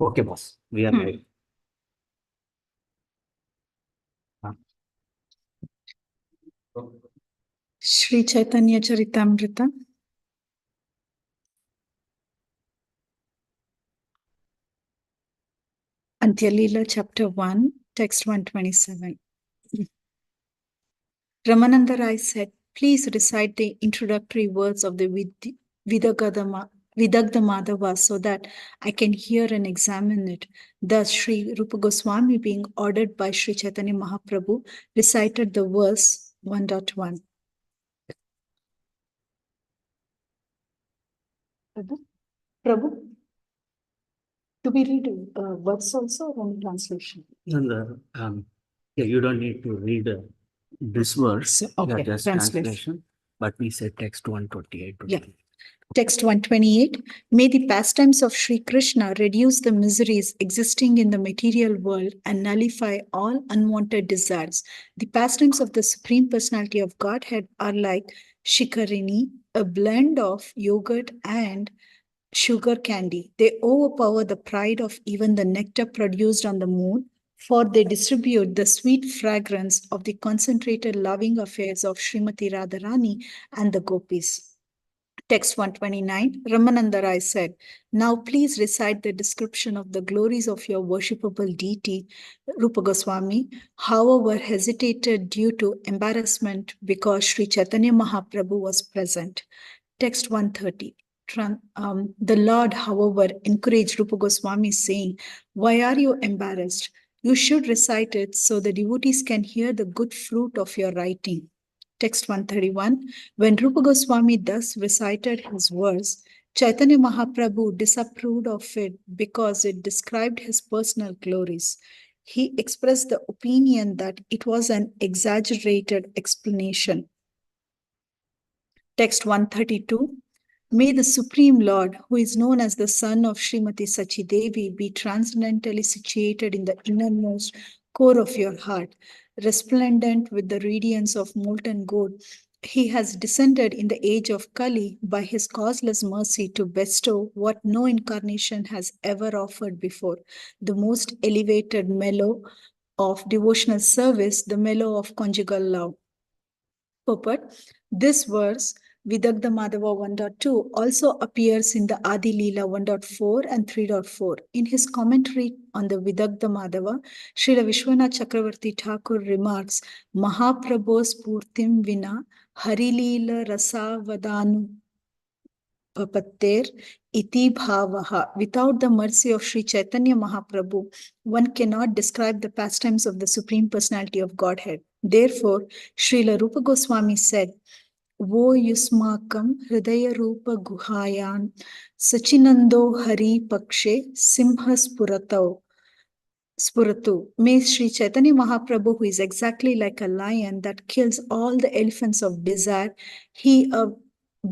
Okay, boss. We are ready. Shri Caitanya Charitamrta, Anthya Lila, Chapter 1, Text 127. Ramananda Rai said, please recite the introductory words of the Vidagdha Madhava so that I can hear and examine it. Thus, Sri Rūpa Gosvāmī, being ordered by Sri Caitanya Mahaprabhu, recited the verse 1.1. Prabhu, do we read words also or only translation? Yeah, you don't need to read this verse. Okay, just translation. But we said text 128. Yeah. Text 128. May the pastimes of Sri Krishna reduce the miseries existing in the material world and nullify all unwanted desires. The pastimes of the Supreme Personality of Godhead are like shikarini, a blend of yogurt and sugar candy. They overpower the pride of even the nectar produced on the moon, for they distribute the sweet fragrance of the concentrated loving affairs of Srimati Radharani and the gopis. Text 129, Ramananda Rai said, now please recite the description of the glories of your worshipable deity, Rūpa Gosvāmī, however hesitated due to embarrassment because Sri Caitanya Mahaprabhu was present. Text 130. The Lord, however, encouraged Rūpa Gosvāmī, saying, why are you embarrassed? You should recite it so the devotees can hear the good fruit of your writing. Text 131. When Rūpa Gosvāmī thus recited his verse, Caitanya Mahaprabhu disapproved of it because it described his personal glories. He expressed the opinion that it was an exaggerated explanation. Text 132. May the Supreme Lord, who is known as the son of Srimati Sachidevi, be transcendently situated in the innermost core of your heart, resplendent with the radiance of molten gold. He has descended in the age of Kali by his causeless mercy to bestow what no incarnation has ever offered before, the most elevated mellow of devotional service, the mellow of conjugal love. Purport. This verse, Vidagdha Madhava 1.2, also appears in the Adi Lila 1.4 and 3.4. In his commentary on the Vidagdha Madhava, Śrīla Vishwanath Chakravarti Ṭhākura remarks, Mahaprabhos Purtim Vina Harilila Rasavadanu Papatter iti bhavaha. Without the mercy of Sri Caitanya Mahaprabhu, one cannot describe the pastimes of the Supreme Personality of Godhead. Therefore, Srila Rūpa Gosvāmī said, Vo yusmakam hridaya rupa guhayan sachinando hari pakshe simhas spuratu. May Sri Caitanya Mahaprabhu, who is exactly like a lion that kills all the elephants of desire, he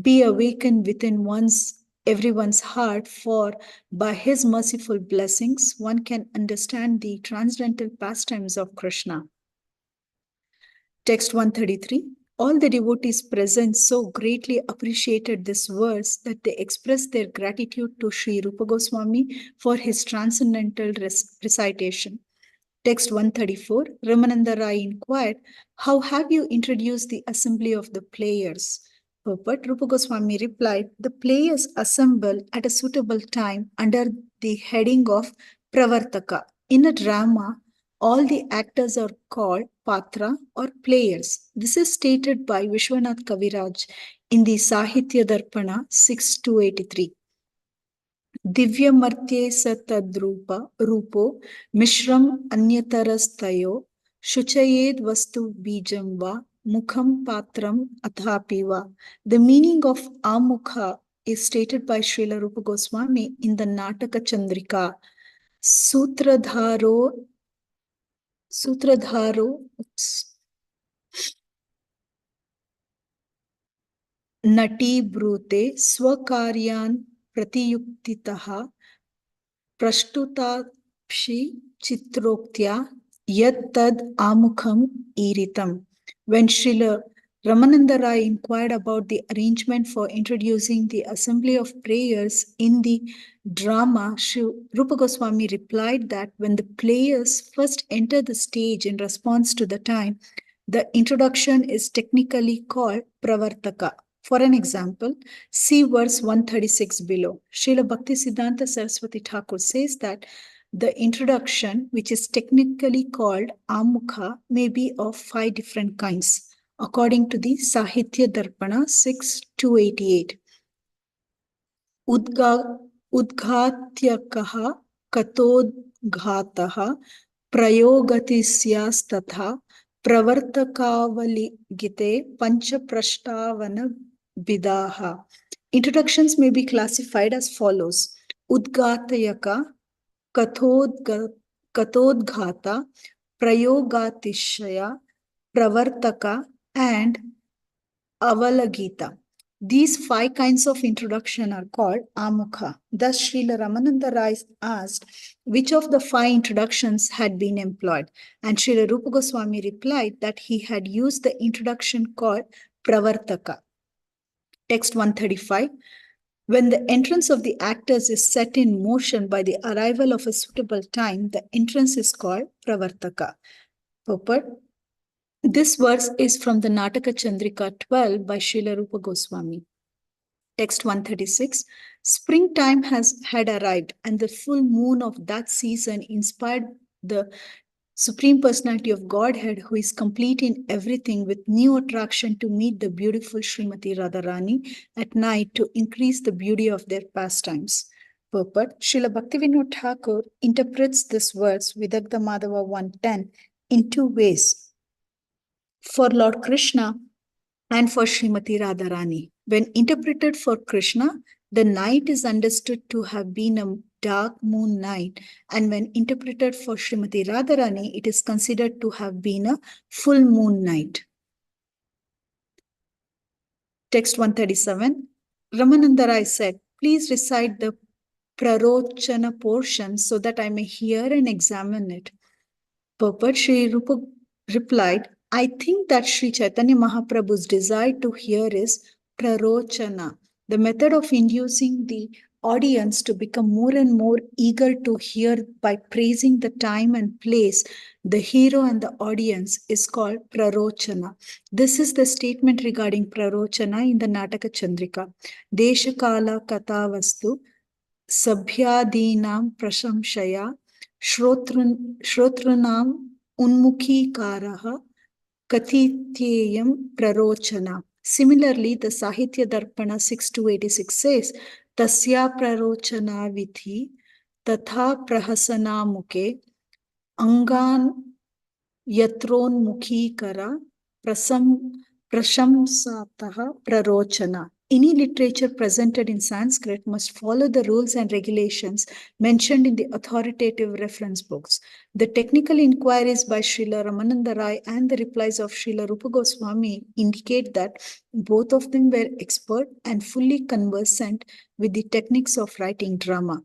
be awakened within everyone's heart, for by his merciful blessings, one can understand the transcendental pastimes of Krishna. Text 133. All the devotees present so greatly appreciated this verse that they expressed their gratitude to Sri Rūpa Gosvāmī for his transcendental recitation. Text 134. Ramananda Rai inquired, how have you introduced the assembly of the players? Purport. Rūpa Gosvāmī replied, the players assemble at a suitable time under the heading of Pravartaka. In a drama, all the actors are called Patra or players. This is stated by Vishwanath Kaviraj in the Sahitya Darpana 6-83. Divyamartye satadrupa rupo mishram anyatarastayo shuchayed vastu bijam va mukham patram athapiva. The meaning of amukha is stated by Srila Rūpa Gosvāmī in the Nataka Chandrika. Sutradharo Nati brute swakaryan pratiyuktitaha prashtutapshi chitroktya yat tad amukham iritam. When Srila Ramananda Rai inquired about the arrangement for introducing the assembly of prayers in the drama. Rūpa Gosvāmī replied that when the players first enter the stage in response to the time, the introduction is technically called pravartaka. For an example, see verse 136 below. Śrīla Bhaktisiddhanta Saraswati Ṭhākura says that the introduction, which is technically called amukha, may be of 5 different kinds, according to the Sahitya Darpana 6-288. Udghatyakaha katodghataha prayogatisyasthatha pravartakavaligite panchaprashtavana vidaha. Introductions may be classified as follows. Udghatayaka, katodghata, prayogatishaya, pravartaka, and avalagita. These 5 kinds of introduction are called amukha. Thus, Srila Ramananda Rai asked which of the 5 introductions had been employed, and Srila Rūpa Gosvāmī replied that he had used the introduction called pravartaka. Text 135. When the entrance of the actors is set in motion by the arrival of a suitable time, the entrance is called pravartaka. Purport. This verse is from the Nataka Chandrika 12 by Srila Rūpa Gosvāmī. Text 136. Springtime had arrived, and the full moon of that season inspired the Supreme Personality of Godhead, who is complete in everything, with new attraction to meet the beautiful Srimati Radharani at night to increase the beauty of their pastimes. Purport. Srila Bhaktivinoda Thakur interprets this verse, Vidagdha Madhava 110, in 2 ways. For Lord Krishna and for Srimati Radharani. When interpreted for Krishna, the night is understood to have been a dark moon night, and when interpreted for Srimati Radharani, it is considered to have been a full moon night. Text 137. Ramananda Rai said, please recite the prarochana portion so that I may hear and examine it. Purport. Sri Rūpa replied, I think that Sri Caitanya Mahaprabhu's desire to hear is prarochana, the method of inducing the audience to become more and more eager to hear by praising the time and place. The hero and the audience is called prarochana. This is the statement regarding prarochana in the Nataka Chandrika. Deshakala katavastu sabhyadinam prashamshaya shrotrunam unmukhikaraha Kathityayam prarochana. Similarly, the Sahitya Darpana 6-86 says, Tasya prarochana vithi tatha prahasana mukhe angan yatron mukhi kara prashamsataha prarochana. Any literature presented in Sanskrit must follow the rules and regulations mentioned in the authoritative reference books. The technical inquiries by Srila Ramananda Rai and the replies of Srila Rūpa Gosvāmī indicate that both of them were expert and fully conversant with the techniques of writing drama.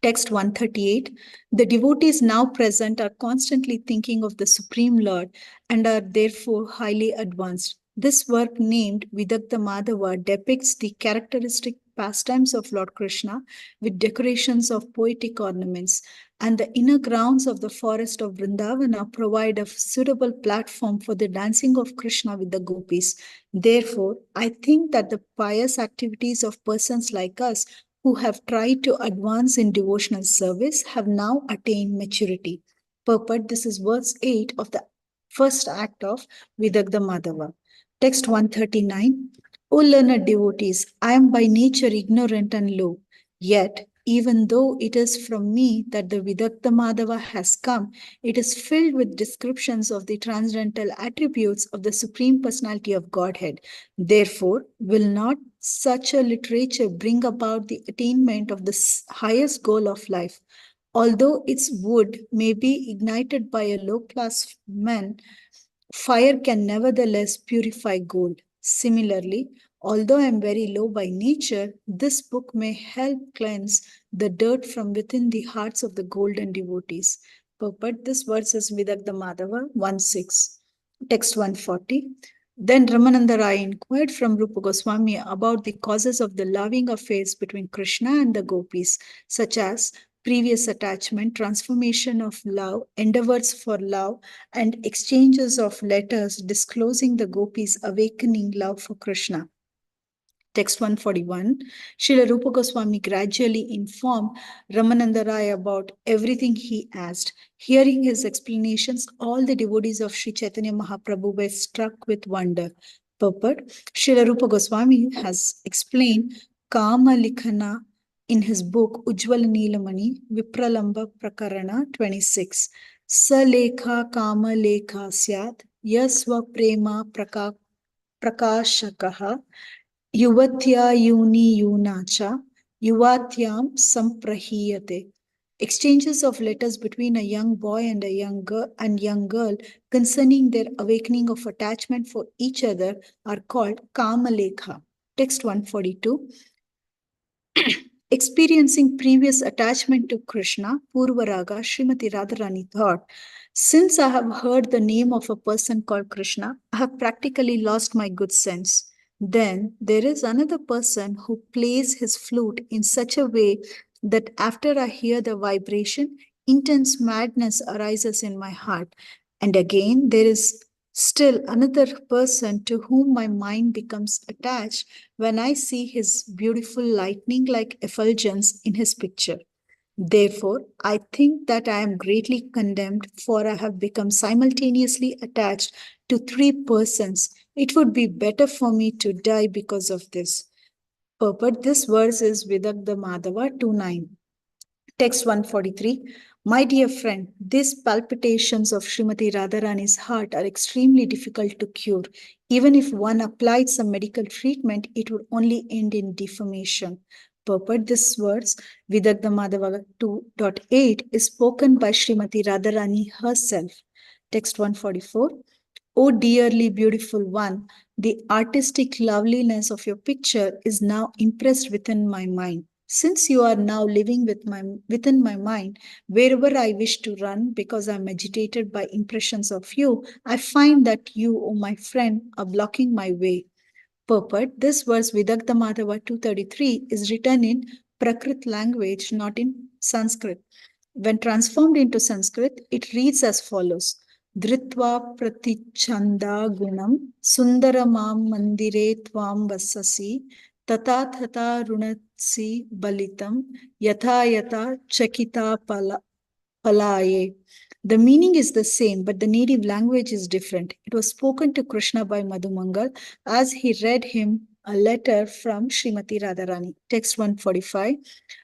Text 138. The devotees now present are constantly thinking of the Supreme Lord and are therefore highly advanced. This work named Vidagdha Madhava depicts the characteristic pastimes of Lord Krishna with decorations of poetic ornaments, and the inner grounds of the forest of Vrindavana provide a suitable platform for the dancing of Krishna with the gopis. Therefore, I think that the pious activities of persons like us who have tried to advance in devotional service have now attained maturity. Purport. This is verse 8 of the first act of Vidagdha Madhava. Text 139. O learned devotees, I am by nature ignorant and low. Yet, even though it is from me that the Vidagdha Madhava has come, it is filled with descriptions of the transcendental attributes of the Supreme Personality of Godhead. Therefore, will not such a literature bring about the attainment of the highest goal of life? Although its wood may be ignited by a low-class man, fire can nevertheless purify gold. Similarly, although I am very low by nature, this book may help cleanse the dirt from within the hearts of the golden devotees. Purport. This verse is Vidagdha Madhava 1:6. Text 140. Then Ramananda Rai inquired from Rūpa Gosvāmī about the causes of the loving affairs between Krishna and the gopis, such as previous attachment, transformation of love, endeavors for love, and exchanges of letters disclosing the gopis' awakening love for Krishna. Text 141, Srila Rūpa Gosvāmī gradually informed Ramananda Rai about everything he asked. Hearing his explanations, all the devotees of Sri Chaitanya Mahaprabhu were struck with wonder. Purport, Srila Rūpa Gosvāmī has explained Kama Likhana in his book Ujjwala Neelamani, Vipralamba Prakarana 26. Salekha Kama Lekha Syat Yasva Prema Prakashakaha Yuvatya Yuni Yunacha Yuvatyam Samprahiyate. Exchanges of letters between a young boy and a young girl concerning their awakening of attachment for each other are called Kamalekha. Text 142. Experiencing previous attachment to Krishna, Purvaraga, Srimati Radharani thought, since I have heard the name of a person called Krishna, I have practically lost my good sense. Then there is another person who plays his flute in such a way that after I hear the vibration, intense madness arises in my heart. And again, there is still another person to whom my mind becomes attached when I see his beautiful lightning-like effulgence in his picture. Therefore, I think that I am greatly condemned, for I have become simultaneously attached to three persons. It would be better for me to die because of this. Purport, this verse is Vidagdha Madhava 2.9. Text 143. My dear friend, these palpitations of Srimati Radharani's heart are extremely difficult to cure. Even if one applied some medical treatment, it would only end in deformation. Purport, this verse, Vidagdha Madhava 2.8, is spoken by Srimati Radharani herself. Text 144. O dearly beautiful one, the artistic loveliness of your picture is now impressed within my mind. Since you are now living within my mind, wherever I wish to run because I am agitated by impressions of you, I find that you, O my friend, are blocking my way. Purport, this verse Vidagdha Madhava 233 is written in Prakrit language, not in Sanskrit. When transformed into Sanskrit, it reads as follows. Dhritva pratichanda gunam sundaramam mandire tvam vasasi tata tata runatsi balitam yatha yatha chakita palaye. The meaning is the same, but the native language is different. It was spoken to Krishna by Madhumangal as he read him a letter from Srimati Radharani. Text 145.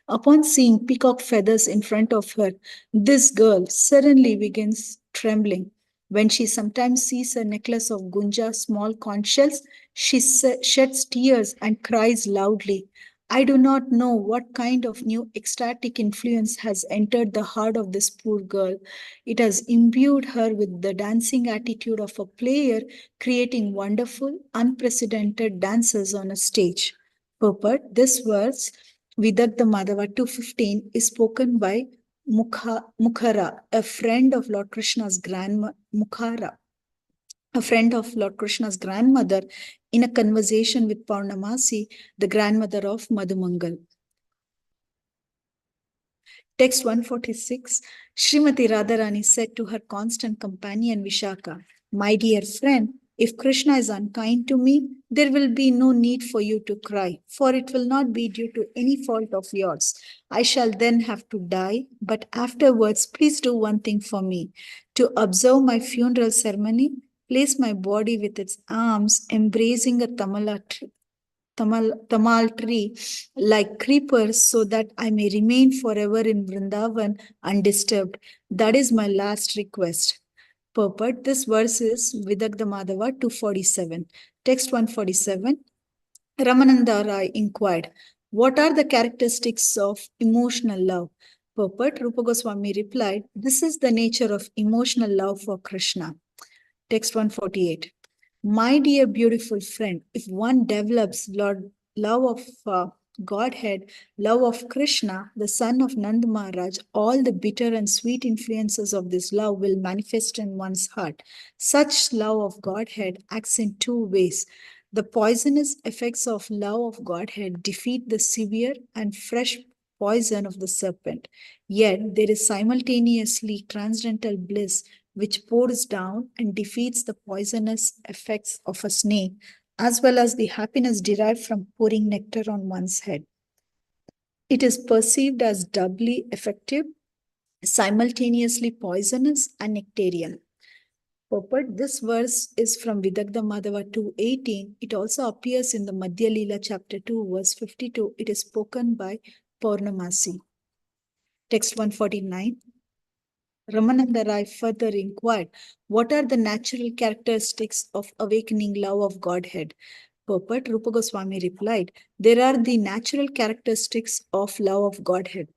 Upon seeing peacock feathers in front of her, this girl suddenly begins trembling. When she sometimes sees a necklace of gunja, small conch shells, she sheds tears and cries loudly. I do not know what kind of new ecstatic influence has entered the heart of this poor girl. It has imbued her with the dancing attitude of a player, creating wonderful, unprecedented dances on a stage. Purport, this verse, Vidagdha Madhava 215, is spoken by Mukhara, a friend of Lord Krishna's Mukhara, a friend of Lord Krishna's grandmother, in a conversation with Purnamasi, the grandmother of Madhumangal. Text 146, Srimati Radharani said to her constant companion Vishaka, my dear friend, if Krishna is unkind to me, there will be no need for you to cry, for it will not be due to any fault of yours. I shall then have to die, but afterwards, please do one thing for me. To observe my funeral ceremony, place my body with its arms embracing a tamal tree like creepers so that I may remain forever in Vrindavan undisturbed. That is my last request. Purport, this verse is Vidagdha Madhava 247. Text 147. Ramananda Rai inquired, what are the characteristics of emotional love? Purport, Rūpa Gosvāmī replied, this is the nature of emotional love for Krishna. Text 148. My dear beautiful friend, if one develops love of Godhead, love of Krishna, the son of Nanda Maharaj, all the bitter and sweet influences of this love will manifest in one's heart. Such love of Godhead acts in two ways. The poisonous effects of love of Godhead defeat the severe and fresh poison of the serpent. Yet there is simultaneously transcendental bliss which pours down and defeats the poisonous effects of a snake, as well as the happiness derived from pouring nectar on one's head. It is perceived as doubly effective, simultaneously poisonous, and nectarian. Purport: this verse is from Vidagdha Madhava 2:18. It also appears in the Madhya Lila chapter 2, verse 52. It is spoken by Purnamasi. Text 149. Ramananda Rai further inquired, what are the natural characteristics of awakening love of Godhead? Purport: Rūpa Gosvāmī replied, there are the natural characteristics of love of Godhead.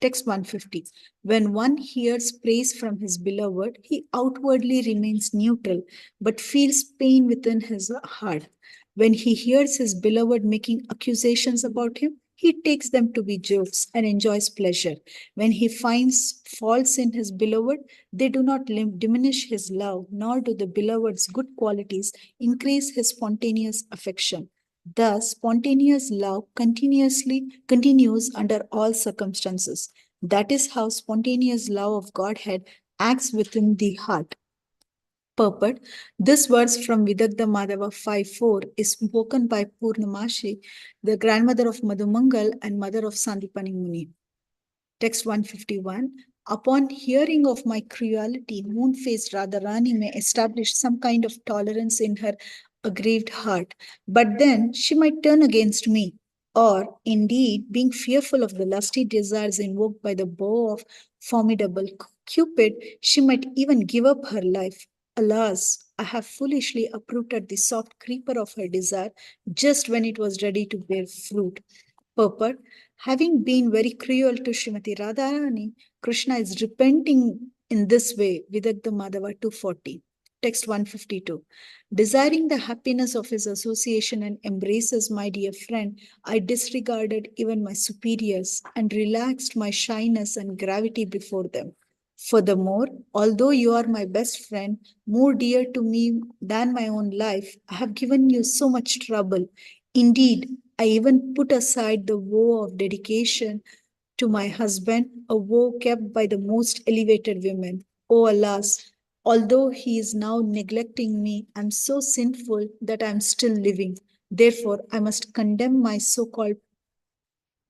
Text 150. When one hears praise from his beloved, he outwardly remains neutral, but feels pain within his heart. When he hears his beloved making accusations about him, he takes them to be jokes and enjoys pleasure. When he finds faults in his beloved, they do not diminish his love, nor do the beloved's good qualities increase his spontaneous affection. Thus, spontaneous love continues under all circumstances. That is how spontaneous love of Godhead acts within the heart. Purport: this verse from Vidagdha Madhava 5:4 is spoken by Purnamashi, the grandmother of Madhumangal and mother of Sandipani Muni. Text 151. Upon hearing of my cruelty, moon-faced Radharani may establish some kind of tolerance in her aggrieved heart, but then she might turn against me. Or, indeed, being fearful of the lusty desires invoked by the bow of formidable Cupid, she might even give up her life. Alas, I have foolishly uprooted the soft creeper of her desire just when it was ready to bear fruit. Purport: having been very cruel to Srimati Radharani, Krishna is repenting in this way. Vidagdha Madhava 240. Text 152. Desiring the happiness of his association and embraces my dear friend, I disregarded even my superiors and relaxed my shyness and gravity before them. Furthermore, although you are my best friend, more dear to me than my own life, I have given you so much trouble. Indeed, I even put aside the vow of dedication to my husband, a vow kept by the most elevated women. Oh, alas, although he is now neglecting me, I am so sinful that I am still living. Therefore, I must condemn my so-called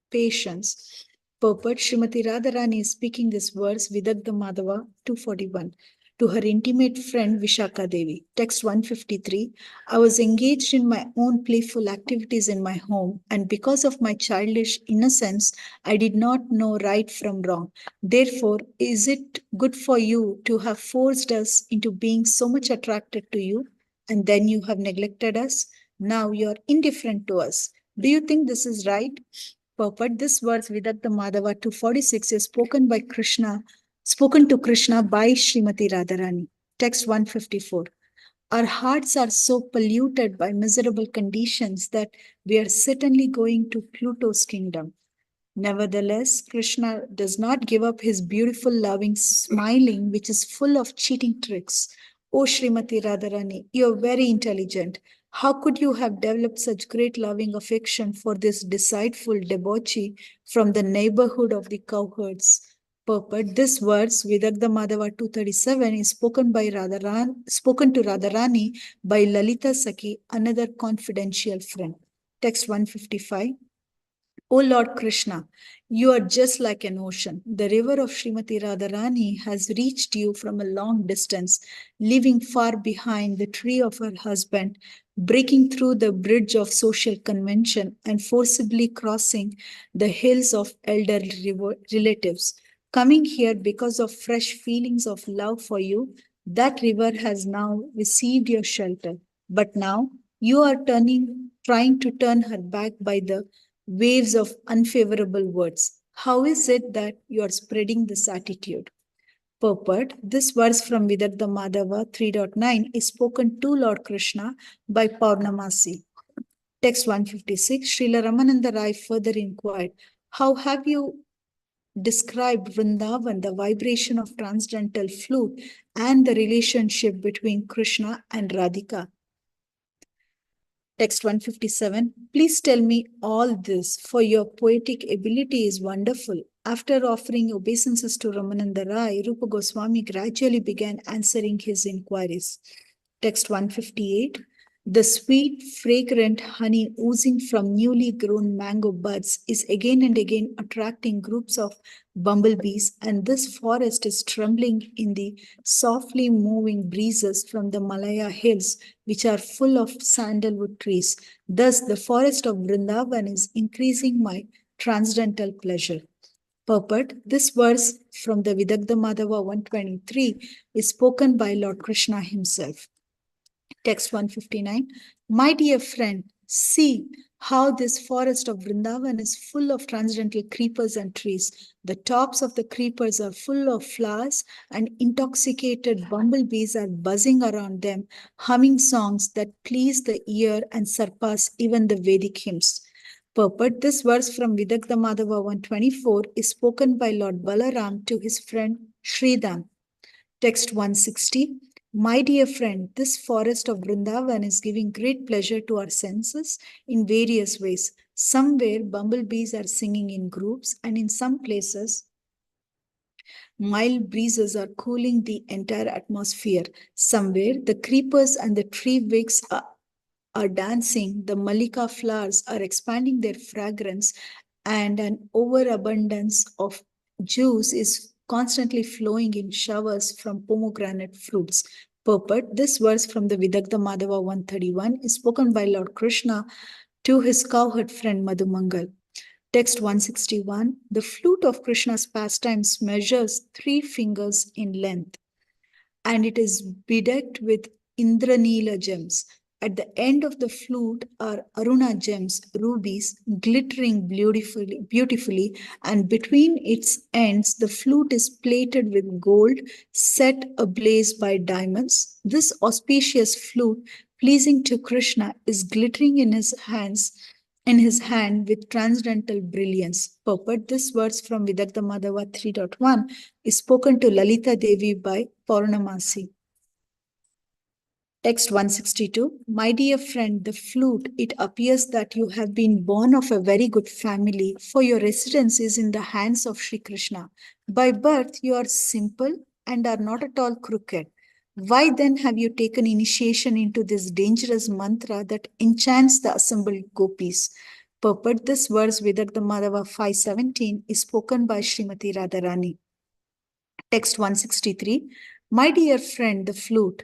patience. Purport: Srimati Radharani is speaking this verse, Vidagdha Madhava 241, to her intimate friend Vishaka Devi. Text 153. I was engaged in my own playful activities in my home, and because of my childish innocence, I did not know right from wrong. Therefore, is it good for you to have forced us into being so much attracted to you, and then you have neglected us? Now you are indifferent to us. Do you think this is right? Purport: this verse, Vidagdha Madhava 246, is spoken to Krishna by Srimati Radharani. Text 154. Our hearts are so polluted by miserable conditions that we are certainly going to Pluto's kingdom. Nevertheless, Krishna does not give up his beautiful, loving smiling, which is full of cheating tricks. O Srimati Radharani, you are very intelligent. How could you have developed such great loving affection for this deceitful debauchee from the neighborhood of the cowherds? Purport: this verse, Vidagdha Madhava 237, is spoken to Radharani by Lalita Sakhi, another confidential friend. Text 155. O Lord Krishna, you are just like an ocean. The river of Srimati Radharani has reached you from a long distance, leaving far behind the tree of her husband, breaking through the bridge of social convention, and forcibly crossing the hills of elder relatives. Coming here because of fresh feelings of love for you, that river has now received your shelter. But now you are trying to turn her back by the waves of unfavorable words. How is it that you are spreading this attitude? Purport: this verse from Vidagdha Madhava 3.9 is spoken to Lord Krishna by Purnamasi. Text 156, Srila Ramananda Rai further inquired, how have you described Vrindavan, the vibration of transcendental flute, and the relationship between Krishna and Radhika? Text 157, please tell me all this, for your poetic ability is wonderful. After offering obeisances to Ramananda Rai, Rūpa Gosvāmī gradually began answering his inquiries. Text 158, the sweet, fragrant honey oozing from newly grown mango buds is again and again attracting groups of bumblebees, and this forest is trembling in the softly moving breezes from the Malaya hills, which are full of sandalwood trees. Thus, the forest of Vrindavan is increasing my transcendental pleasure. Purport, this verse from the Vidagdha Madhava 123 is spoken by Lord Krishna himself. Text 159, my dear friend, see how this forest of Vrindavan is full of transcendental creepers and trees. The tops of the creepers are full of flowers, and intoxicated bumblebees are buzzing around them, humming songs that please the ear and surpass even the Vedic hymns. Purport, this verse from Vidagdha Madhava 124 is spoken by Lord Balaram to his friend Śrīla. Text 160, my dear friend, this forest of Vrindavan is giving great pleasure to our senses in various ways. Somewhere bumblebees are singing in groups, and in some places mild breezes are cooling the entire atmosphere. Somewhere the creepers and the tree twigs are dancing, the malika flowers are expanding their fragrance, and an overabundance of juice is constantly flowing in showers from pomegranate fruits. Purport, this verse from the Vidagdha Madhava 131 is spoken by Lord Krishna to his cowherd friend Madhumangal. Text 161, the flute of Krishna's pastimes measures 3 fingers in length, and it is bedecked with Indranila gems. At the end of the flute are Aruna gems, rubies, glittering beautifully, and between its ends, the flute is plated with gold, set ablaze by diamonds. This auspicious flute, pleasing to Krishna, is glittering in his hand with transcendental brilliance. Purport, this verse from Vidagdha Madhava 3.1 is spoken to Lalita Devi by Purnamasi. Text 162, my dear friend, the flute, it appears that you have been born of a very good family, for your residence is in the hands of Sri Krishna. By birth, you are simple and are not at all crooked. Why then have you taken initiation into this dangerous mantra that enchants the assembled gopis? Purport, this verse, Vidagdha Madhava 5.17, is spoken by Srimati Radharani. Text 163, my dear friend, the flute,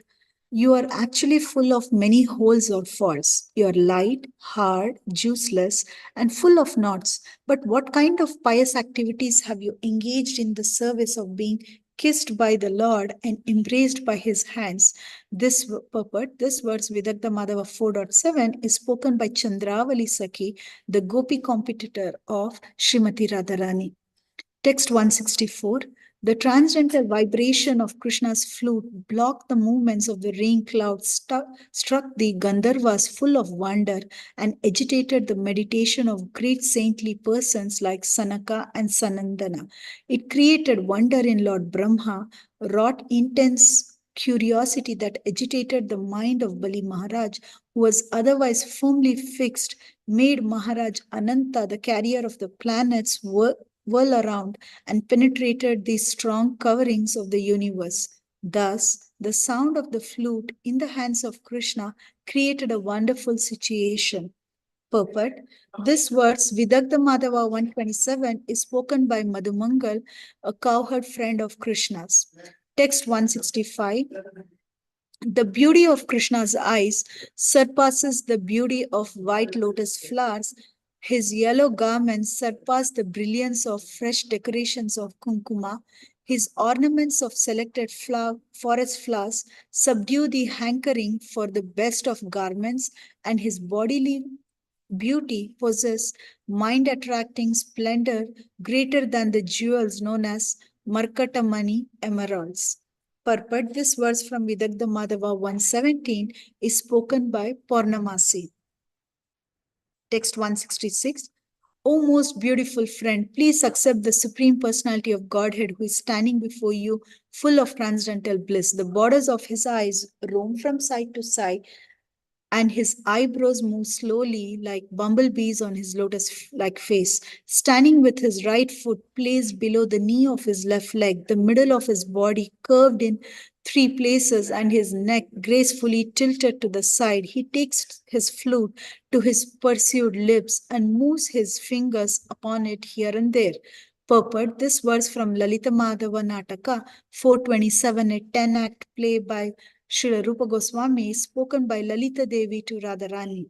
you are actually full of many holes or faults. You are light, hard, juiceless, and full of knots. But what kind of pious activities have you engaged in the service of being kissed by the Lord and embraced by his hands? This purport, this verse, Vidagdha Madhava 4.7, is spoken by Chandravali Sakhi, the Gopi competitor of Srimati Radharani. Text 164, the transcendental vibration of Krishna's flute blocked the movements of the rain clouds, struck the Gandharvas full of wonder, and agitated the meditation of great saintly persons like Sanaka and Sanandana. It created wonder in Lord Brahma, wrought intense curiosity that agitated the mind of Bali Maharaj, who was otherwise firmly fixed, made Maharaj Ananta, the carrier of the planets, whirl around, and penetrated the strong coverings of the universe. Thus, the sound of the flute in the hands of Krishna created a wonderful situation. Purport, this verse, Vidagdha Madhava 127, is spoken by Madhumangal, a cowherd friend of Krishna's. Text 165, the beauty of Krishna's eyes surpasses the beauty of white lotus flowers. His yellow garments surpass the brilliance of fresh decorations of kunkuma. His ornaments of selected forest flowers subdue the hankering for the best of garments, and his bodily beauty possesses mind-attracting splendor greater than the jewels known as Markatamani emeralds. Purport, this verse from Vidagdha Madhava 117 is spoken by Purnamasi. Text 166. O most beautiful friend, please accept the Supreme Personality of Godhead who is standing before you, full of transcendental bliss. The borders of his eyes roam from side to side, and his eyebrows move slowly like bumblebees on his lotus-like face. Standing with his right foot placed below the knee of his left leg, the middle of his body curved in three places, and his neck gracefully tilted to the side, he takes his flute to his pursued lips and moves his fingers upon it here and there. Purport: this verse from Lalita Madhava Nataka 427, a 10-act play by Śrīla Rūpa Gosvāmī is spoken by Lalita Devi to Radharani.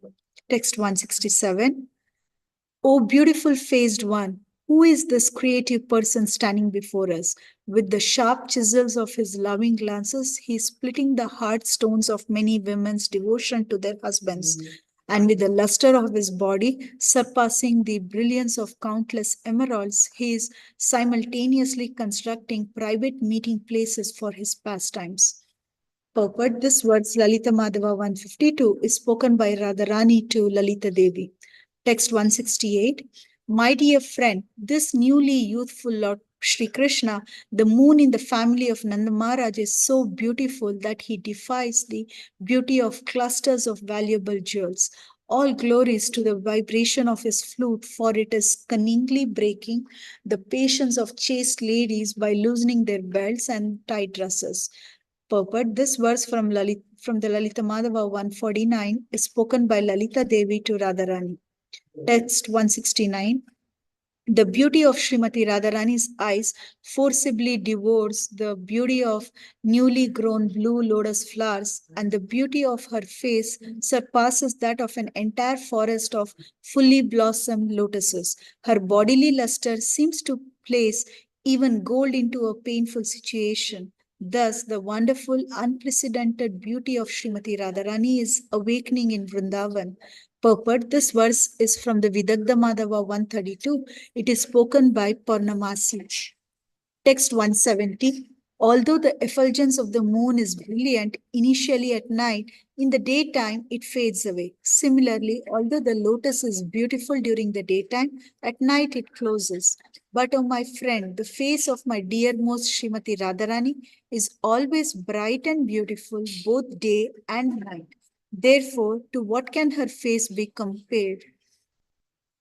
Text 167. O beautiful faced one, who is this creative person standing before us? With the sharp chisels of his loving glances, he is splitting the hard stones of many women's devotion to their husbands. And with the luster of his body, surpassing the brilliance of countless emeralds, he is simultaneously constructing private meeting places for his pastimes. Purport: this verse, Lalita Madhava 152, is spoken by Radharani to Lalita Devi. Text 168. My dear friend, this newly youthful Lord Shri Krishna, the moon in the family of Nanda Maharaj, is so beautiful that he defies the beauty of clusters of valuable jewels. All glories to the vibration of his flute, for it is cunningly breaking the patience of chaste ladies by loosening their belts and tight dresses. Purport: this verse from the Lalita Madhava 149 is spoken by Lalita Devi to Radharani. Text 169. The beauty of Srimati Radharani's eyes forcibly devours the beauty of newly grown blue lotus flowers, and the beauty of her face surpasses that of an entire forest of fully blossomed lotuses. Her bodily luster seems to place even gold into a painful situation. Thus, the wonderful, unprecedented beauty of Srimati Radharani is awakening in Vrindavan. Purport: this verse is from the Vidagdha Madhava 132. It is spoken by Purnamasi. Text 170. Although the effulgence of the moon is brilliant initially at night, in the daytime it fades away. Similarly, although the lotus is beautiful during the daytime, at night it closes. But, oh my friend, the face of my dearmost Srimati Radharani is always bright and beautiful both day and night. Therefore, to what can her face be compared?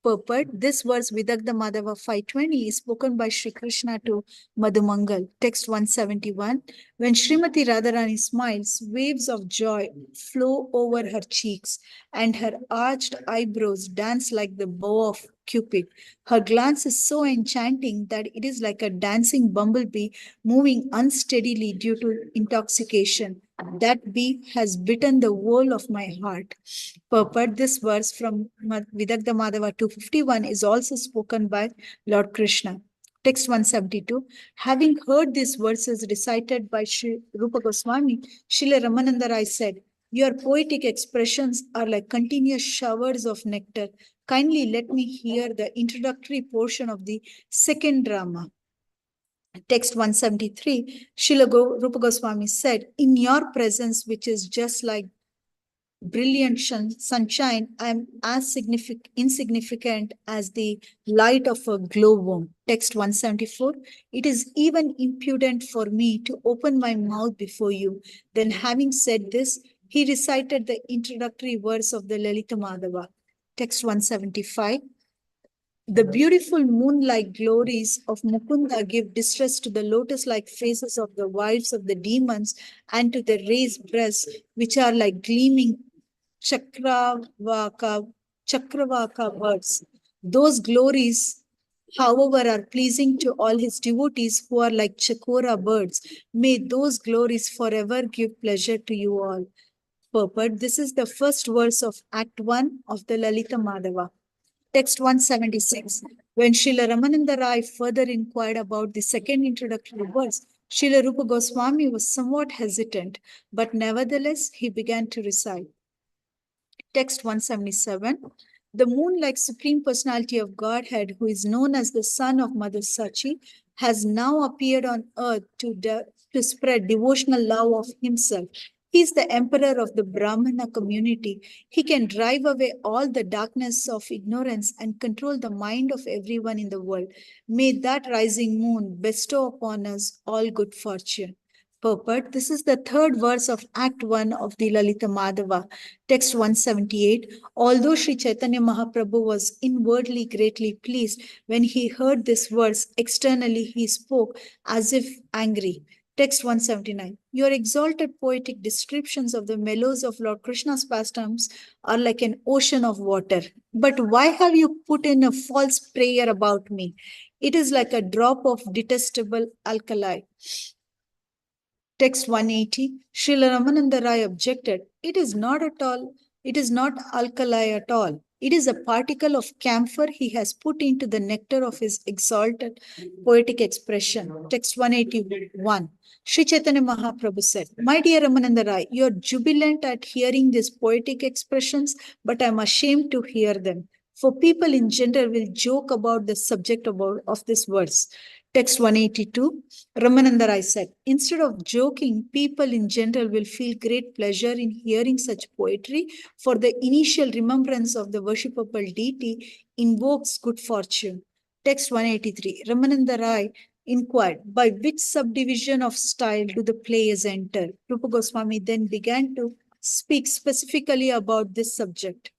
Purport: this verse, Vidagdha Madhava 520, is spoken by Shri Krishna to Madhumangal. Text 171. When Srimati Radharani smiles, waves of joy flow over her cheeks, and her arched eyebrows dance like the bow of Cupid. Her glance is so enchanting that it is like a dancing bumblebee moving unsteadily due to intoxication. That bee has bitten the wool of my heart. Purport: this verse from Vidagdha Madhava 251 is also spoken by Lord Krishna. Text 172. Having heard these verses recited by Sri Rūpa Gosvāmī, Srila Ramananda Rai said, "Your poetic expressions are like continuous showers of nectar. Kindly let me hear the introductory portion of the second drama." Text 173. Srila Rūpa Gosvāmī said, "In your presence, which is just like brilliant sunshine, I am as insignificant as the light of a glowworm." Text 174. It is even impudent for me to open my mouth before you. Then, having said this, he recited the introductory verse of the Lalita Madhava. Text 175. The beautiful moon-like glories of Mukunda give distress to the lotus-like faces of the wives of the demons and to the raised breasts, which are like gleaming chakravaka birds. Those glories, however, are pleasing to all his devotees who are like chakora birds. May those glories forever give pleasure to you all. Purport: this is the first verse of Act 1 of the Lalita Madhava. Text 176. When Srila Ramananda Rai further inquired about the second introductory verse, Srila Rūpa Gosvāmī was somewhat hesitant, but nevertheless he began to recite. Text 177. The moon-like Supreme Personality of Godhead, who is known as the son of Mother Sachi, has now appeared on earth to spread devotional love of himself. He is the emperor of the Brahmana community. He can drive away all the darkness of ignorance and control the mind of everyone in the world. May that rising moon bestow upon us all good fortune. Purport. This is the third verse of Act 1 of the Lalita Madhava, text 178. Although Sri Chaitanya Mahaprabhu was inwardly greatly pleased when he heard this verse, externally he spoke as if angry. Text 179. Your exalted poetic descriptions of the mellows of Lord Krishna's pastimes are like an ocean of water. But why have you put in a false prayer about me? It is like a drop of detestable alkali. Text 180. Srila Ramananda Rai objected, it is not alkali at all. It is a particle of camphor he has put into the nectar of his exalted poetic expression. Text 181. Sri Chaitanya Mahaprabhu said, my dear Ramananda Rai, you are jubilant at hearing these poetic expressions, but I am ashamed to hear them. For people in general will joke about the subject of this verse. Text 182, Ramananda Rai said, instead of joking, people in general will feel great pleasure in hearing such poetry, for the initial remembrance of the worshipable deity invokes good fortune. Text 183, Ramananda Rai inquired, by which subdivision of style do the players enter? Rūpa Gosvāmī then began to speak specifically about this subject.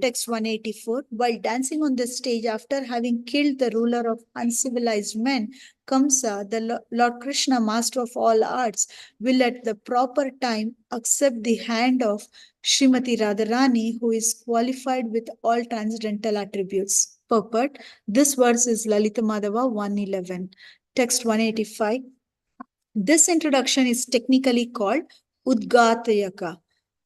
Text 184, while dancing on the stage after having killed the ruler of uncivilized men, Kamsa, the Lord Krishna, master of all arts, will at the proper time accept the hand of Srimati Radharani, who is qualified with all transcendental attributes. Purport. This verse is Lalita Madhava 111. Text 185. This introduction is technically called Udgatayaka,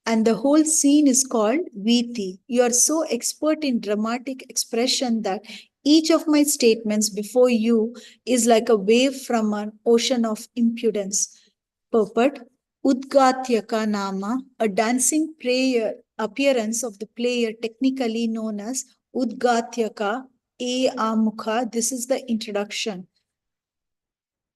and the whole scene is called Viti. You are so expert in dramatic expression that each of my statements before you is like a wave from an ocean of impudence. Purport. Udgatyaka Nama, a dancing prayer appearance of the player technically known as Udgatyaka E Amukha. This is the introduction.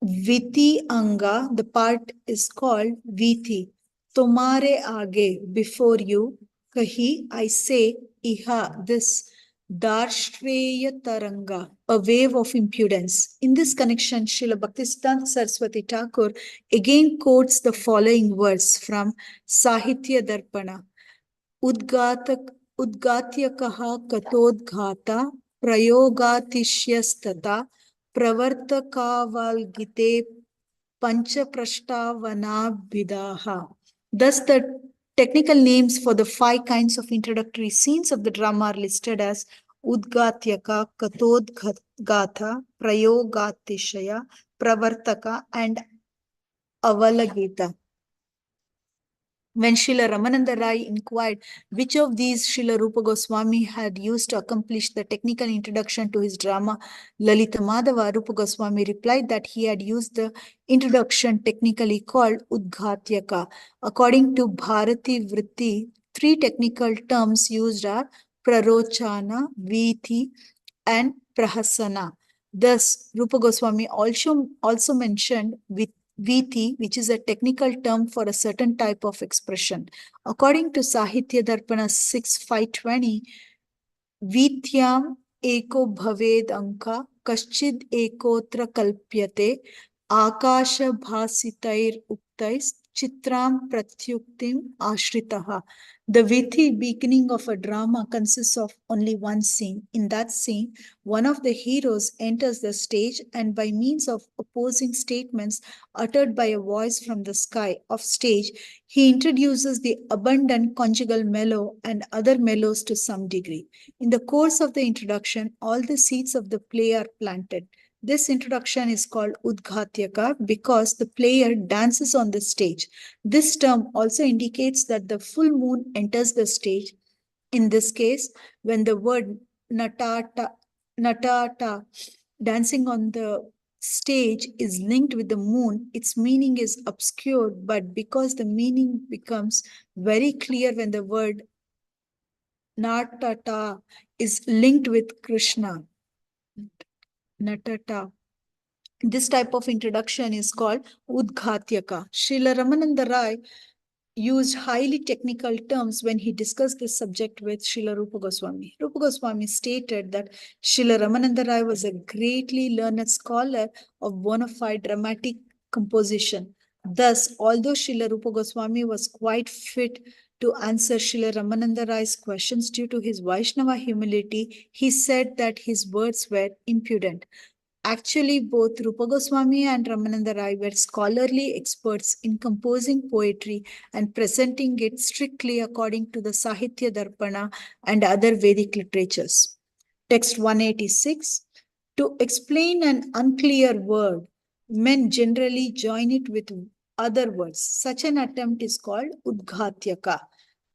Viti Anga, the part is called Viti. Tomare Aage, before you. Kahi, I say, Iha, this. Darshreya Taranga, a wave of impudence. In this connection, Srila Bhaktisiddhanta Saraswati Ṭhākura again quotes the following verse from Sahitya Darpana. Udgatyakaha katodghata prayogatishyastata pravartakavalgite panchaprashtavanabhidaha. Thus, the technical names for the 5 kinds of introductory scenes of the drama are listed as Udgatyaka, Katodgata, Prayogatishaya, Pravartaka, and Avalagita. When Srila Ramananda Rai inquired which of these Srila Rūpa Gosvāmī had used to accomplish the technical introduction to his drama Lalita Madhava, Rūpa Gosvāmī replied that he had used the introduction technically called Udghatyaka. According to Bharati Vritti, 3 technical terms used are Prarochana, Viti, and Prahasana. Thus, Rūpa Gosvāmī also mentioned Viti, which is a technical term for a certain type of expression. According to Sahitya Darpana 6.520, Vityam eko bhaved anka kaschid ekotra kalpyate akasha bhasitair uktais chitram pratyuktim ashritaha. The Viti, beginning of a drama, consists of only one scene. In that scene, one of the heroes enters the stage and by means of opposing statements uttered by a voice from the sky of stage, he introduces the abundant conjugal mellow and other mellows to some degree. In the course of the introduction, all the seeds of the play are planted. This introduction is called Udghatyaka because the player dances on the stage. This term also indicates that the full moon enters the stage. In this case, when the word natata, dancing on the stage is linked with the moon, its meaning is obscured, but because the meaning becomes very clear when the word natata is linked with Krishna. Natata. This type of introduction is called Udghatyaka. Srila Ramananda Rai used highly technical terms when he discussed this subject with Srila Rūpa Gosvāmī. Rūpa Gosvāmī stated that Srila Ramananda Rai was a greatly learned scholar of bona fide dramatic composition. Thus, although Srila Rūpa Gosvāmī was quite fit to answer Srila Ramananda Rai's questions due to his Vaishnava humility, he said that his words were impudent. Actually, both Rūpa Gosvāmī and Ramananda Rai were scholarly experts in composing poetry and presenting it strictly according to the Sahitya Darpana and other Vedic literatures. Text 186. To explain an unclear word, men generally join it with other words. Such an attempt is called Udghatyaka.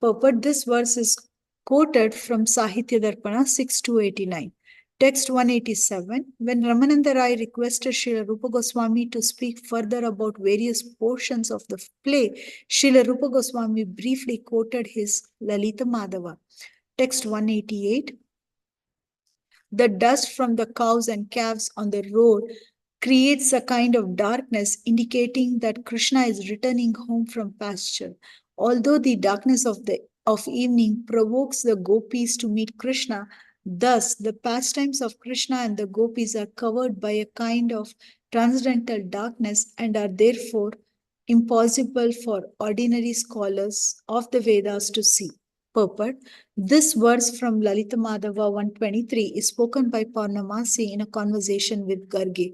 Purport: this verse is quoted from Sahitya Darpana 6-89. Text 187. When Ramananda Rai requested Srila Rūpa Gosvāmī to speak further about various portions of the play, Srila Rūpa Gosvāmī briefly quoted his Lalita Madhava. Text 188. The dust from the cows and calves on the road creates a kind of darkness indicating that Krishna is returning home from pasture. Although the darkness of evening provokes the gopis to meet Krishna, thus the pastimes of Krishna and the gopis are covered by a kind of transcendental darkness and are therefore impossible for ordinary scholars of the Vedas to see. Purport: this verse from Lalita Madhava 123 is spoken by Purnamasi in a conversation with Garge.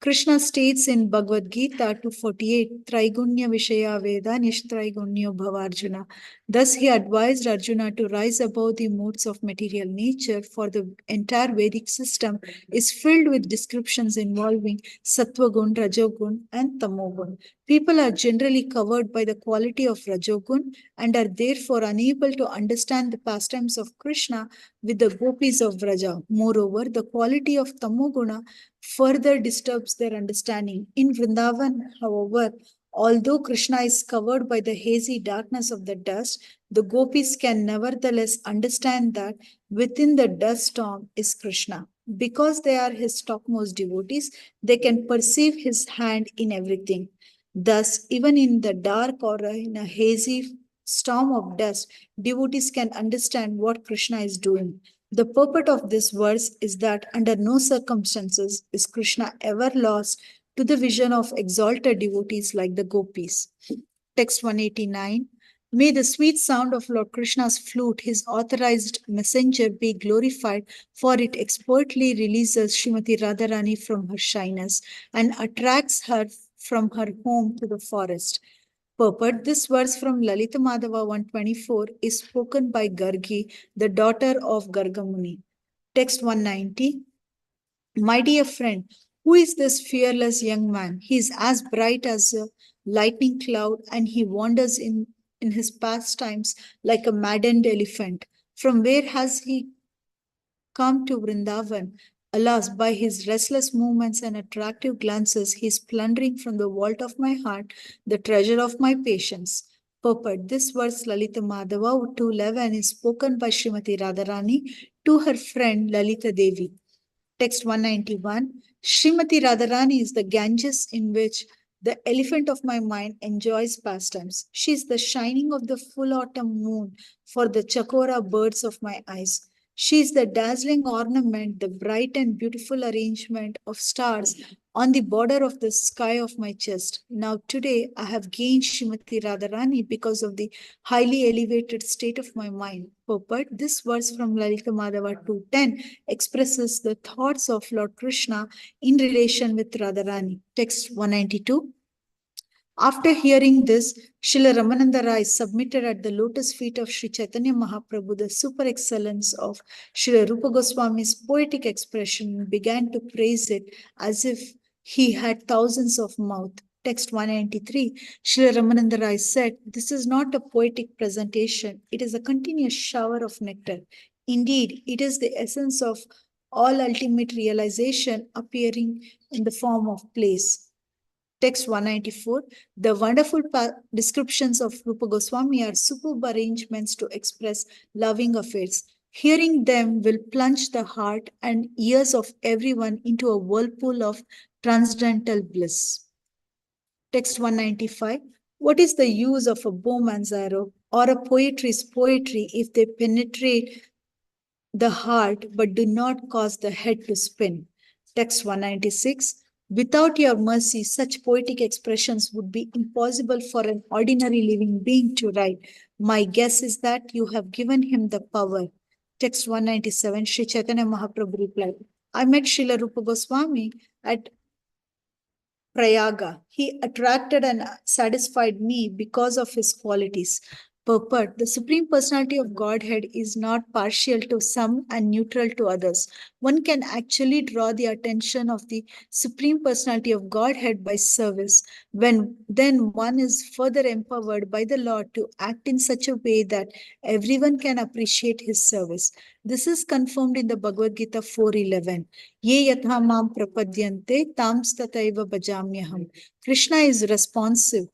Krishna states in Bhagavad Gita 248, Traigunya Vishaya Veda Nishtraigunya Bhavarjuna. Thus he advised Arjuna to rise above the modes of material nature, for the entire Vedic system is filled with descriptions involving Sattvagun, Rajogun, and Tamogun. People are generally covered by the quality of Rajogun and are therefore unable to understand the pastimes of Krishna with the gopis of Vraja. Moreover, the quality of Tamoguna further disturbs their understanding. In Vrindavan, however, although Krishna is covered by the hazy darkness of the dust, the gopis can nevertheless understand that within the dust storm is Krishna. Because they are his topmost devotees, they can perceive his hand in everything. Thus, even in the dark or in a hazy storm of dust, devotees can understand what Krishna is doing. The purport of this verse is that under no circumstances is Krishna ever lost to the vision of exalted devotees like the gopis. Text 189. May the sweet sound of Lord Krishna's flute, his authorized messenger, be glorified, for it expertly releases Srimati Radharani from her shyness and attracts her from her home to the forest. Purport: this verse from Lalita Madhava 124 is spoken by Gargi, the daughter of Gargamuni. Text 190. My dear friend, who is this fearless young man? He is as bright as a lightning cloud, and he wanders in his pastimes like a maddened elephant. From where has he come to Vrindavan? Alas, by his restless movements and attractive glances, he is plundering from the vault of my heart the treasure of my patience. Purport: this verse Lalita Madhava 211 is spoken by Srimati Radharani to her friend Lalita Devi. Text 191. Srimati Radharani is the Ganges in which the elephant of my mind enjoys pastimes. She is the shining of the full autumn moon for the chakora birds of my eyes. She is the dazzling ornament, the bright and beautiful arrangement of stars on the border of the sky of my chest. Now today I have gained Srimati Radharani because of the highly elevated state of my mind. Purport: this verse from Lalita Madhava 210 expresses the thoughts of Lord Krishna in relation with Radharani. Text 192. After hearing this, Srila Ramananda Rai submitted at the lotus feet of Sri Chaitanya Mahaprabhu the super excellence of Srila Rūpa Gosvāmī's poetic expression and began to praise it as if he had thousands of mouths. Text 193, Srila Ramananda Rai said, "This is not a poetic presentation, it is a continuous shower of nectar. Indeed, it is the essence of all ultimate realization appearing in the form of place." Text 194, the wonderful descriptions of Rūpa Gosvāmī are superb arrangements to express loving affairs. Hearing them will plunge the heart and ears of everyone into a whirlpool of transcendental bliss. Text 195, What is the use of a bowman's arrow or a poetry's poetry if they penetrate the heart but do not cause the head to spin? Text 196. Without your mercy, such poetic expressions would be impossible for an ordinary living being to write. My guess is that you have given him the power. Text 197. Sri Chaitanya Mahaprabhu replied, I met Srila Rūpa Gosvāmī at Prayaga. He attracted and satisfied me because of his qualities. Purport: the Supreme Personality of Godhead is not partial to some and neutral to others. One can actually draw the attention of the Supreme Personality of Godhead by service. Then one is further empowered by the Lord to act in such a way that everyone can appreciate his service. This is confirmed in the Bhagavad Gita 4:11. Ye yatha mam prapadyante tams tataiva bhajamyaham. Krishna is responsive.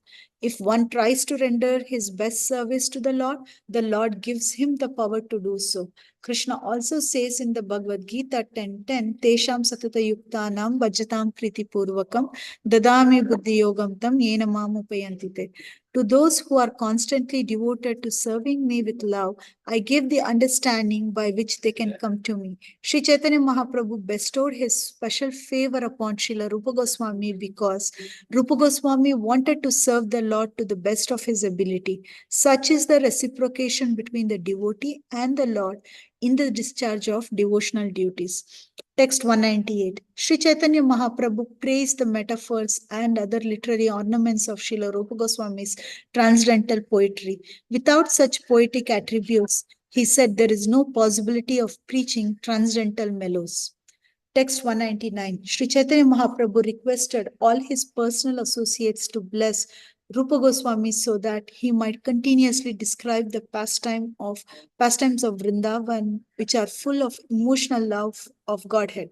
If one tries to render his best service to the Lord gives him the power to do so. Krishna also says in the Bhagavad Gita 10:10, Tesham satata yuktanam bhajatam priti purvakam dadami buddhi yogam tam yena mamupayantite. To those who are constantly devoted to serving me with love, I give the understanding by which they can come to me. Sri Chaitanya Mahaprabhu bestowed his special favor upon Srila Rūpa Gosvāmī because Rūpa Gosvāmī wanted to serve the Lord to the best of his ability. Such is the reciprocation between the devotee and the Lord in the discharge of devotional duties. Text 198. Sri Chaitanya Mahaprabhu praised the metaphors and other literary ornaments of Srila Rūpa Gosvāmī's transcendental poetry. Without such poetic attributes, he said there is no possibility of preaching transcendental mellows. Text 199. Sri Chaitanya Mahaprabhu requested all his personal associates to bless Rūpa Gosvāmī so that he might continuously describe the pastimes of Vrindavan, which are full of emotional love of Godhead.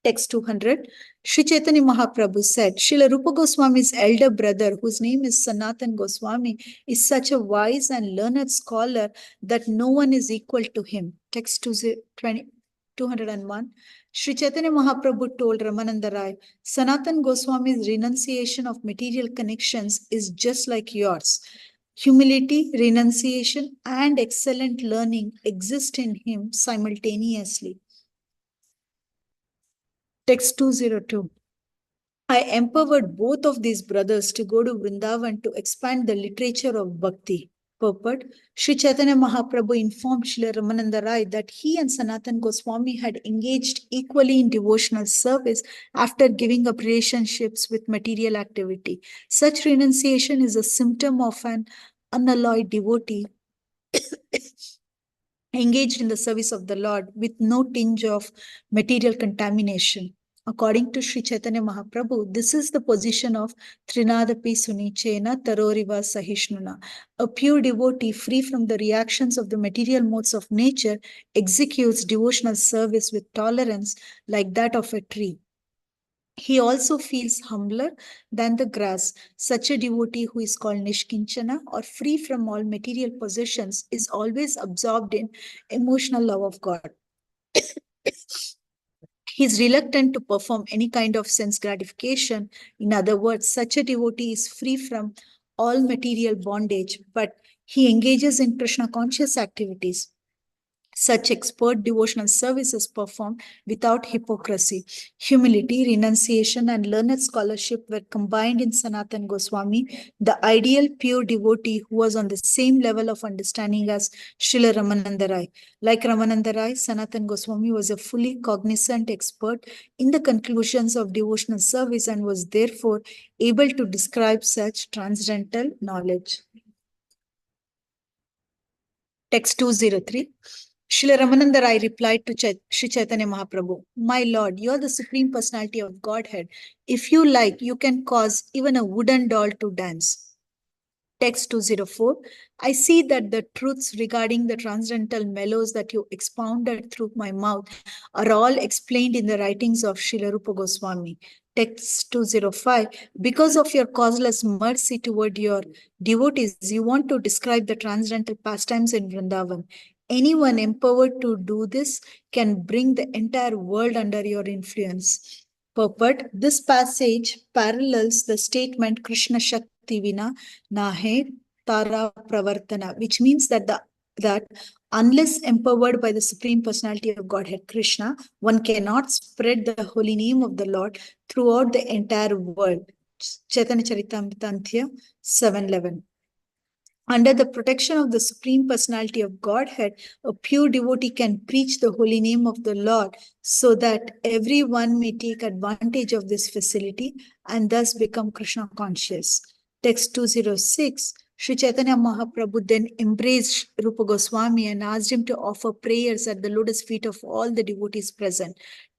Text 200. Sri Chaitanya Mahaprabhu said, Srila Rūpa Gosvāmī's elder brother, whose name is Sanatan Gosvāmī, is such a wise and learned scholar that no one is equal to him. Text 201. Sri Chaitanya Mahaprabhu told Ramananda Rai, Sanatan Goswami's renunciation of material connections is just like yours. Humility, renunciation, and excellent learning exist in him simultaneously. Text 202. I empowered both of these brothers to go to Vrindavan to expand the literature of bhakti. Purport: Sri Chaitanya Mahaprabhu informed Srila Ramananda Rai that he and Sanatan Goswami had engaged equally in devotional service after giving up relationships with material activity. Such renunciation is a symptom of an unalloyed devotee engaged in the service of the Lord with no tinge of material contamination. According to Sri Chaitanya Mahaprabhu, this is the position of Trinadapi Sunichena Taroriva Sahishnuna. A pure devotee free from the reactions of the material modes of nature executes devotional service with tolerance like that of a tree. He also feels humbler than the grass. Such a devotee who is called Nishkinchana or free from all material possessions is always absorbed in emotional love of God. He is reluctant to perform any kind of sense gratification. In other words, such a devotee is free from all material bondage, but he engages in Krishna conscious activities. Such expert devotional service is performed without hypocrisy. Humility, renunciation, and learned scholarship were combined in Sanatan Goswami, the ideal pure devotee who was on the same level of understanding as Srila Ramananda Rai. Like Ramananda Rai, Sanatan Goswami was a fully cognizant expert in the conclusions of devotional service and was therefore able to describe such transcendental knowledge. Text 203. Srila Ramananda Rai replied to Sri Chaitanya Mahaprabhu, My Lord, you are the Supreme Personality of Godhead. If you like, you can cause even a wooden doll to dance. Text 204. I see that the truths regarding the transcendental mellows that you expounded through my mouth are all explained in the writings of Srila Rūpa Gosvāmī. Text 205. Because of your causeless mercy toward your devotees, you want to describe the transcendental pastimes in Vrindavan. Anyone empowered to do this can bring the entire world under your influence. Purport. This passage parallels the statement Krishna Shakti Vina Nahe Tara Pravartana, which means that unless empowered by the Supreme Personality of Godhead Krishna, one cannot spread the holy name of the Lord throughout the entire world. Chaitanya Charitamrta Anthya 7:11. Under the protection of the Supreme Personality of Godhead, a pure devotee can preach the holy name of the Lord so that everyone may take advantage of this facility and thus become Krishna conscious. Text 206. Sri Chaitanya Mahaprabhu then embraced Rūpa Gosvāmī and asked him to offer prayers at the lotus feet of all the devotees present.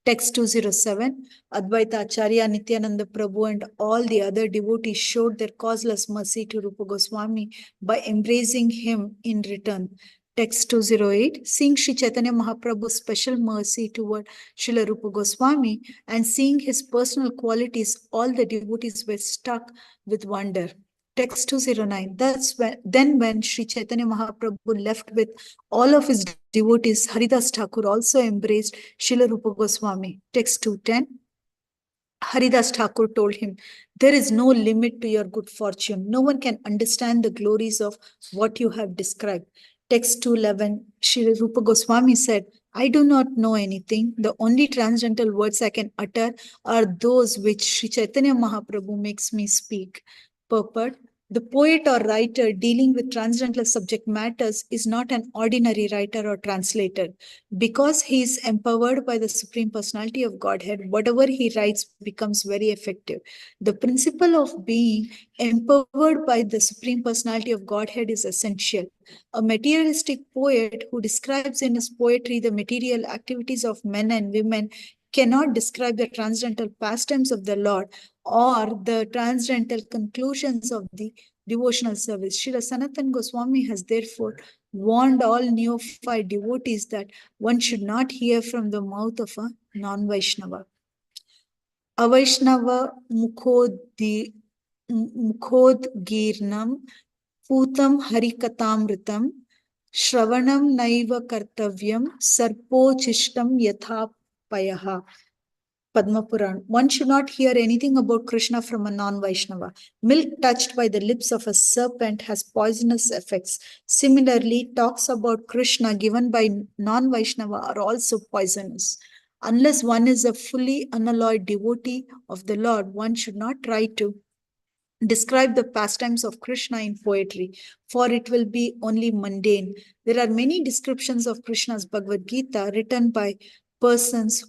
Text 207. Advaita Acharya, Nityananda Prabhu and all the other devotees showed their causeless mercy to Rūpa Gosvāmī by embracing him in return. Text 208. Seeing Sri Chaitanya Mahaprabhu's special mercy toward Srila Rūpa Gosvāmī and seeing his personal qualities, all the devotees were struck with wonder. Text 209. Then when Sri Chaitanya Mahaprabhu left with all of his devotees, Haridāsa Ṭhākura also embraced Srila Rūpa Gosvāmī. Text 210. Haridāsa Ṭhākura told him, there is no limit to your good fortune. No one can understand the glories of what you have described. Text 211, Srila Rūpa Gosvāmī said, I do not know anything. The only transcendental words I can utter are those which Sri Chaitanya Mahaprabhu makes me speak. Purport. The poet or writer dealing with transcendental subject matters is not an ordinary writer or translator. Because he is empowered by the Supreme Personality of Godhead, whatever he writes becomes very effective. The principle of being empowered by the Supreme Personality of Godhead is essential. A materialistic poet who describes in his poetry the material activities of men and women cannot describe the transcendental pastimes of the Lord or the transcendental conclusions of the devotional service. Srila Sanatana Goswami has therefore warned all neophyte devotees that one should not hear from the mouth of a non-Vaishnava. Avaishnava mukhodgirnam putam harikatamritam shravanam naiva kartavyam sarpochishtam yathapayaha. Padma Puran. One should not hear anything about Krishna from a non-Vaishnava. Milk touched by the lips of a serpent has poisonous effects. Similarly, talks about Krishna given by non-Vaishnava are also poisonous. Unless one is a fully unalloyed devotee of the Lord, one should not try to describe the pastimes of Krishna in poetry, for it will be only mundane. There are many descriptions of Krishna's Bhagavad Gita written by persons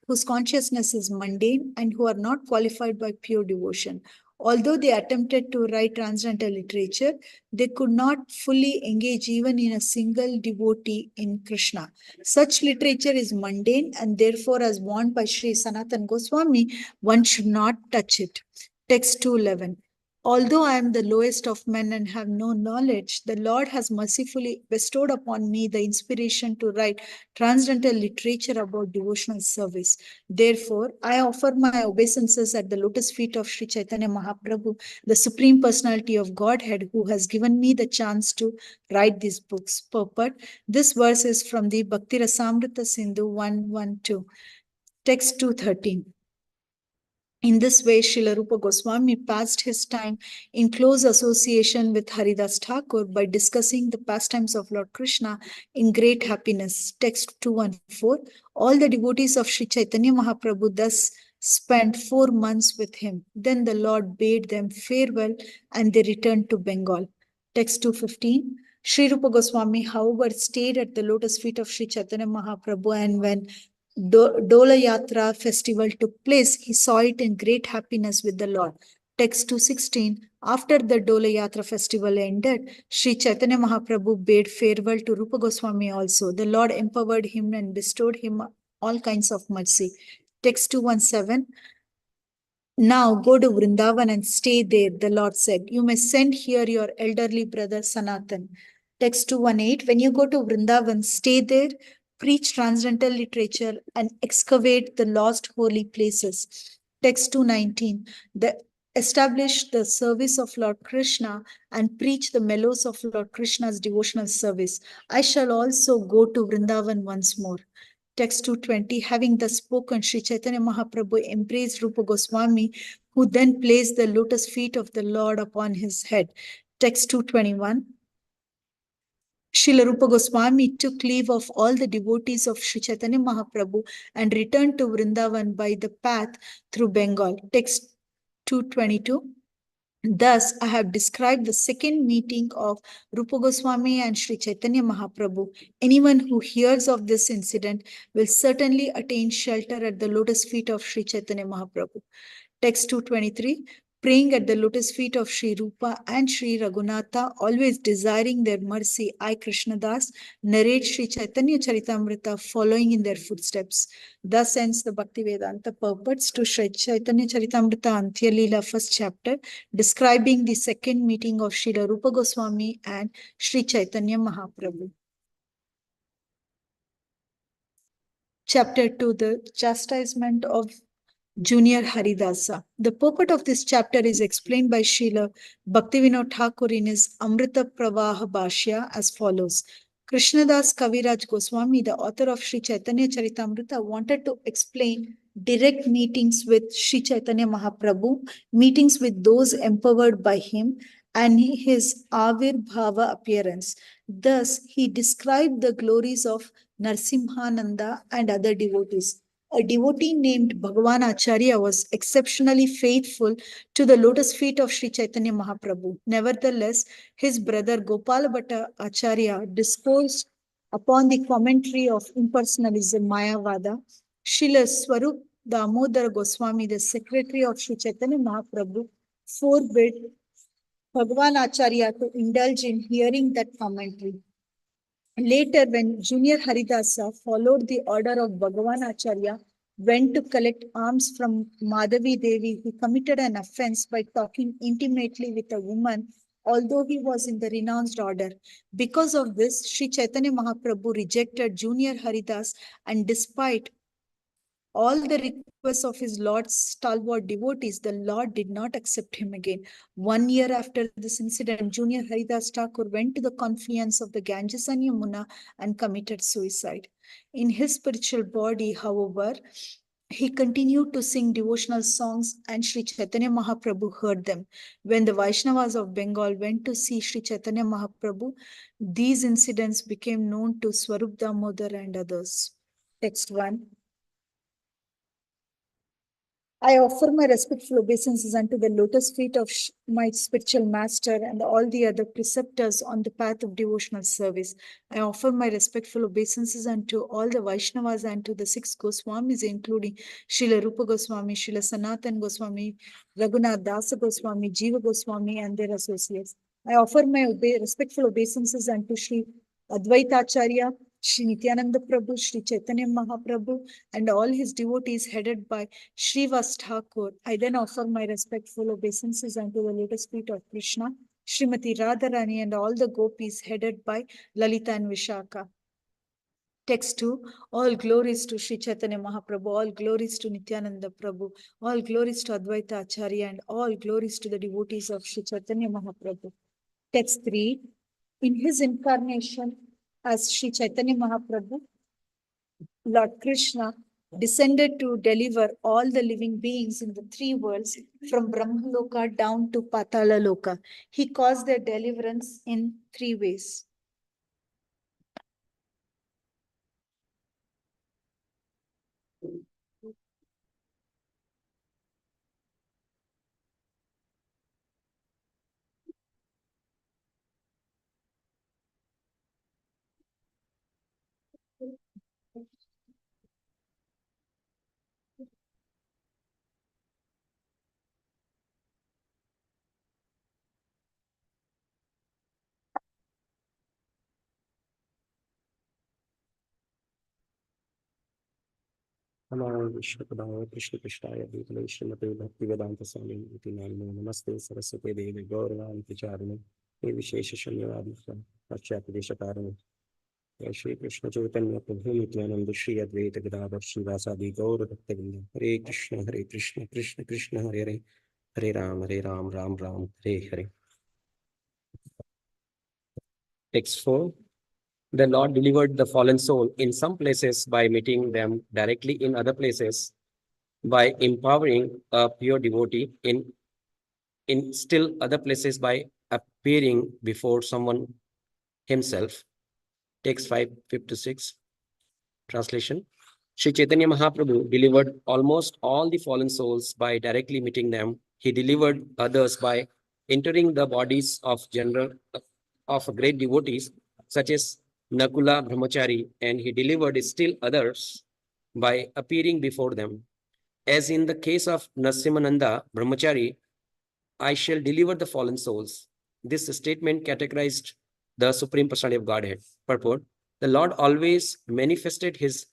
whose consciousness is mundane and who are not qualified by pure devotion. Although they attempted to write transcendental literature, they could not fully engage even in a single devotee in Krishna. Such literature is mundane and therefore, as warned by Sri Sanatana Goswami, one should not touch it. Text 211. Although I am the lowest of men and have no knowledge, the Lord has mercifully bestowed upon me the inspiration to write transcendental literature about devotional service. Therefore, I offer my obeisances at the lotus feet of Sri Chaitanya Mahaprabhu, the Supreme Personality of Godhead, who has given me the chance to write these books. Purport. This verse is from the Bhakti Rasamrita Sindhu 112. Text 213. In this way, Srila Rūpa Gosvāmī passed his time in close association with Haridāsa Ṭhākura by discussing the pastimes of Lord Krishna in great happiness. Text 214. All the devotees of Sri Chaitanya Mahaprabhu thus spent 4 months with him. Then the Lord bade them farewell and they returned to Bengal. Text 215. Sri Rūpa Gosvāmī, however, stayed at the lotus feet of Sri Chaitanya Mahaprabhu, and when Dola Yatra festival took place, he saw it in great happiness with the Lord. Text 216. After the Dola Yatra festival ended, Sri Chaitanya Mahaprabhu bade farewell to Rūpa Gosvāmī also. The Lord empowered him and bestowed him all kinds of mercy. Text 217. Now go to Vrindavan and stay there, the Lord said. You may send here your elderly brother Sanatan. Text 218. When you go to Vrindavan, stay there, preach transcendental literature, and excavate the lost holy places. Text 219. Establish the service of Lord Krishna and preach the mellows of Lord Krishna's devotional service. I shall also go to Vrindavan once more. Text 220, having thus spoken, Sri Chaitanya Mahaprabhu embraced Rūpa Gosvāmī, who then placed the lotus feet of the Lord upon his head. Text 221. Srila Rūpa Gosvāmī took leave of all the devotees of Sri Chaitanya Mahaprabhu and returned to Vrindavan by the path through Bengal. Text 222. Thus, I have described the second meeting of Rūpa Gosvāmī and Sri Chaitanya Mahaprabhu. Anyone who hears of this incident will certainly attain shelter at the lotus feet of Sri Chaitanya Mahaprabhu. Text 223. Praying at the lotus feet of Sri Rūpa and Sri Raghunatha, always desiring their mercy, I, Krishnadas, narrate Sri Caitanya Caritamrta, following in their footsteps. Thus ends the Bhaktivedanta purports to Sri Caitanya Caritamrta Anthya Lila, first chapter, describing the second meeting of Srila Rūpa Gosvāmī and Sri Caitanya Mahaprabhu. Chapter 2, the chastisement of Junior Haridāsa. The purport of this chapter is explained by Srila Bhaktivinoda Ṭhākura in his Amrita Pravaha Bhashya as follows. Krishnadas Kaviraj Goswami, the author of Sri Chaitanya Charitamrita, wanted to explain direct meetings with Sri Chaitanya Mahaprabhu, meetings with those empowered by him, and his Avirbhava appearance. Thus, he described the glories of Narsimhananda and other devotees. A devotee named Bhagavan Acharya was exceptionally faithful to the lotus feet of Sri Chaitanya Mahaprabhu. Nevertheless, his brother Gopala Bhatta Acharya discoursed upon the commentary of impersonalism Mayavada. Srila Swarup Damodar Goswami, the secretary of Sri Chaitanya Mahaprabhu, forbid Bhagavan Acharya to indulge in hearing that commentary. Later, when Junior Haridāsa followed the order of Bhagavan Acharya, went to collect alms from Madhavi Devi, he committed an offense by talking intimately with a woman, although he was in the renounced order. Because of this, Sri Chaitanya Mahaprabhu rejected Junior Haridas, and despite all the requests of his Lord's stalwart devotees, the Lord did not accept him again. 1 year after this incident, Junior Haridāsa Ṭhākur went to the confluence of the Ganges and Yamuna and committed suicide. In his spiritual body, however, he continued to sing devotional songs, and Sri Chaitanya Mahaprabhu heard them. When the Vaishnavas of Bengal went to see Sri Chaitanya Mahaprabhu, these incidents became known to Swarup Damodar and others. Text 1. I offer my respectful obeisances unto the lotus feet of my spiritual master and all the other preceptors on the path of devotional service. I offer my respectful obeisances unto all the Vaishnavas and to the 6 Goswamis, including Srila Rūpa Gosvāmī, Srila Sanatana Goswami, Raghunath Dasa Goswami, Jiva Goswami, and their associates. I offer my respectful obeisances unto Sri Advaita Acharya, Sri Nityananda Prabhu, Sri Chaitanya Mahaprabhu, and all his devotees headed by Srivas Ṭhākur. I then offer my respectful obeisances unto the lotus feet of Krishna, Srimati Radharani, and all the gopis headed by Lalita and Vishaka. Text 2. All glories to Sri Chaitanya Mahaprabhu, all glories to Nityananda Prabhu, all glories to Advaita Acharya, and all glories to the devotees of Sri Chaitanya Mahaprabhu. Text 3. In his incarnation as Sri Chaitanya Mahaprabhu, Lord Krishna descended to deliver all the living beings in the 3 worlds from Brahmaloka down to Patala Loka. He caused their deliverance in 3 ways. Krishna Krishnaya Bhutale Srimate Bhaktivedanta Swami Iti Namo Namaste Saraswate Devi Gauravānti Charine Devi Shesha Shanyavadika Pachyapadesha Karane Shri Krishna Chaitanya Prabhu Nityananda Shri Advaita Gadadhar Srivasadi Gaura Bhaktavinda Hare Krishna Krishna Krishna Hare Hare Hare Ram Ram Ram Hare Hare. Text 4. The Lord delivered the fallen soul in some places by meeting them directly, in other places by empowering a pure devotee, in still other places by appearing before someone himself. Text 556. Translation. Sri Chaitanya Mahaprabhu delivered almost all the fallen souls by directly meeting them. He delivered others by entering the bodies of great devotees, such as Nakula Brahmachari, and he delivered still others by appearing before them. As in the case of Narasimhananda Brahmachari, I shall deliver the fallen souls. This statement categorized the Supreme Personality of Godhead. Purport: the Lord always manifested his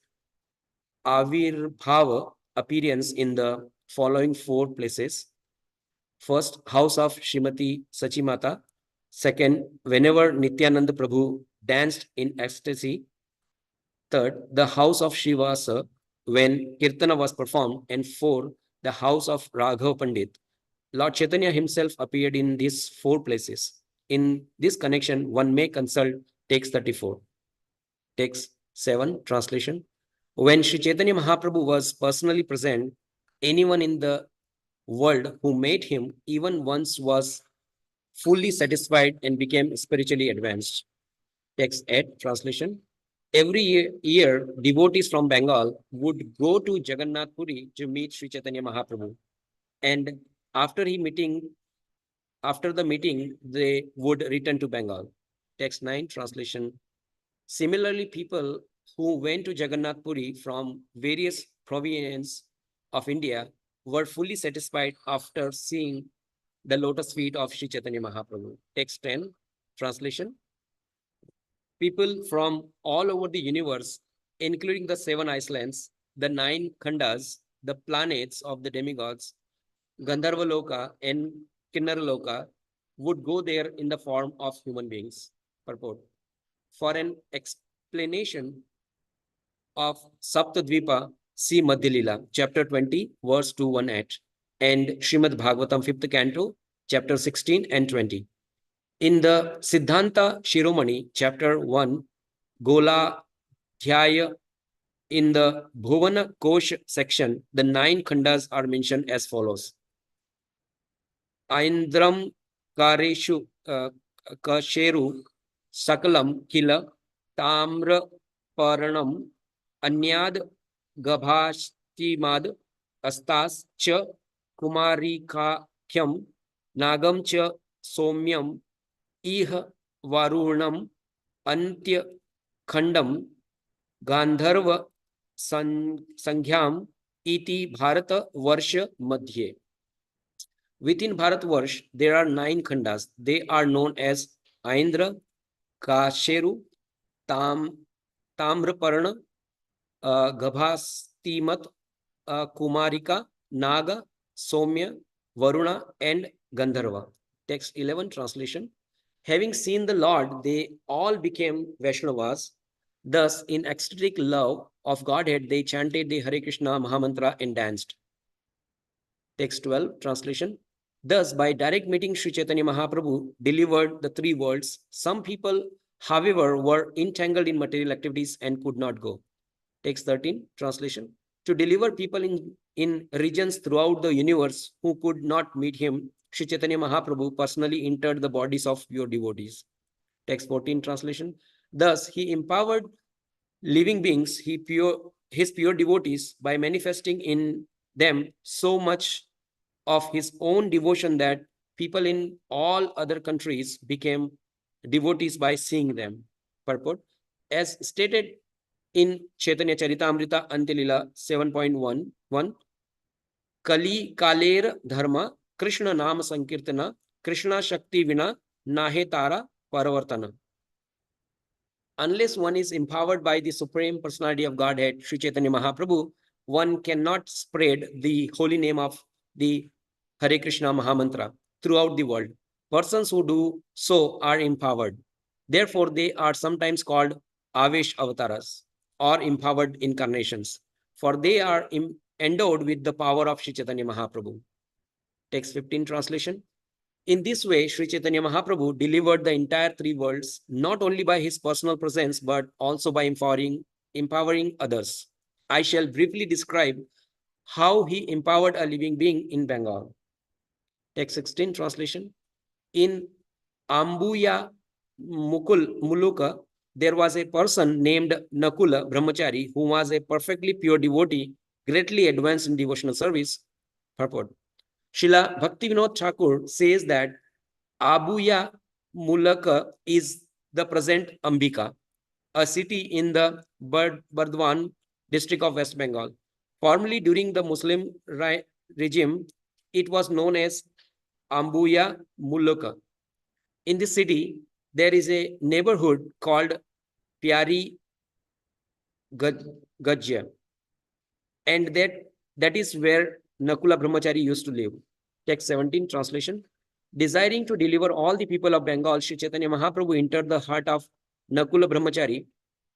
Avirbhava appearance in the following four places. First, house of Srimati Sachimata. Second, whenever Nityananda Prabhu danced in ecstasy. Third, the house of Srivasa when Kirtana was performed. And fourth, the house of Raghav Pandit. Lord Chaitanya himself appeared in these four places. In this connection, one may consult text 34. Text 7, translation. When Sri Chaitanya Mahaprabhu was personally present, anyone in the world who met him even once was fully satisfied and became spiritually advanced. Text 8, translation. Every year, devotees from Bengal would go to Jagannath Puri to meet Sri Chaitanya Mahaprabhu. And after the meeting, they would return to Bengal. Text 9, translation. Similarly, people who went to Jagannath Puri from various provinces of India were fully satisfied after seeing the lotus feet of Sri Chaitanya Mahaprabhu. Text 10, translation. People from all over the universe, including the 7 islands, the 9 khandas, the planets of the demigods, Gandharva Loka and Kinnara Loka, would go there in the form of human beings. Purport. For an explanation of Saptadvipa, see Madhya Lila, chapter 20, verse 218, and Srimad Bhagavatam, 5th canto, chapter 16 and 20. In the Siddhanta Shiromani, chapter 1, Gola Dhyaya, in the Bhuvana Kosh section, the 9 khandas are mentioned as follows. Aindram Kareshu Kasheru Sakalam Kila Tamra Paranam Anyad Gabhashtimad Astas Cha Kumarikakhyam Nagam Cha Somyam Iha Varunam Anthya Khandam Gandharva Sangyam Iti Bharata Varsha Madhye. Within Bharatvarsh, there are 9 khandas. They are known as Aindra, Kasheru, Tamraparna, Gabhastimat, Kumarika, Naga, Somya, Varuna, and Gandharva. Text 11, translation. Having seen the Lord, they all became Vaishnavas. Thus, in ecstatic love of Godhead, they chanted the Hare Krishna Mahamantra and danced. Text 12, translation. Thus, by direct meeting, Sri Chaitanya Mahaprabhu delivered the 3 worlds. Some people, however, were entangled in material activities and could not go. Text 13, translation. To deliver people in regions throughout the universe who could not meet him, Sri Chaitanya Mahaprabhu personally entered the bodies of pure devotees. Text 14, translation. Thus, he empowered living beings, his pure devotees, by manifesting in them so much of his own devotion that people in all other countries became devotees by seeing them. Purport. As stated in Chaitanya Charitamrta Anthya Lila 7.1, Kali Kaler Dharma Krishna Nama Sankirtana Krishna Shakti Vina Nahe Tara Paravartana. Unless one is empowered by the Supreme Personality of Godhead, Sri Chaitanya Mahaprabhu, one cannot spread the holy name of the Hare Krishna Mahamantra throughout the world. Persons who do so are empowered. Therefore, they are sometimes called Avesh Avataras or empowered incarnations, for they are endowed with the power of Sri Chaitanya Mahaprabhu. Text 15, translation. In this way, Sri Caitanya Mahaprabhu delivered the entire three worlds, not only by his personal presence, but also by empowering others. I shall briefly describe how he empowered a living being in Bengal. Text 16 translation. In Ambuya Muluka, there was a person named Nakula Brahmachari who was a perfectly pure devotee, greatly advanced in devotional service. Purport. Srila Bhaktivinoda Ṭhākura says that Abuya Mulaka is the present Ambika, a city in the Burdwan district of West Bengal. Formerly, during the Muslim regime, it was known as Ambuya Mulaka. In this city, there is a neighborhood called Pyari Gajya, and that is where Nakula Brahmachari used to live. Text 17 translation. Desiring to deliver all the people of Bengal, Sri Caitanya Mahaprabhu entered the heart of Nakula Brahmachari.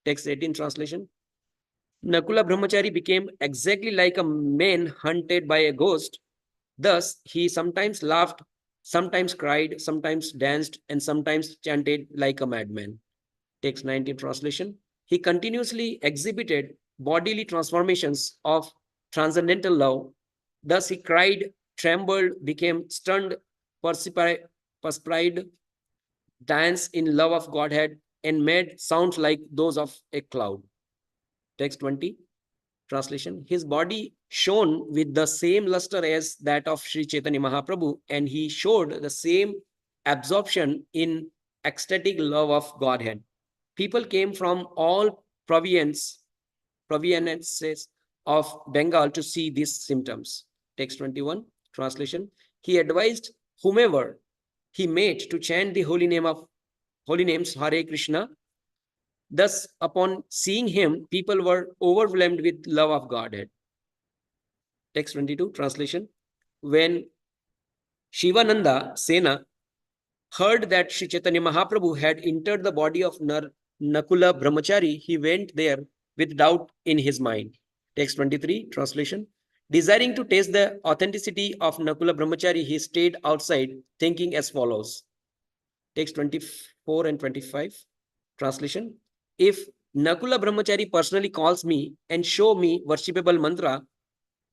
Text 18 translation. Nakula Brahmachari became exactly like a man hunted by a ghost. Thus, he sometimes laughed, sometimes cried, sometimes danced, and sometimes chanted like a madman. Text 19 translation. He continuously exhibited bodily transformations of transcendental love. Thus, he cried, trembled, became stunned, perspired, danced in love of Godhead, and made sounds like those of a cloud. Text 20 translation. His body shone with the same luster as that of Sri Caitanya Mahaprabhu, and he showed the same absorption in ecstatic love of Godhead. People came from all provinces of Bengal to see these symptoms. Text 21 translation. He advised whomever he met to chant the holy names Hare Krishna. Thus, upon seeing him, people were overwhelmed with love of Godhead. Text 22 translation. When Shivananda Sena heard that Sri Caitanya Mahaprabhu had entered the body of Nakula Brahmachari, he went there with doubt in his mind. Text 23 translation. Desiring to taste the authenticity of Nakula Brahmachari, he stayed outside thinking as follows. Text 24 and 25 translation. If Nakula Brahmachari personally calls me and show me worshipable mantra,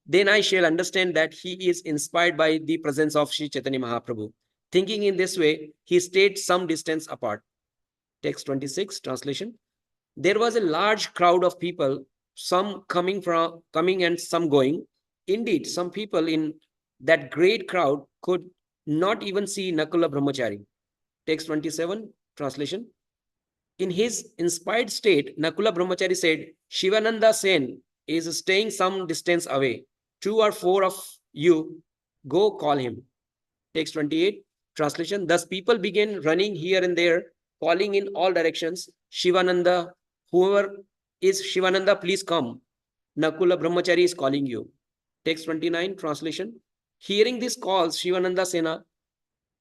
then I shall understand that he is inspired by the presence of Sri Caitanya Mahaprabhu. Thinking in this way, he stayed some distance apart. Text 26 translation. There was a large crowd of people, some coming and some going. Indeed, some people in that great crowd could not even see Nakula Brahmachari. Text 27 translation. In his inspired state, Nakula Brahmachari said, Shivananda Sen is staying some distance away. 2 or 4 of you go call him. Text 28 translation. Thus people began running here and there, calling in all directions, Shivananda, whoever is Shivananda, please come. Nakula Brahmachari is calling you. Text 29 translation. Hearing these calls, Shivananda Sena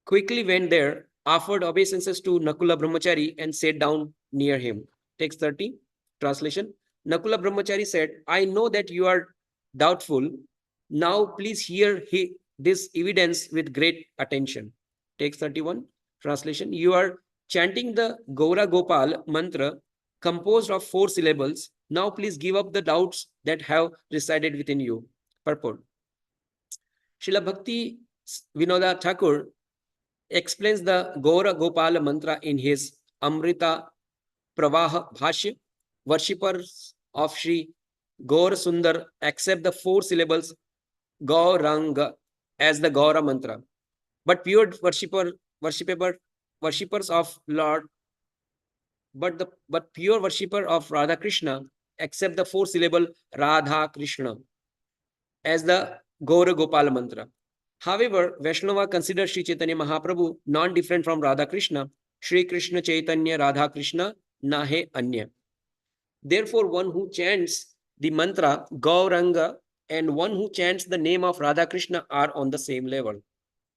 quickly went there, offered obeisances to Nakula Brahmachari and sat down near him. Text 30 translation. Nakula Brahmachari said, I know that you are doubtful. Now please hear this evidence with great attention. Text 31 translation. You are chanting the Gaura Gopal mantra composed of 4 syllables. Now please give up the doubts that have resided within you. Purport. Srila Bhakti Vinoda Ṭhākura explains the Gaura Gopala mantra in his Amrita Pravaha Bhashya. Worshippers of Sri Gaur Sundar accept the 4 syllables Gauranga as the Gaura mantra. But pure worshippers of Lord, but pure worshipper of Radha Krishna accept the 4 syllable Radha Krishna as the Gaura Gopala mantra. However, Vaishnava consider Sri Caitanya Mahaprabhu non-different from Radha Krishna. Sri Krishna Chaitanya Radha Krishna Nahe Anya. Therefore, one who chants the mantra Gauranga and one who chants the name of Radha Krishna are on the same level.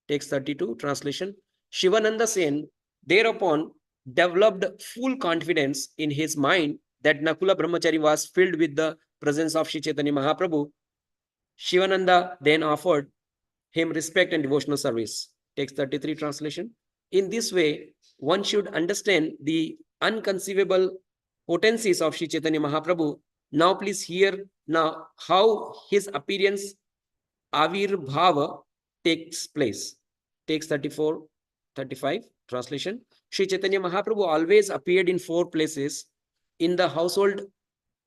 Text 32 translation. Shivananda Sen thereupon developed full confidence in his mind that Nakula Brahmachari was filled with the presence of Sri Caitanya Mahaprabhu. Shivananda then offered him respect and devotional service. Text 33 translation. In this way, one should understand the unconceivable potencies of Sri Chaitanya Mahaprabhu. Now please hear now how his appearance Avirbhava takes place. Text 34, 35 translation. Sri Chaitanya Mahaprabhu always appeared in 4 places: in the household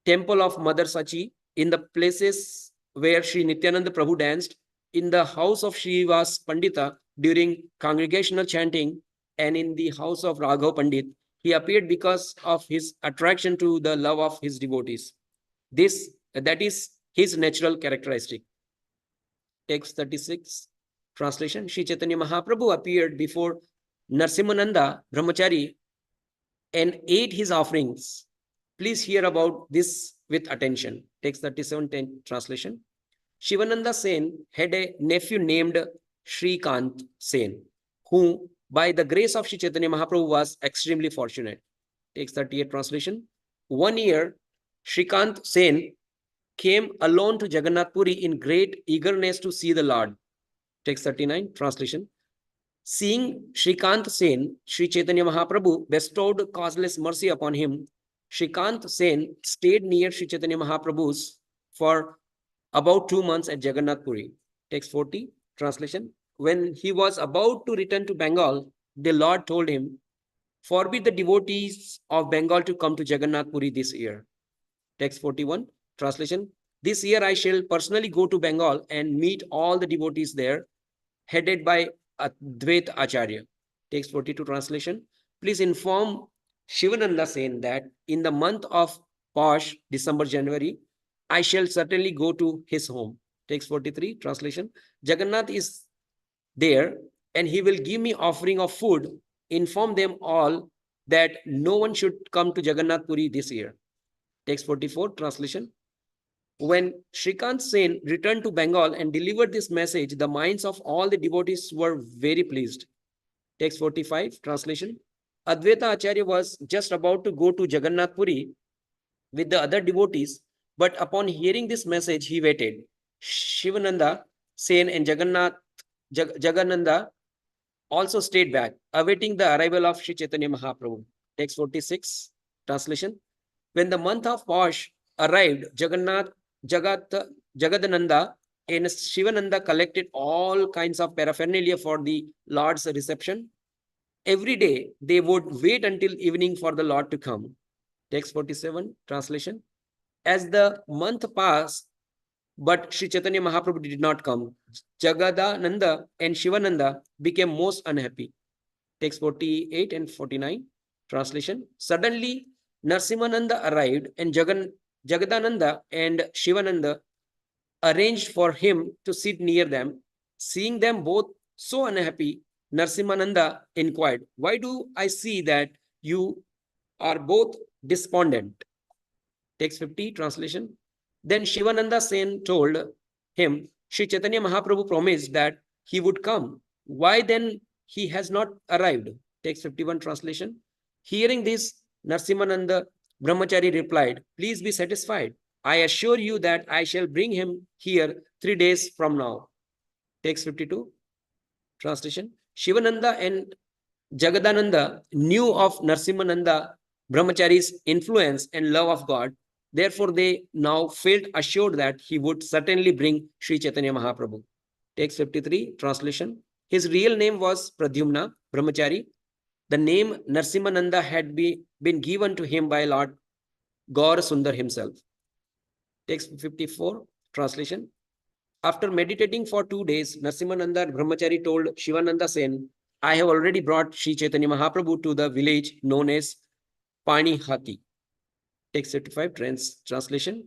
temple of Mother Sachi, in the places where Sri Nityananda Prabhu danced, in the house of Srivas Pandita during congregational chanting, and in the house of Raghav Pandit. He appeared because of his attraction to the love of his devotees. That is his natural characteristic. Text 36 translation. Sri Chaitanya Mahaprabhu appeared before Narsimananda Brahmachari and ate his offerings. Please hear about this with attention. Text 37 translation. Shivananda Sen had a nephew named Shrikant Sen, who by the grace of Sri Chaitanya Mahaprabhu was extremely fortunate. Text 38 translation. One year, Shrikant Sen came alone to Jagannath Puri in great eagerness to see the Lord. Text 39 translation. Seeing Shrikant Sen, Sri Chaitanya Mahaprabhu bestowed causeless mercy upon him. Shrikant Sen stayed near Sri Chaitanya Mahaprabhu's for about 2 months at Jagannath Puri. Text 40 translation. When he was about to return to Bengal, the Lord told him, forbid the devotees of Bengal to come to Jagannath Puri this year. Text 41 translation. This year I shall personally go to Bengal and meet all the devotees there, headed by Advaita Acharya. Text 42 translation. Please inform Shivananda Sen that in the month of Posh, December, January, I shall certainly go to his home. Text 43 translation. Jagannath is there and he will give me offering of food. Inform them all that no one should come to Jagannath Puri this year. Text 44 translation. When Shrikant Sen returned to Bengal and delivered this message, the minds of all the devotees were very pleased. Text 45 translation. Advaita Acharya was just about to go to Jagannath Puri with the other devotees, but upon hearing this message, he waited. Shivananda Sen and Jagannanda also stayed back, awaiting the arrival of Sri Chaitanya Mahaprabhu. Text 46 translation. When the month of Posh arrived, Jagadananda and Shivananda collected all kinds of paraphernalia for the Lord's reception. Every day, they would wait until evening for the Lord to come. Text 47 translation. As the month passed, but Sri Chaitanya Mahaprabhu did not come, Jagadananda and Shivananda became most unhappy. Text 48 and 49 translation. Suddenly, Narsimananda arrived and Jagadananda and Shivananda arranged for him to sit near them. Seeing them both so unhappy, Narsimananda inquired, why do I see that you are both despondent? Text 50 translation. Then Shivananda Sen told him, Sri Chaitanya Mahaprabhu promised that he would come. Why then he has not arrived? Text 51 translation. Hearing this, Narsimananda Brahmachari replied, please be satisfied. I assure you that I shall bring him here 3 days from now. Text 52 translation. Shivananda and Jagadananda knew of Narsimananda Brahmachari's influence and love of God. Therefore, they now felt assured that he would certainly bring Sri Chaitanya Mahaprabhu. Text 53 translation. His real name was Pradyumna Brahmachari. The name Narsimananda had been given to him by Lord Gaur Sundar himself. Text 54 translation. After meditating for 2 days, Narsimananda Brahmachari told Shivananda Sen, I have already brought Sri Chaitanya Mahaprabhu to the village known as Panihati. Text 55 translation.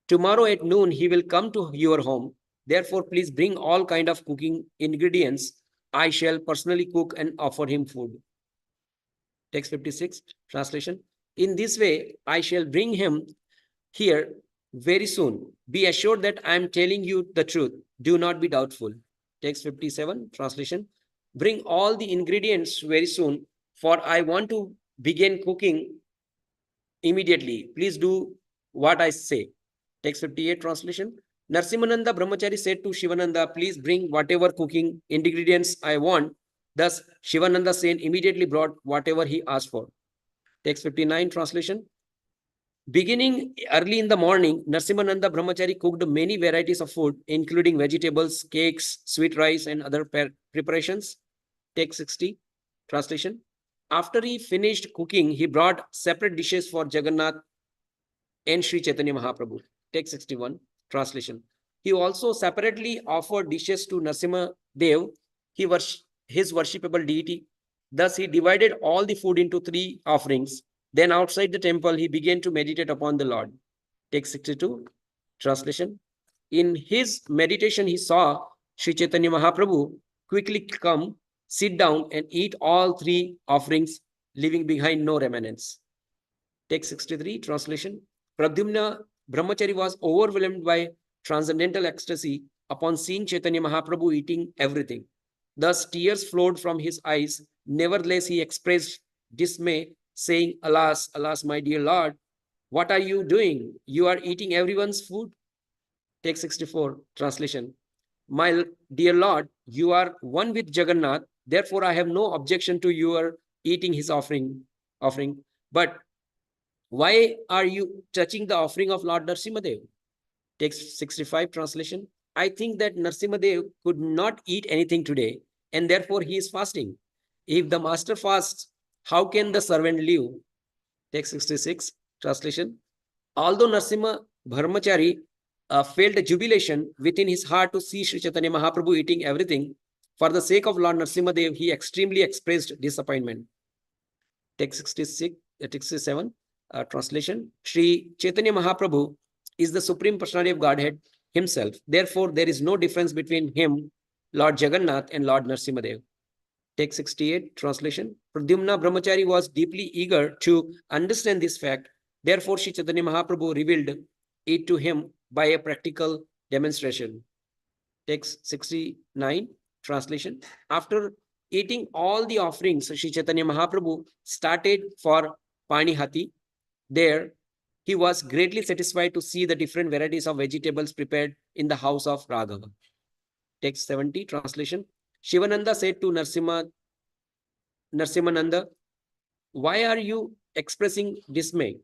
Tomorrow at noon, he will come to your home. Therefore, please bring all kind of cooking ingredients. I shall personally cook and offer him food. Text 56 translation. In this way, I shall bring him here very soon. Be assured that I am telling you the truth. Do not be doubtful. Text 57 translation. Bring all the ingredients very soon, for I want to begin cooking immediately. Please do what I say. Text 58 translation. Narsimananda Brahmachari said to Shivananda, please bring whatever cooking ingredients I want. Thus, Shivananda Sen immediately brought whatever he asked for. Text 59 translation. Beginning early in the morning, Narsimananda Brahmachari cooked many varieties of food, including vegetables, cakes, sweet rice, and other preparations. Text 60 translation. After he finished cooking, he brought separate dishes for Jagannath and Sri Chaitanya Mahaprabhu. Text 61 translation. He also separately offered dishes to Narasimha Dev, his worshipable deity. Thus, he divided all the food into 3 offerings. Then, outside the temple, he began to meditate upon the Lord. Text 62 translation. In his meditation, he saw Sri Chaitanya Mahaprabhu quickly come, sit down, and eat all 3 offerings, leaving behind no remnants. Text 63 translation. Pradyumna Brahmachari was overwhelmed by transcendental ecstasy upon seeing Chaitanya Mahaprabhu eating everything. Thus, tears flowed from his eyes. Nevertheless, he expressed dismay, saying, alas, alas, my dear Lord, what are you doing? You are eating everyone's food. Text 64 translation. My dear Lord, you are one with Jagannath. Therefore, I have no objection to your eating his offering. But why are you touching the offering of Lord Narasimhadev? Text 65 translation. I think that Narasimhadev could not eat anything today, and therefore he is fasting. If the master fasts, how can the servant live? Text 66 translation. Although Narasimha Brahmachari felt a jubilation within his heart to see Sri Chaitanya Mahaprabhu eating everything, for the sake of Lord Narasimhadev, he extremely expressed disappointment. Text 67 translation. Sri Chaitanya Mahaprabhu is the Supreme Personality of Godhead himself. Therefore, there is no difference between him, Lord Jagannath, and Lord Narasimhadev. Text 68 translation. Pradyumna Brahmachari was deeply eager to understand this fact. Therefore, Sri Chaitanya Mahaprabhu revealed it to him by a practical demonstration. Text 69 translation. After eating all the offerings, Sri Chaitanya Mahaprabhu started for Panihati. There, he was greatly satisfied to see the different varieties of vegetables prepared in the house of Raghava. Text 70 translation. Shivananda said to Narasimhananda, why are you expressing dismay?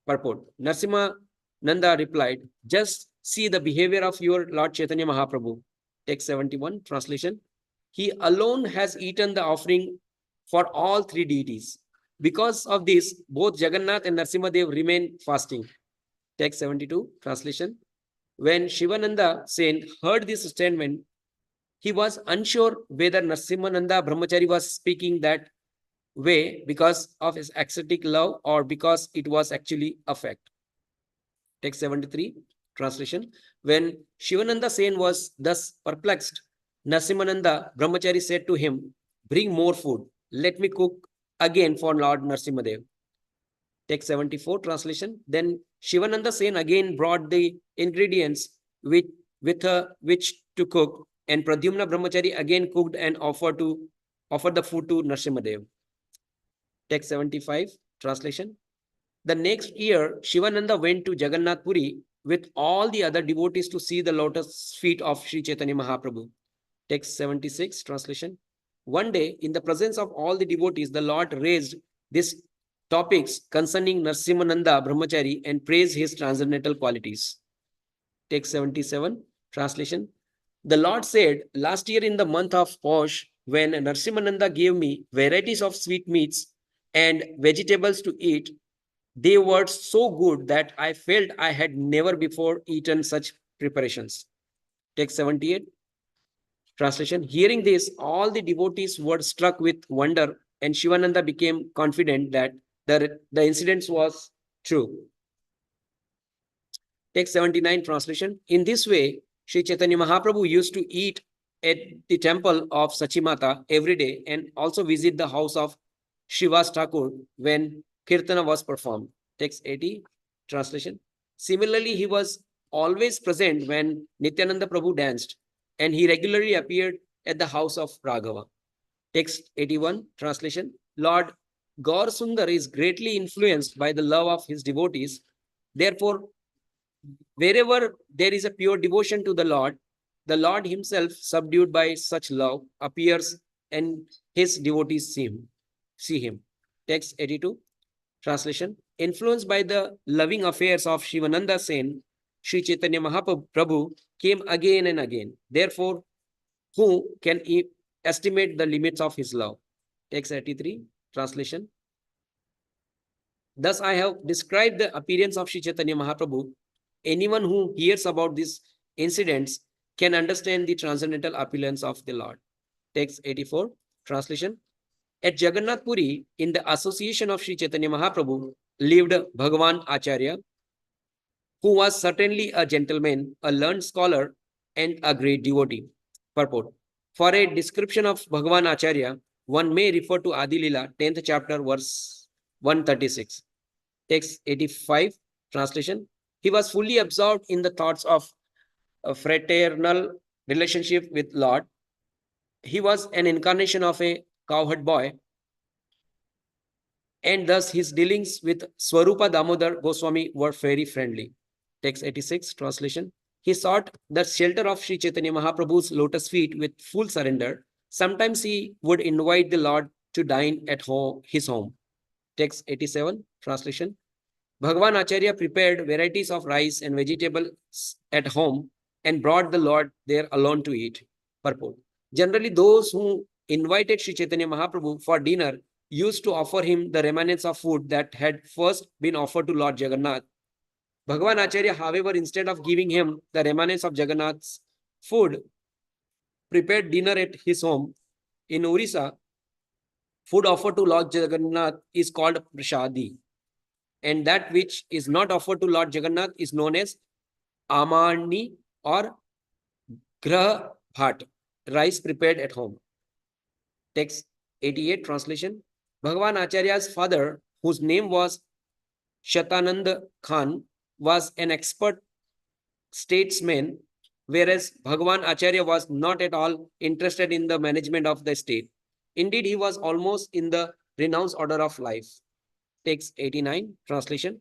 Purport. Narasimhananda replied, just see the behavior of your Lord Chaitanya Mahaprabhu. Text 71 translation. He alone has eaten the offering for all 3 deities. Because of this, both Jagannath and Narasimhadev remain fasting. Text 72 translation. When Shivananda Sen heard this statement, he was unsure whether Narasimhananda Brahmachari was speaking that way because of his ecstatic love or because it was actually a fact. Text 73 translation. When Shivananda Sen was thus perplexed, Narasimhananda Brahmachari said to him, bring more food. Let me cook again for Lord Narasimhadev. Text 74 translation. Then Shivananda Sen again brought the ingredients which to cook, and Pradyumna Brahmachari again cooked and offered the food to Narasimhadev. Text 75 translation. The next year, Shivananda went to Jagannath Puri with all the other devotees to see the lotus feet of Sri Chaitanya Mahaprabhu. Text 76 translation. One day, in the presence of all the devotees, the Lord raised these topics concerning Narasimhananda Brahmachari and praised his transcendental qualities. Text 77 translation. The Lord said, last year in the month of Posh, when Narasimhananda gave me varieties of sweet meats and vegetables to eat, they were so good that I felt I had never before eaten such preparations. Text 78 translation. Hearing this, all the devotees were struck with wonder, and Shivananda became confident that the incident was true. Text 79 translation. In this way, Sri Chaitanya Mahaprabhu used to eat at the temple of Sachimata every day and also visit the house of Shiva's Ṭhākura when Kirtana was performed. Text 80 translation. Similarly, he was always present when Nityananda Prabhu danced, and he regularly appeared at the house of Raghava. Text 81 translation. Lord Gaur Sundar is greatly influenced by the love of his devotees. Therefore, Wherever there is a pure devotion to the Lord himself, subdued by such love, appears and his devotees see him. Text 82, translation. Influenced by the loving affairs of Shivananda Sen, Sri Chaitanya Mahaprabhu came again and again. Therefore, who can estimate the limits of his love? Text 83, translation. Thus, I have described the appearance of Sri Chaitanya Mahaprabhu. Anyone who hears about these incidents can understand the transcendental opulence of the Lord. Text 84, translation. At Jagannath Puri, in the association of Sri Chaitanya Mahaprabhu, lived Bhagavan Acharya, who was certainly a gentleman, a learned scholar, and a great devotee. Purport. For a description of Bhagavan Acharya, one may refer to Adi Lila, 10th chapter, verse 136. Text 85, translation. He was fully absorbed in the thoughts of a fraternal relationship with Lord. He was an incarnation of a cowherd boy, and thus his dealings with Swarupa Damodar Goswāmī were very friendly. Text 86, translation. He sought the shelter of Sri Chaitanya Mahaprabhu's lotus feet with full surrender. Sometimes he would invite the Lord to dine at his home. Text 87, translation. Bhagavan Acharya prepared varieties of rice and vegetables at home and brought the Lord there alone to eat. Purport. Generally, those who invited Sri Chaitanya Mahaprabhu for dinner used to offer him the remnants of food that had first been offered to Lord Jagannath. Bhagavan Acharya, however, instead of giving him the remnants of Jagannath's food, prepared dinner at his home. In Orissa, food offered to Lord Jagannath is called prasadi, and that which is not offered to Lord Jagannath is known as amani or grah bhat, rice prepared at home. Text 88, translation. Bhagavan Acharya's father, whose name was Shatanand Khan, was an expert statesman, whereas Bhagavan Acharya was not at all interested in the management of the state. Indeed, he was almost in the renounced order of life. Text 89, translation.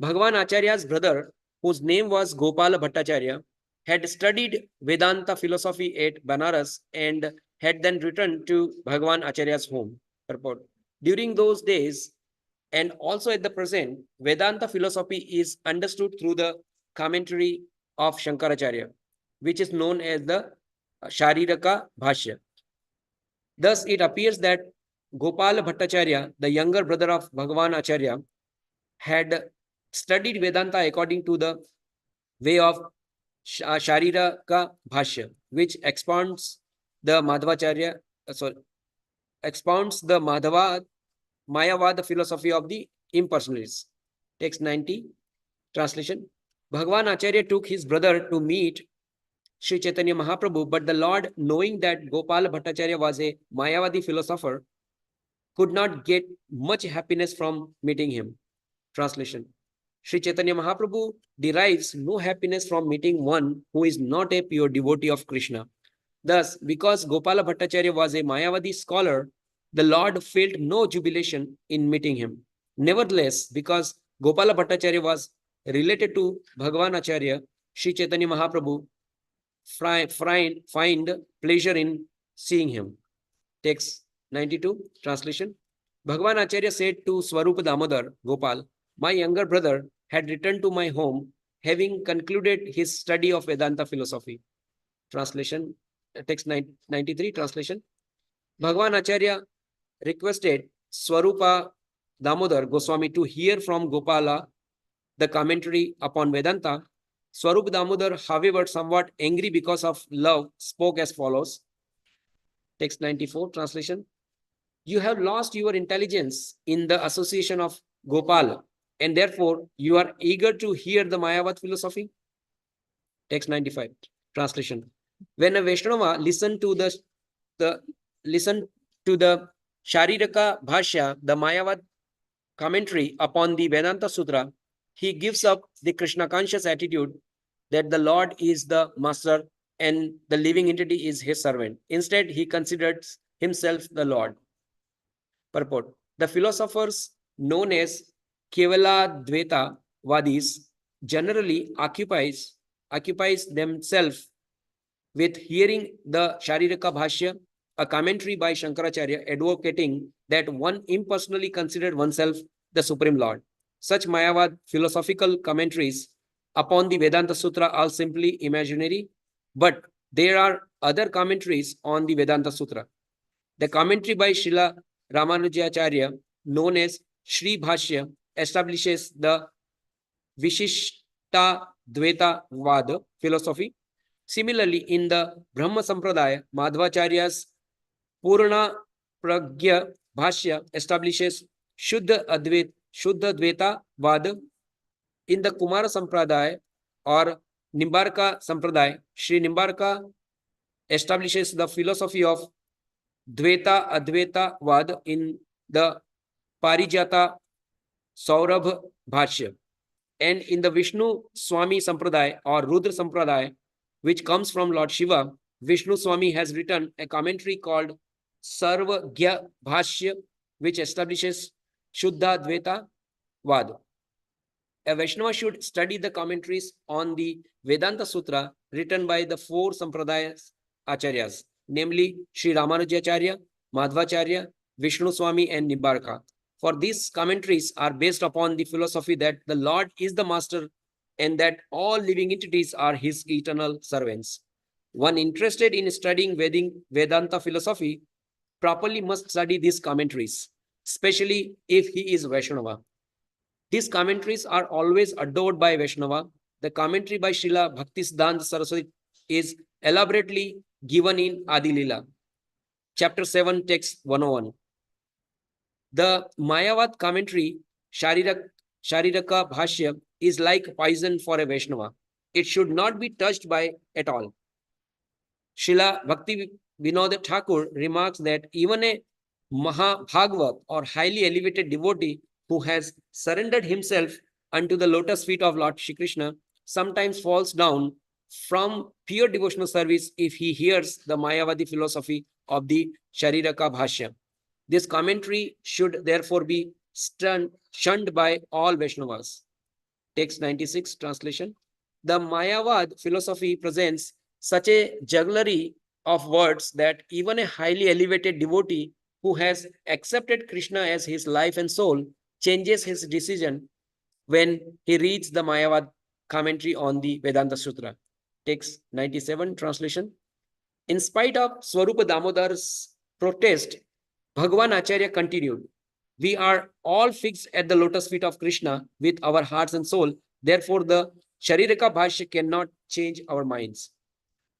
Bhagavan Acharya's brother, whose name was Gopala Bhattacharya, had studied Vedanta philosophy at Banaras and had then returned to Bhagavan Acharya's home. Purport. During those days, and also at the present, Vedanta philosophy is understood through the commentary of Shankaracharya, which is known as the Śrīla Bhashya. Thus, it appears that Gopala Bhattacharya, the younger brother of Bhagavan Acharya, had studied Vedanta according to the way of Śrīla Bhashya, which expounds the Mayavada philosophy of the impersonalists. Text 90, translation. Bhagavan Acharya took his brother to meet Sri Chaitanya Mahaprabhu, but the Lord, knowing that Gopala Bhattacharya was a Mayavadi philosopher, could not get much happiness from meeting him. Translation. Sri Chaitanya Mahaprabhu derives no happiness from meeting one who is not a pure devotee of Krishna. Thus, because Gopala Bhattacharya was a Mayavadi scholar, the Lord felt no jubilation in meeting him. Nevertheless, because Gopala Bhattacharya was related to Bhagavan Acharya, Sri Chaitanya Mahaprabhu find pleasure in seeing him. Text 92, translation. Bhagavan Acharya said to Swarupa Damodar Gopal, my younger brother had returned to my home, having concluded his study of Vedanta philosophy. Translation. Text 93, translation. Bhagavan Acharya requested Swarupa Damodar Goswāmī to hear from Gopala the commentary upon Vedanta. Swarupa Damodar, however, somewhat angry because of love, spoke as follows. Text 94, translation. You have lost your intelligence in the association of Gopala, and therefore you are eager to hear the Mayavad philosophy. Text 95, translation. When a Vaishnava listened to the Śrīla Bhashya, the Mayavad commentary upon the Vedanta Sutra, he gives up the Krishna conscious attitude that the Lord is the master and the living entity is his servant. Instead, he considers himself the Lord. Purport. The philosophers known as Kevala Dvaita Vadis generally occupies themselves with hearing the Shariraka Bhashya, a commentary by Shankaracharya advocating that one impersonally considered oneself the Supreme Lord. Such Mayavad philosophical commentaries upon the Vedanta Sutra are simply imaginary, but there are other commentaries on the Vedanta Sutra. The commentary by Śrīla Ramanujacharya, known as Shri Bhashya, establishes the Vishishta Dvaita Vada philosophy. Similarly, in the Brahma Sampradaya, Madhvacharya's Purna Pragya Bhashya establishes Shuddha Dvaita Vada. In the Kumara Sampradaya or Nimbarka Sampradaya, Sri Nimbarka establishes the philosophy of Dvaita Advaita Vada in the Parijata Saurabh Bhashya. And in the Vishnu Swami Sampradaya or Rudra Sampradaya, which comes from Lord Shiva, Vishnu Swami has written a commentary called Sarvagya Bhashya, which establishes Shuddha Dvaita Vada. A Vaishnava should study the commentaries on the Vedanta Sutra written by the four Sampradayas Acharyas, namely Sri Ramanujacharya, Madhvacharya, Vishnu Swami, and Nimbarka. For these commentaries are based upon the philosophy that the Lord is the master and that all living entities are his eternal servants. One interested in studying Vedanta philosophy properly must study these commentaries, especially if he is Vaishnava. These commentaries are always adored by Vaishnava. The commentary by Śrīla Bhaktisiddhanta Saraswati is elaborately given in Adi Lila, chapter 7, text 101. The Mayavad commentary, Shariraka Bhashya, is like poison for a Vaishnava. It should not be touched by at all. Srila Bhakti Vinod Ṭhākura remarks that even a Mahabhagavat or highly elevated devotee who has surrendered himself unto the lotus feet of Lord Shri Krishna sometimes falls down from pure devotional service if he hears the Mayavadi philosophy of the Shariraka Bhashya. This commentary should therefore be shunned by all Vaishnavas. Text 96, translation. The Mayavad philosophy presents such a jugglery of words that even a highly elevated devotee who has accepted Krishna as his life and soul changes his decision when he reads the Mayavad commentary on the Vedanta Sutra. Text 97, translation. In spite of Swarupa Damodar's protest, Bhagavan Acharya continued, we are all fixed at the lotus feet of Krishna with our hearts and soul. Therefore, the Shariraka Bhashya cannot change our minds.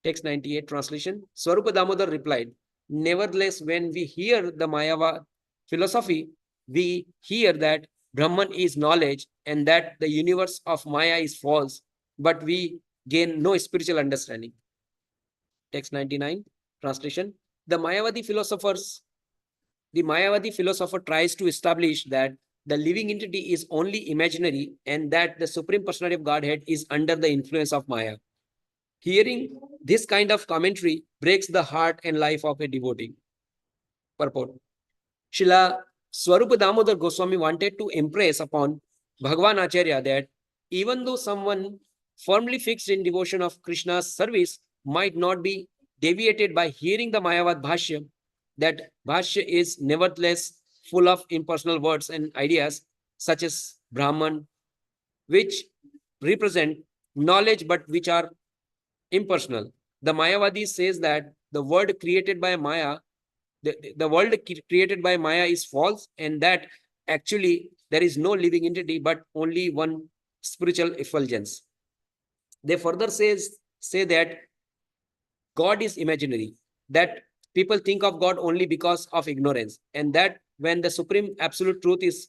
Text 98, translation. Swarupa Damodar replied, nevertheless, when we hear the Mayavad philosophy, we hear that Brahman is knowledge and that the universe of Maya is false, but we gain no spiritual understanding. Text 99, translation. The Mayavadi philosopher tries to establish that the living entity is only imaginary and that the Supreme Personality of Godhead is under the influence of Maya. Hearing this kind of commentary breaks the heart and life of a devotee. Purport. Srila Swarupa Damodar Goswami wanted to impress upon Bhagavan Acharya that even though someone firmly fixed in devotion of Krishna's service might not be deviated by hearing the Mayavad Bhashya, that Bhashya is nevertheless full of impersonal words and ideas such as Brahman, which represent knowledge but which are impersonal. The Mayavadi says that the world created by Maya, the world created by Maya is false and that actually there is no living entity but only one spiritual effulgence. They further say that God is imaginary, that people think of God only because of ignorance, and that when the supreme absolute truth is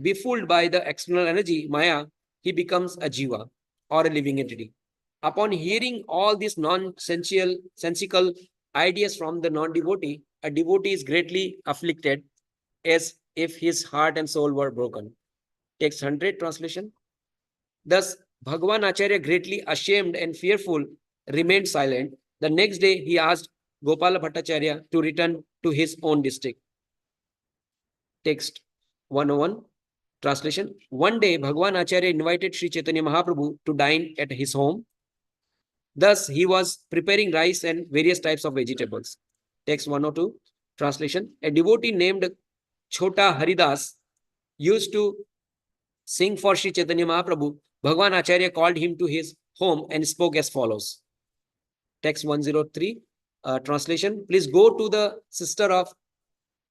befooled by the external energy, Maya, he becomes a jiva or a living entity. Upon hearing all these sensical ideas from the non-devotee, a devotee is greatly afflicted as if his heart and soul were broken. Text 100, translation. Thus, Bhagavan Acharya, greatly ashamed and fearful, remained silent. The next day, he asked Gopala Bhattacharya to return to his own district. Text 101, Translation. One day, Bhagwan Acharya invited Sri Chaitanya Mahaprabhu to dine at his home. Thus, he was preparing rice and various types of vegetables. Text 102. Translation. A devotee named Chota Haridāsa used to sing for Sri Chaitanya Mahaprabhu. Bhagwan Acharya called him to his home and spoke as follows. Text 103. Translation. Please go to the sister of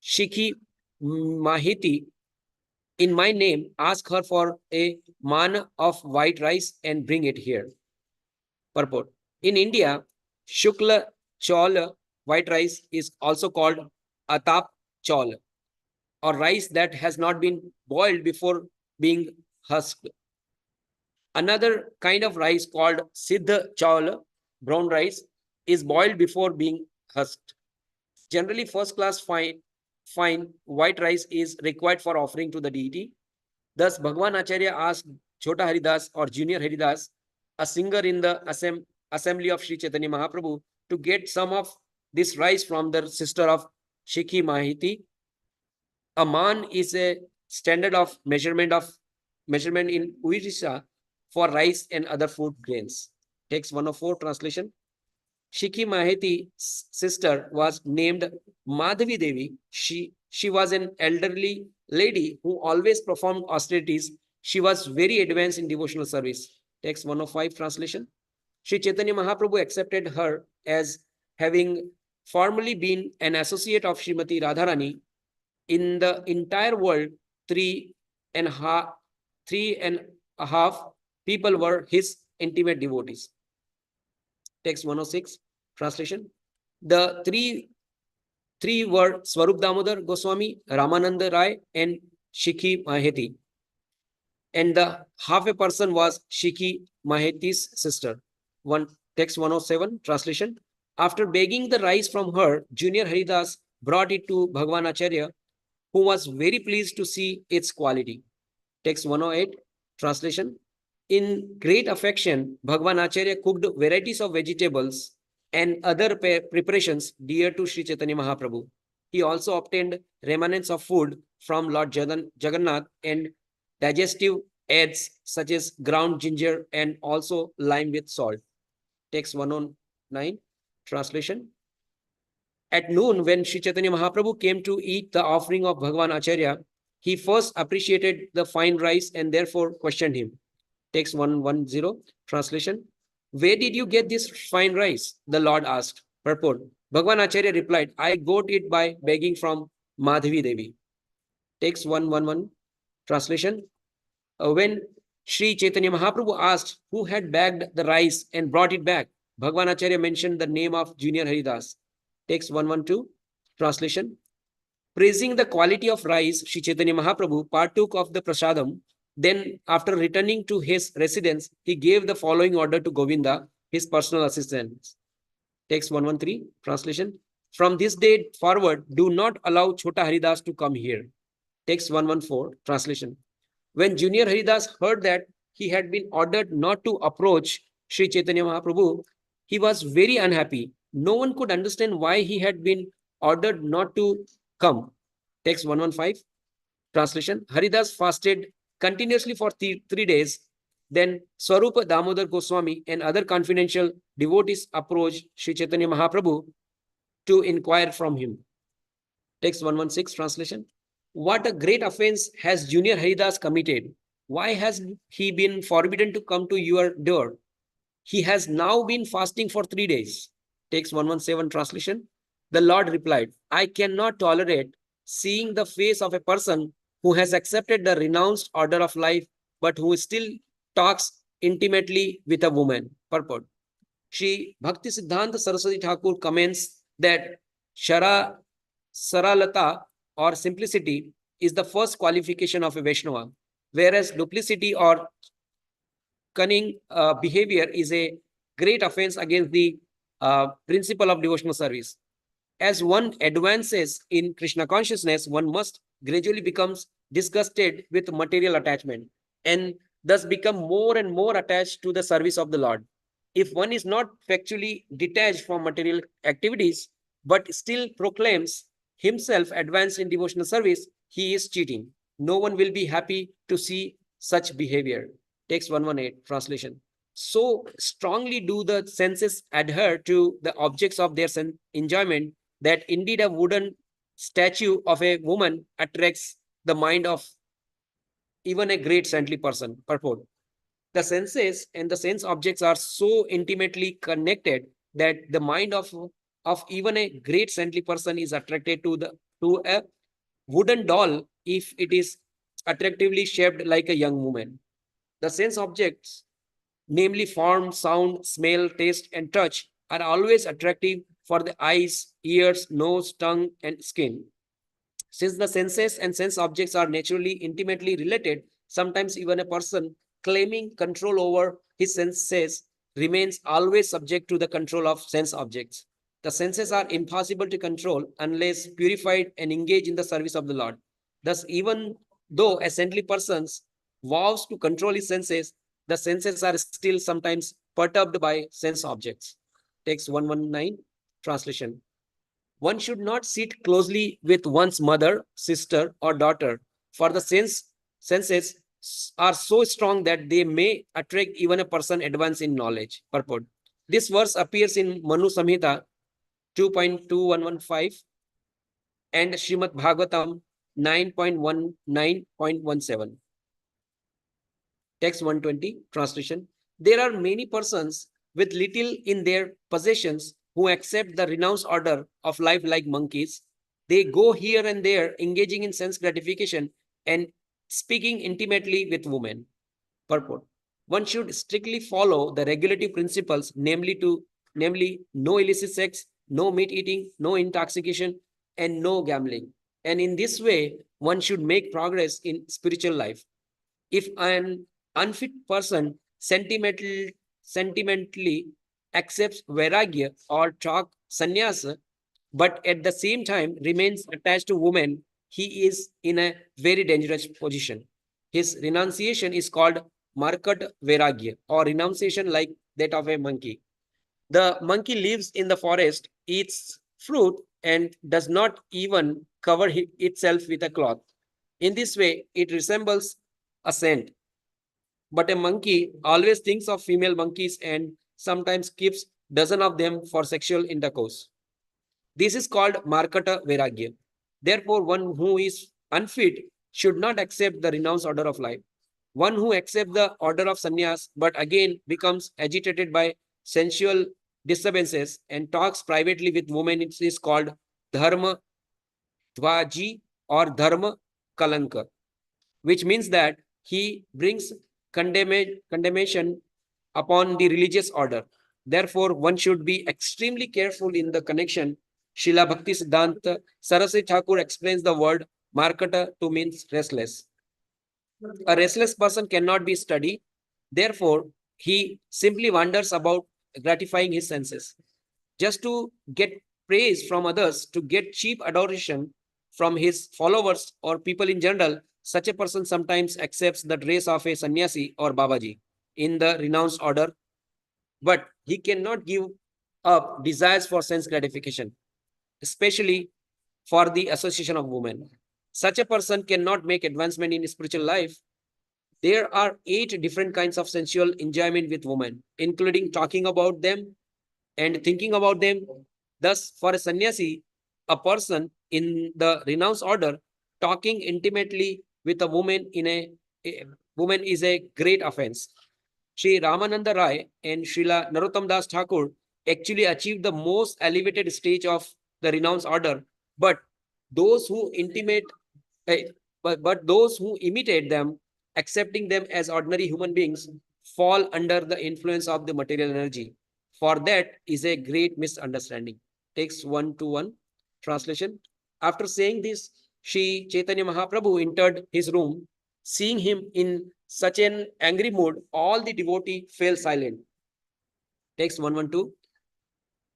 Shikhi Mahiti in my name, ask her for a man of white rice and bring it here. Purport. In India, Shukla Chaul white rice is also called Atap Chaul, or rice that has not been boiled before being husked. Another kind of rice called Siddha Chaul, brown rice, is boiled before being husked. Generally, first class fine white rice is required for offering to the deity. Thus, Bhagwan Acharya asked Chota Haridāsa or Junior Haridāsa, a singer in the assembly of Sri Chaitanya Mahaprabhu, to get some of this rice from the sister of Shikhi Mahiti. A man is a standard of measurement in Odisha for rice and other food grains. Text 104 translation. Shikhi Mahiti's sister was named Madhavi Devi. She was an elderly lady who always performed austerities. She was very advanced in devotional service. Text 105 translation. Sri Chaitanya Mahaprabhu accepted her as having formerly been an associate of Srimati Radharani. In the entire world, three and a half people were his intimate devotees. Text 106 translation. The three were Swarup Damodar Gosvāmī, Ramananda Rai, and Shikhi Mahiti. And the half a person was Shikhi Mahiti's sister. Text 107 translation. After begging the rice from her, Junior Haridāsa brought it to Bhagwan Acharya, who was very pleased to see its quality. Text 108 translation. In great affection, Bhagwan Acharya cooked varieties of vegetables and other preparations dear to Sri Chaitanya Mahaprabhu. He also obtained remnants of food from Lord Jagannath and digestive aids such as ground ginger and also lime with salt. Text 109 translation. At noon, when Sri Chaitanya Mahaprabhu came to eat the offering of Bhagwan Acharya, he first appreciated the fine rice and therefore questioned him. Text 110 translation. Where did you get this fine rice? The Lord asked. Purport. Bhagwan Acharya replied, I got it by begging from Madhavi Devi. Text 111 translation. When Sri Chaitanya Mahaprabhu asked who had bagged the rice and brought it back, Bhagwan Acharya mentioned the name of Junior Haridāsa. Text 112 translation. Praising the quality of rice, Sri Chaitanya Mahaprabhu partook of the prasadam. Then, after returning to his residence, he gave the following order to Govinda, his personal assistant. Text 113 translation. From this day forward, do not allow Chota Haridāsa to come here. Text 114 translation. When Junior Haridāsa heard that he had been ordered not to approach Sri Chaitanya Mahaprabhu, he was very unhappy. No one could understand why he had been ordered not to come. Text 115 translation. Haridāsa fasted continuously for 3 days. Then Swarupa Damodar Gosvāmī and other confidential devotees approached Sri Chaitanya Mahaprabhu to inquire from him. Text 116 translation. What a great offense has Junior Haridāsa committed? Why has he been forbidden to come to your door? He has now been fasting for 3 days. Text 117 translation. The Lord replied, I cannot tolerate seeing the face of a person who has accepted the renounced order of life, but who still talks intimately with a woman. Purport. Shri Bhakti Siddhanta Saraswati Ṭhākura comments that Saralata or simplicity is the first qualification of a Vaishnava, whereas duplicity or cunning behavior is a great offense against the principle of devotional service. As one advances in Krishna consciousness, one must gradually becomes disgusted with material attachment and thus become more and more attached to the service of the Lord. If one is not factually detached from material activities, but still proclaims himself advanced in devotional service, he is cheating. no one will be happy to see such behavior. Text 118, translation. So strongly do the senses adhere to the objects of their enjoyment that indeed a wooden statue of a woman attracts the mind of even a great saintly person. Purport. The senses and the sense objects are so intimately connected that the mind of even a great saintly person is attracted to a wooden doll if it is attractively shaped like a young woman. The sense objects, namely form, sound, smell, taste, and touch, are always attractive for the eyes, ears, nose, tongue, and skin. Since the senses and sense objects are naturally intimately related, sometimes even a person claiming control over his senses remains always subject to the control of sense objects. The senses are impossible to control unless purified and engaged in the service of the Lord. Thus, even though a saintly person vows to control his senses, the senses are still sometimes perturbed by sense objects. Text 119, translation. One should not sit closely with one's mother, sister, or daughter, for the senses are so strong that they may attract even a person advanced in knowledge. Purport. This verse appears in Manu Samhita 2.2115 and Srimad Bhagavatam 9.19.17. Text 120, translation. There are many persons with little in their possessions who accept the renounced order of life like monkeys. They go here and there, engaging in sense gratification and speaking intimately with women. Purport. One should strictly follow the regulative principles, namely no illicit sex, no meat eating, no intoxication, and no gambling. And in this way, one should make progress in spiritual life. If an unfit person sentimentally accepts vairagya or talk sannyasa, but at the same time remains attached to women, he is in a very dangerous position. His renunciation is called markat vairagya, or renunciation like that of a monkey. The monkey lives in the forest, eats fruit, and does not even cover itself with a cloth. In this way, it resembles a saint. But a monkey always thinks of female monkeys and sometimes keeps dozen of them for sexual intercourse. This is called markata vairagya. Therefore, one who is unfit should not accept the renounced order of life. One who accepts the order of sannyas but again becomes agitated by sensual disturbances and talks privately with women is called dharma dvaji or dharma kalanka, which means that he brings condemnation upon the religious order. Therefore, one should be extremely careful in the connection. Śrīla Bhakti Siddhanta Saraswati Ṭhākura explains the word markata to means restless. A restless person cannot be steady. Therefore, he simply wanders about gratifying his senses. Just to get praise from others, to get cheap adoration from his followers or people in general, such a person sometimes accepts the dress of a sannyasi or babaji in the renounced order, but he cannot give up desires for sense gratification, especially for the association of women. Such a person cannot make advancement in spiritual life. There are 8 different kinds of sensual enjoyment with women, including talking about them and thinking about them. Thus, for a sannyasi, a person in the renounced order, talking intimately with a woman woman is a great offense. Sri Ramananda Rai and Srila Narottam Das Thakur actually achieved the most elevated stage of the renounced order, but those who those who imitate them, accepting them as ordinary human beings, fall under the influence of the material energy. For that is a great misunderstanding. Takes 1:1 translation. After saying this, Sri Caitanya Mahaprabhu entered his room. Seeing him in such an angry mood, all the devotee fell silent. Text 112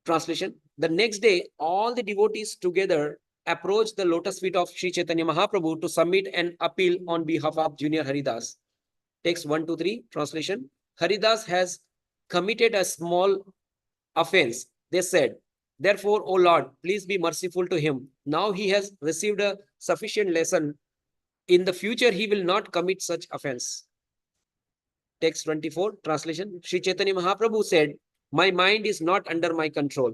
translation. The next day, all the devotees together approached the lotus feet of Sri Chaitanya Mahaprabhu to submit an appeal on behalf of Junior Haridāsa. Text 123 translation. Haridāsa has committed a small offense. They said, therefore, O Lord, please be merciful to him. Now he has received a sufficient lesson in the future he will not commit such offense. Text 24, translation. Sri Chaitanya Mahaprabhu said, my mind is not under my control.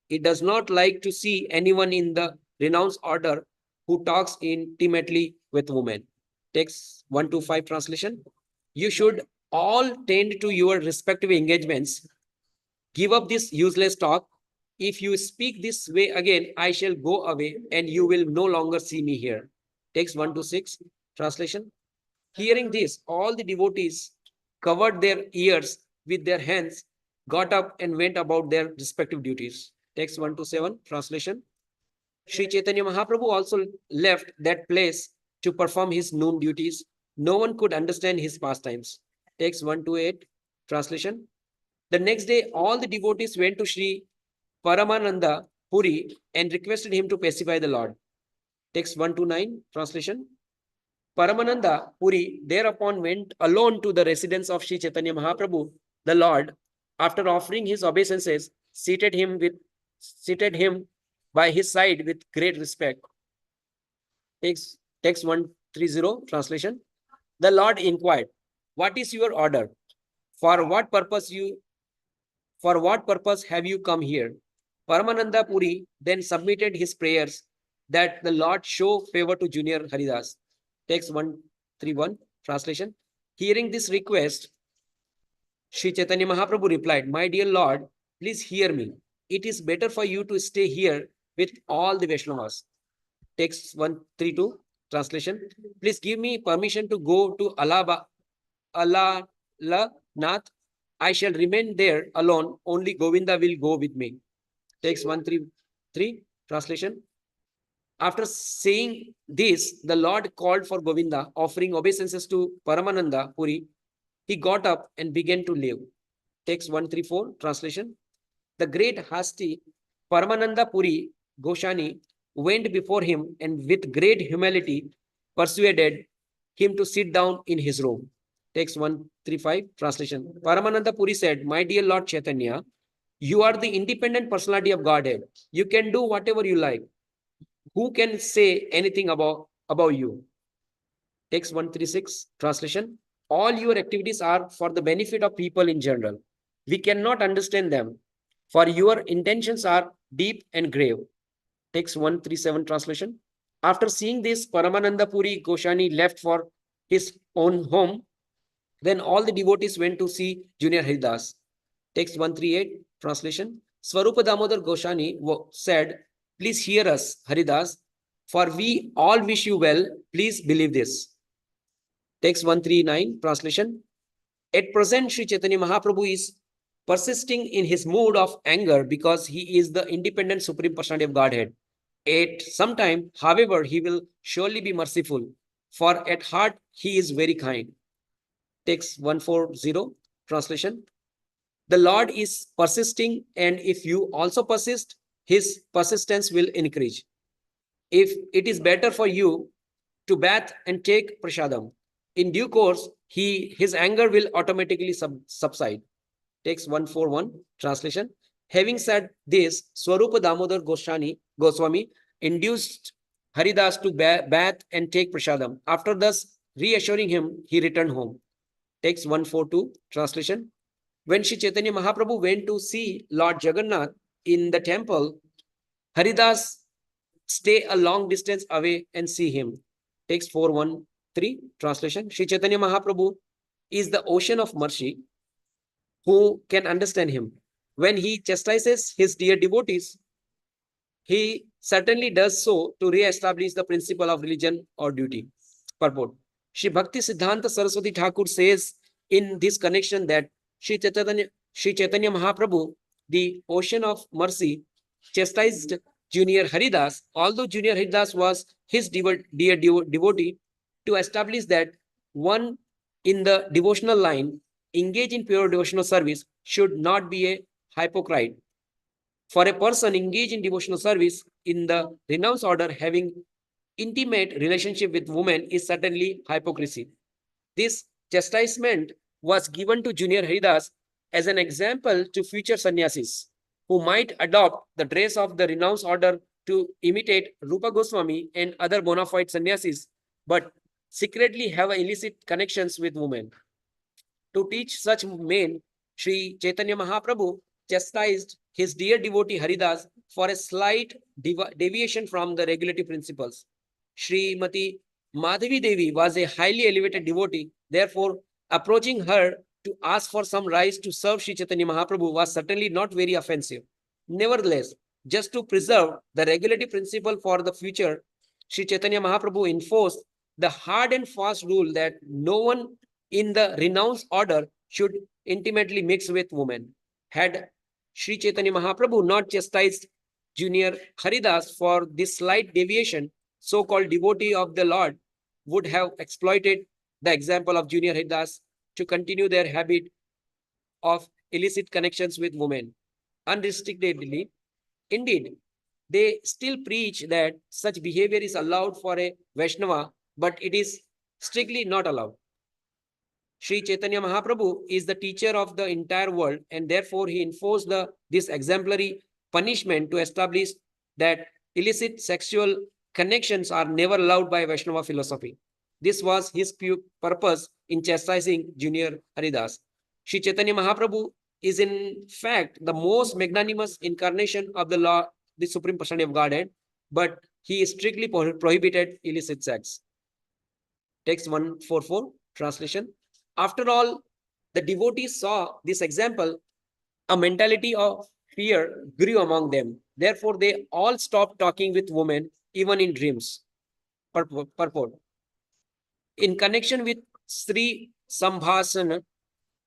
It does not like to see anyone in the renounced order who talks intimately with women. Text 125, translation. You should all tend to your respective engagements. Give up this useless talk. If you speak this way again, I shall go away and you will no longer see me here. Text 126, translation. Hearing this, all the devotees covered their ears with their hands, got up and went about their respective duties. Text 127, translation. Sri Chaitanya Mahaprabhu also left that place to perform his noon duties. No one could understand his pastimes. Text 128, translation. The next day, all the devotees went to Sri Paramananda Puri and requested him to pacify the Lord. Text 129, translation. Paramananda Puri thereupon went alone to the residence of Sri Chaitanya Mahaprabhu. The Lord, after offering his obeisances, seated him by his side with great respect. Text 130, translation. The Lord inquired, what is your order? For what purpose have you come here? Paramananda Puri then submitted his prayers that the Lord show favor to Junior Haridāsa. Text 131, translation. Hearing this request, Sri Chaitanya Mahaprabhu replied, my dear Lord, please hear me. It is better for you to stay here with all the Vaishnavas. Text 132, translation. Please give me permission to go to Alala Nath. I shall remain there alone. Only Govinda will go with me. Text 133, translation. After saying this, the Lord called for Govinda, offering obeisances to Paramananda Puri. He got up and began to leave. Text 134, translation. The great Hasti Paramananda Puri Gosvāmī went before him and with great humility persuaded him to sit down in his room. Text 135, translation. Paramananda Puri said, my dear Lord Chaitanya, you are the independent personality of Godhead. You can do whatever you like. Who can say anything about you? Text 136, translation. All your activities are for the benefit of people in general. We cannot understand them, for your intentions are deep and grave. Text 137, translation. After seeing this, Paramananda Puri Gosvāmī left for his own home. Then all the devotees went to see Junior Haridāsa. Text 138, translation. Swarupa Damodar Gosvāmī said, please hear us, Haridāsa, for we all wish you well. Please believe this. Text 139, translation. At present, Sri Chaitanya Mahaprabhu is persisting in his mood of anger because he is the independent Supreme Personality of Godhead. At some time, however, he will surely be merciful, for at heart he is very kind. Text 140, translation. The Lord is persisting, and if you also persist, his persistence will increase. If it is better for you to bath and take prasadam, in due course, his anger will automatically subside. Text 141, translation. Having said this, Swarupa Damodar Gosvāmī induced Haridāsa to bath and take prasadam. After thus reassuring him, he returned home. Text 142, translation. When Sri Chaitanya Mahaprabhu went to see Lord Jagannath in the temple, Haridāsa stay a long distance away and see him. Text 413, translation. Sri Chaitanya Mahaprabhu is the ocean of mercy. Who can understand him? When he chastises his dear devotees, he certainly does so to re-establish the principle of religion or duty. Purport. Shri Bhakti Siddhanta Saraswati Ṭhākura says in this connection that Sri Chaitanya Mahaprabhu, the ocean of mercy, chastised Junior Haridāsa, although Junior Haridāsa was his dear devotee, to establish that one in the devotional line engaged in pure devotional service should not be a hypocrite. For a person engaged in devotional service in the renounced order having intimate relationship with women is certainly hypocrisy. This chastisement was given to Junior Haridāsa as an example to future sannyasis who might adopt the dress of the renounced order to imitate Rūpa Gosvāmī and other bona fide sannyasis, but secretly have illicit connections with women. To teach such men, Sri Chaitanya Mahaprabhu chastised his dear devotee Haridāsa for a slight deviation from the regulative principles. Srimati Madhavi Devi was a highly elevated devotee. Therefore, approaching her to ask for some rice to serve Sri Chaitanya Mahaprabhu was certainly not very offensive. Nevertheless, just to preserve the regulative principle for the future, Sri Chaitanya Mahaprabhu enforced the hard and fast rule that no one in the renounced order should intimately mix with women. Had Sri Chaitanya Mahaprabhu not chastised Junior Haridāsa for this slight deviation, so-called devotee of the Lord would have exploited the example of Junior Haridāsa to continue their habit of illicit connections with women unrestrictedly. Indeed, they still preach that such behavior is allowed for a Vaishnava, but it is strictly not allowed. Sri Chaitanya Mahaprabhu is the teacher of the entire world, and therefore he enforced this exemplary punishment to establish that illicit sexual connections are never allowed by Vaishnava philosophy. This was his purpose in chastising Junior Haridāsa. Sri Chaitanya Mahaprabhu is in fact the most magnanimous incarnation of the law, the Supreme Personality of Godhead, but he strictly prohibited illicit sex. Text 144, translation. After all, the devotees saw this example, a mentality of fear grew among them. Therefore, they all stopped talking with women, even in dreams. Purport. In connection with Sri Sambhasana,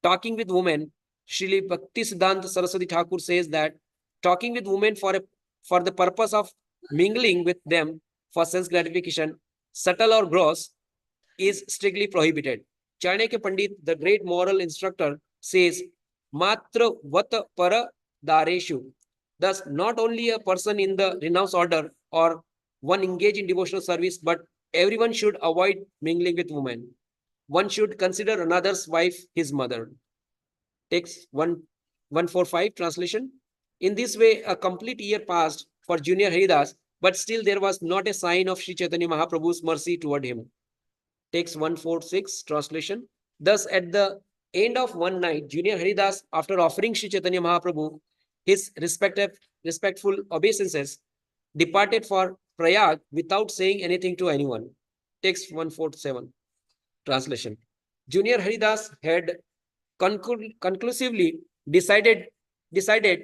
talking with women, Srila Bhaktisiddhanta Saraswati Ṭhākura says that talking with women for the purpose of mingling with them for sense gratification, subtle or gross, is strictly prohibited. Chanakya Pandit, the great moral instructor, says, Matra vata para dareshu. Thus, not only a person in the renounced order or one engaged in devotional service, but everyone should avoid mingling with women. One should consider another's wife his mother. Text 145, translation. In this way, a complete year passed for Junior Haridāsa, but still there was not a sign of Sri Chaitanya Mahaprabhu's mercy toward him. Text 146, translation. Thus, at the end of one night, Junior Haridāsa, after offering Sri Chaitanya Mahaprabhu his respectful obeisances, departed for Prayag without saying anything to anyone. Text 147, translation. Junior Haridāsa had conclusively decided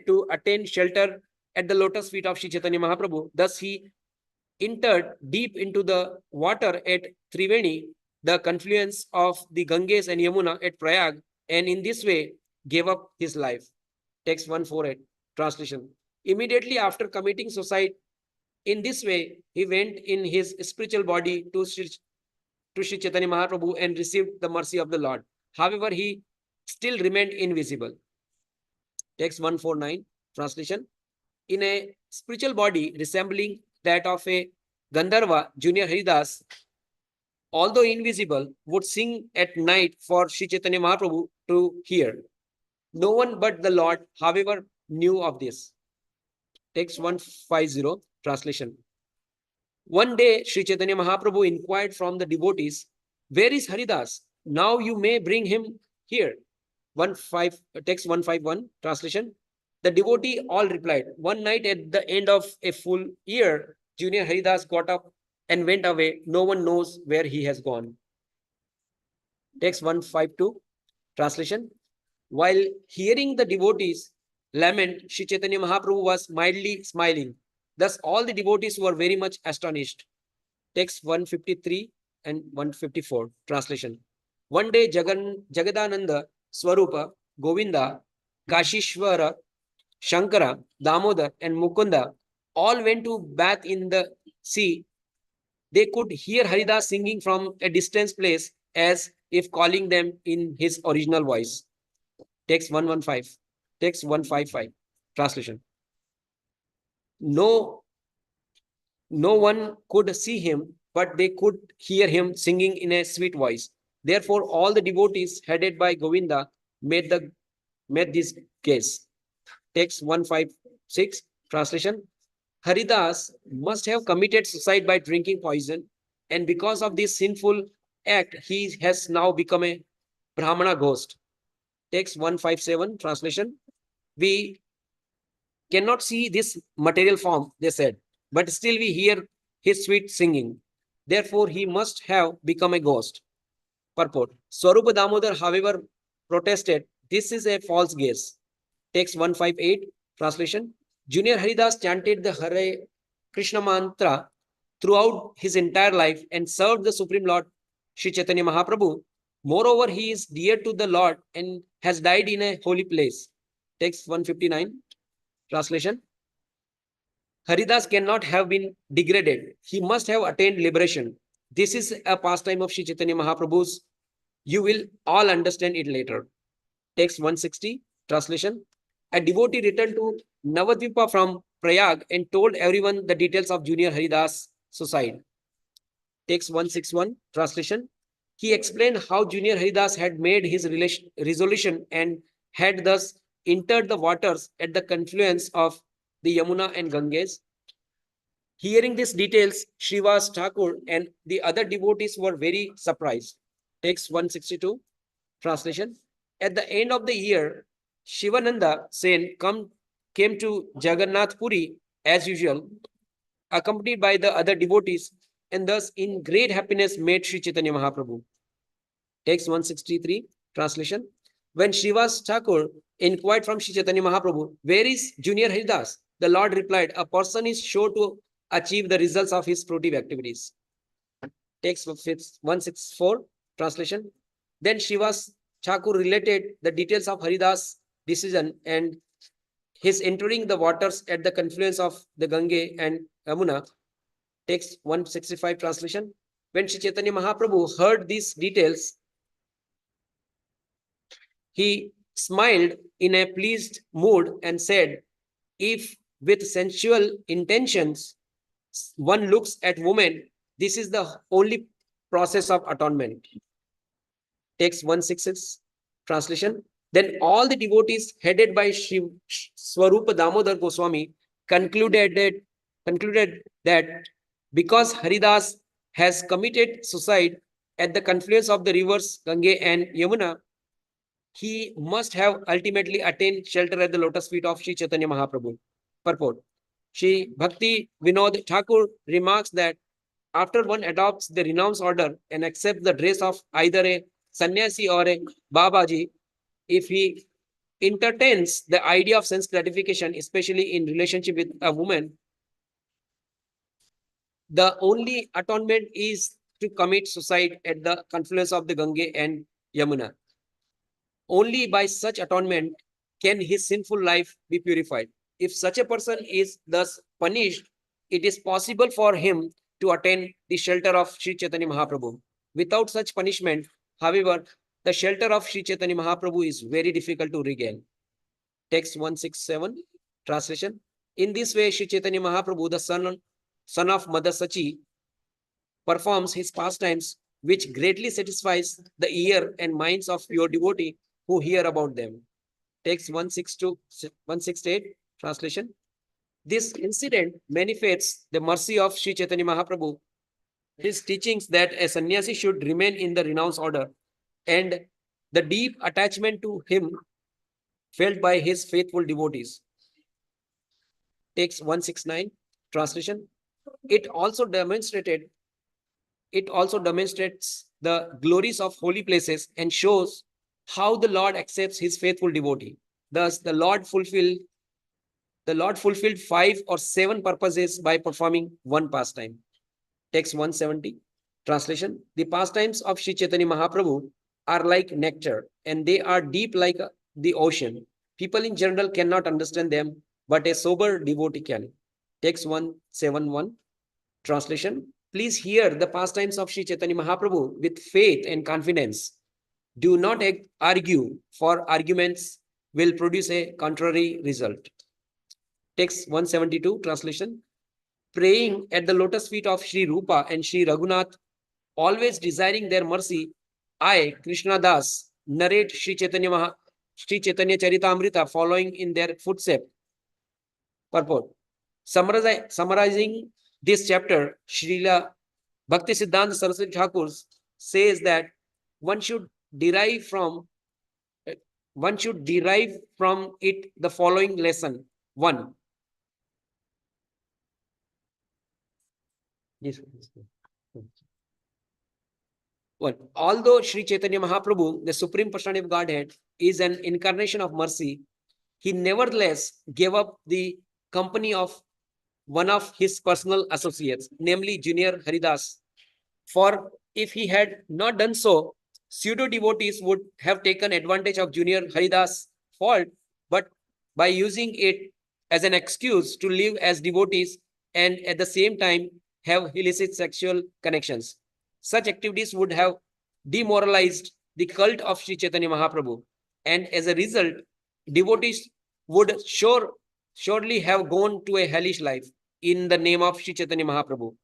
to attain shelter at the lotus feet of Sri Chaitanya Mahaprabhu. Thus, he entered deep into the water at Triveni, the confluence of the Ganges and Yamuna at Prayag, and in this way gave up his life. Text 148, translation. Immediately after committing suicide, in this way, he went in his spiritual body to Sri Chaitanya Mahaprabhu and received the mercy of the Lord. However, he still remained invisible. Text 149, translation. In a spiritual body resembling that of a Gandharva, Junior Haridāsa, although invisible, would sing at night for Sri Chaitanya Mahaprabhu to hear. No one but the Lord, however, knew of this. Text 150, translation. One day, Sri Chaitanya Mahaprabhu inquired from the devotees, where is Haridāsa? Now you may bring him here. Text 151, translation. The devotee all replied, one night at the end of a full year, Junior Haridāsa got up and went away. No one knows where he has gone. Text 152, translation. While hearing the devotees lament, Sri Chaitanya Mahaprabhu was mildly smiling. Thus, all the devotees were very much astonished. Text 153 and 154, translation. One day, Jagadananda, Swarupa, Govinda, Kashishvara, Shankara, Damodar, and Mukunda all went to bath in the sea. They could hear Haridāsa singing from a distant place as if calling them in his original voice. Text 115. Text 155. Translation. No one could see him, but they could hear him singing in a sweet voice. Therefore, all the devotees headed by Govinda made this guess. Text 156, translation. Haridāsa must have committed suicide by drinking poison, and because of this sinful act, he has now become a Brahmana ghost. Text 157 translation. We cannot see this material form, they said, but still we hear his sweet singing. Therefore, he must have become a ghost. Purport. Swarupa Damodar, however, protested, this is a false gaze. Text 158 translation. Junior Haridas chanted the Hare Krishna mantra throughout his entire life and served the Supreme Lord Sri Chaitanya Mahaprabhu. Moreover, he is dear to the Lord and has died in a holy place. Text 159 translation. Haridas cannot have been degraded. He must have attained liberation. This is a pastime of Sri Chaitanya Mahaprabhu's. You will all understand it later. Text 160 translation. A devotee returned to Navadvipa from Prayag and told everyone the details of Junior Haridas' suicide. Text 161 translation. He explained how Junior Haridas had made his resolution and had thus entered the waters at the confluence of the Yamuna and Ganges. Hearing these details, Srivas Ṭhākura and the other devotees were very surprised. Text 162 translation. At the end of the year, Shivananda Sen came to Jagannath Puri as usual, accompanied by the other devotees, and thus in great happiness met Sri Chaitanya Mahaprabhu. Text 163 translation. When Srivas Ṭhākura inquired from Sri Chaitanya Mahaprabhu, where is Junior Haridas? The Lord replied, a person is sure to achieve the results of his fruitive activities. Text 164 translation. Then Srivas Ṭhākura related the details of Haridas' decision and his entering the waters at the confluence of the Gange and Yamuna. Text 165 translation. When Sri Chaitanya Mahaprabhu heard these details, he smiled in a pleased mood and said, if with sensual intentions one looks at women, this is the only process of atonement. Text 166 translation. Then all the devotees headed by Shri Swarupa Damodar Gosvāmī concluded that because Haridas has committed suicide at the confluence of the rivers Gange and Yamuna, he must have ultimately attained shelter at the lotus feet of Sri Chaitanya Mahaprabhu. Purport. Shri Bhakti Vinod Ṭhākura remarks that after one adopts the renounce order and accepts the dress of either a sannyasi or a babaji, if he entertains the idea of sense gratification, especially in relationship with a woman, the only atonement is to commit suicide at the confluence of the Gange and Yamuna. Only by such atonement can his sinful life be purified. If such a person is thus punished, it is possible for him to attain the shelter of Sri Chaitanya Mahaprabhu. Without such punishment, however, the shelter of Sri Chaitanya Mahaprabhu is very difficult to regain. Text 167 translation. In this way, Sri Chaitanya Mahaprabhu, the son of Mother Sachi, performs his pastimes, which greatly satisfies the ear and minds of pure devotee who hear about them. Text 168 translation. This incident manifests the mercy of Sri Chaitanya Mahaprabhu, his teachings that a sannyasi should remain in the renounce order, and the deep attachment to him felt by his faithful devotees. Text 169 translation. It also demonstrates the glories of holy places and shows how the Lord accepts his faithful devotee. Thus, the Lord fulfilled 5 or 7 purposes by performing one pastime. Text 170 translation. The pastimes of Sri Chaitanya Mahaprabhu are like nectar and they are deep like the ocean. People in general cannot understand them, but a sober devotee can. Text 171 translation. Please hear the pastimes of Sri Chaitanya Mahaprabhu with faith and confidence. Do not argue, for arguments will produce a contrary result. Text 172 translation. Praying at the lotus feet of Sri Rūpa and Sri Raghunath, always desiring their mercy, I, Krishna Das, narrate Sri Chaitanya Caritamrta following in their footsteps. Purport. Summarizing this chapter, Śrīla Bhakti Siddhanta Saraswati Ṭhākura says that one should derive from it the following lesson. 1. Yes. One. Although Sri Chaitanya Mahaprabhu, the Supreme Personality of Godhead, is an incarnation of mercy, he nevertheless gave up the company of one of his personal associates, namely Junior Haridāsa. For if he had not done so, pseudo devotees would have taken advantage of Junior Haridāsa's fault, but by using it as an excuse to live as devotees and at the same time have illicit sexual connections. Such activities would have demoralized the cult of Sri Chaitanya Mahaprabhu, and as a result, devotees would surely have gone to a hellish life in the name of Sri Chaitanya Mahaprabhu.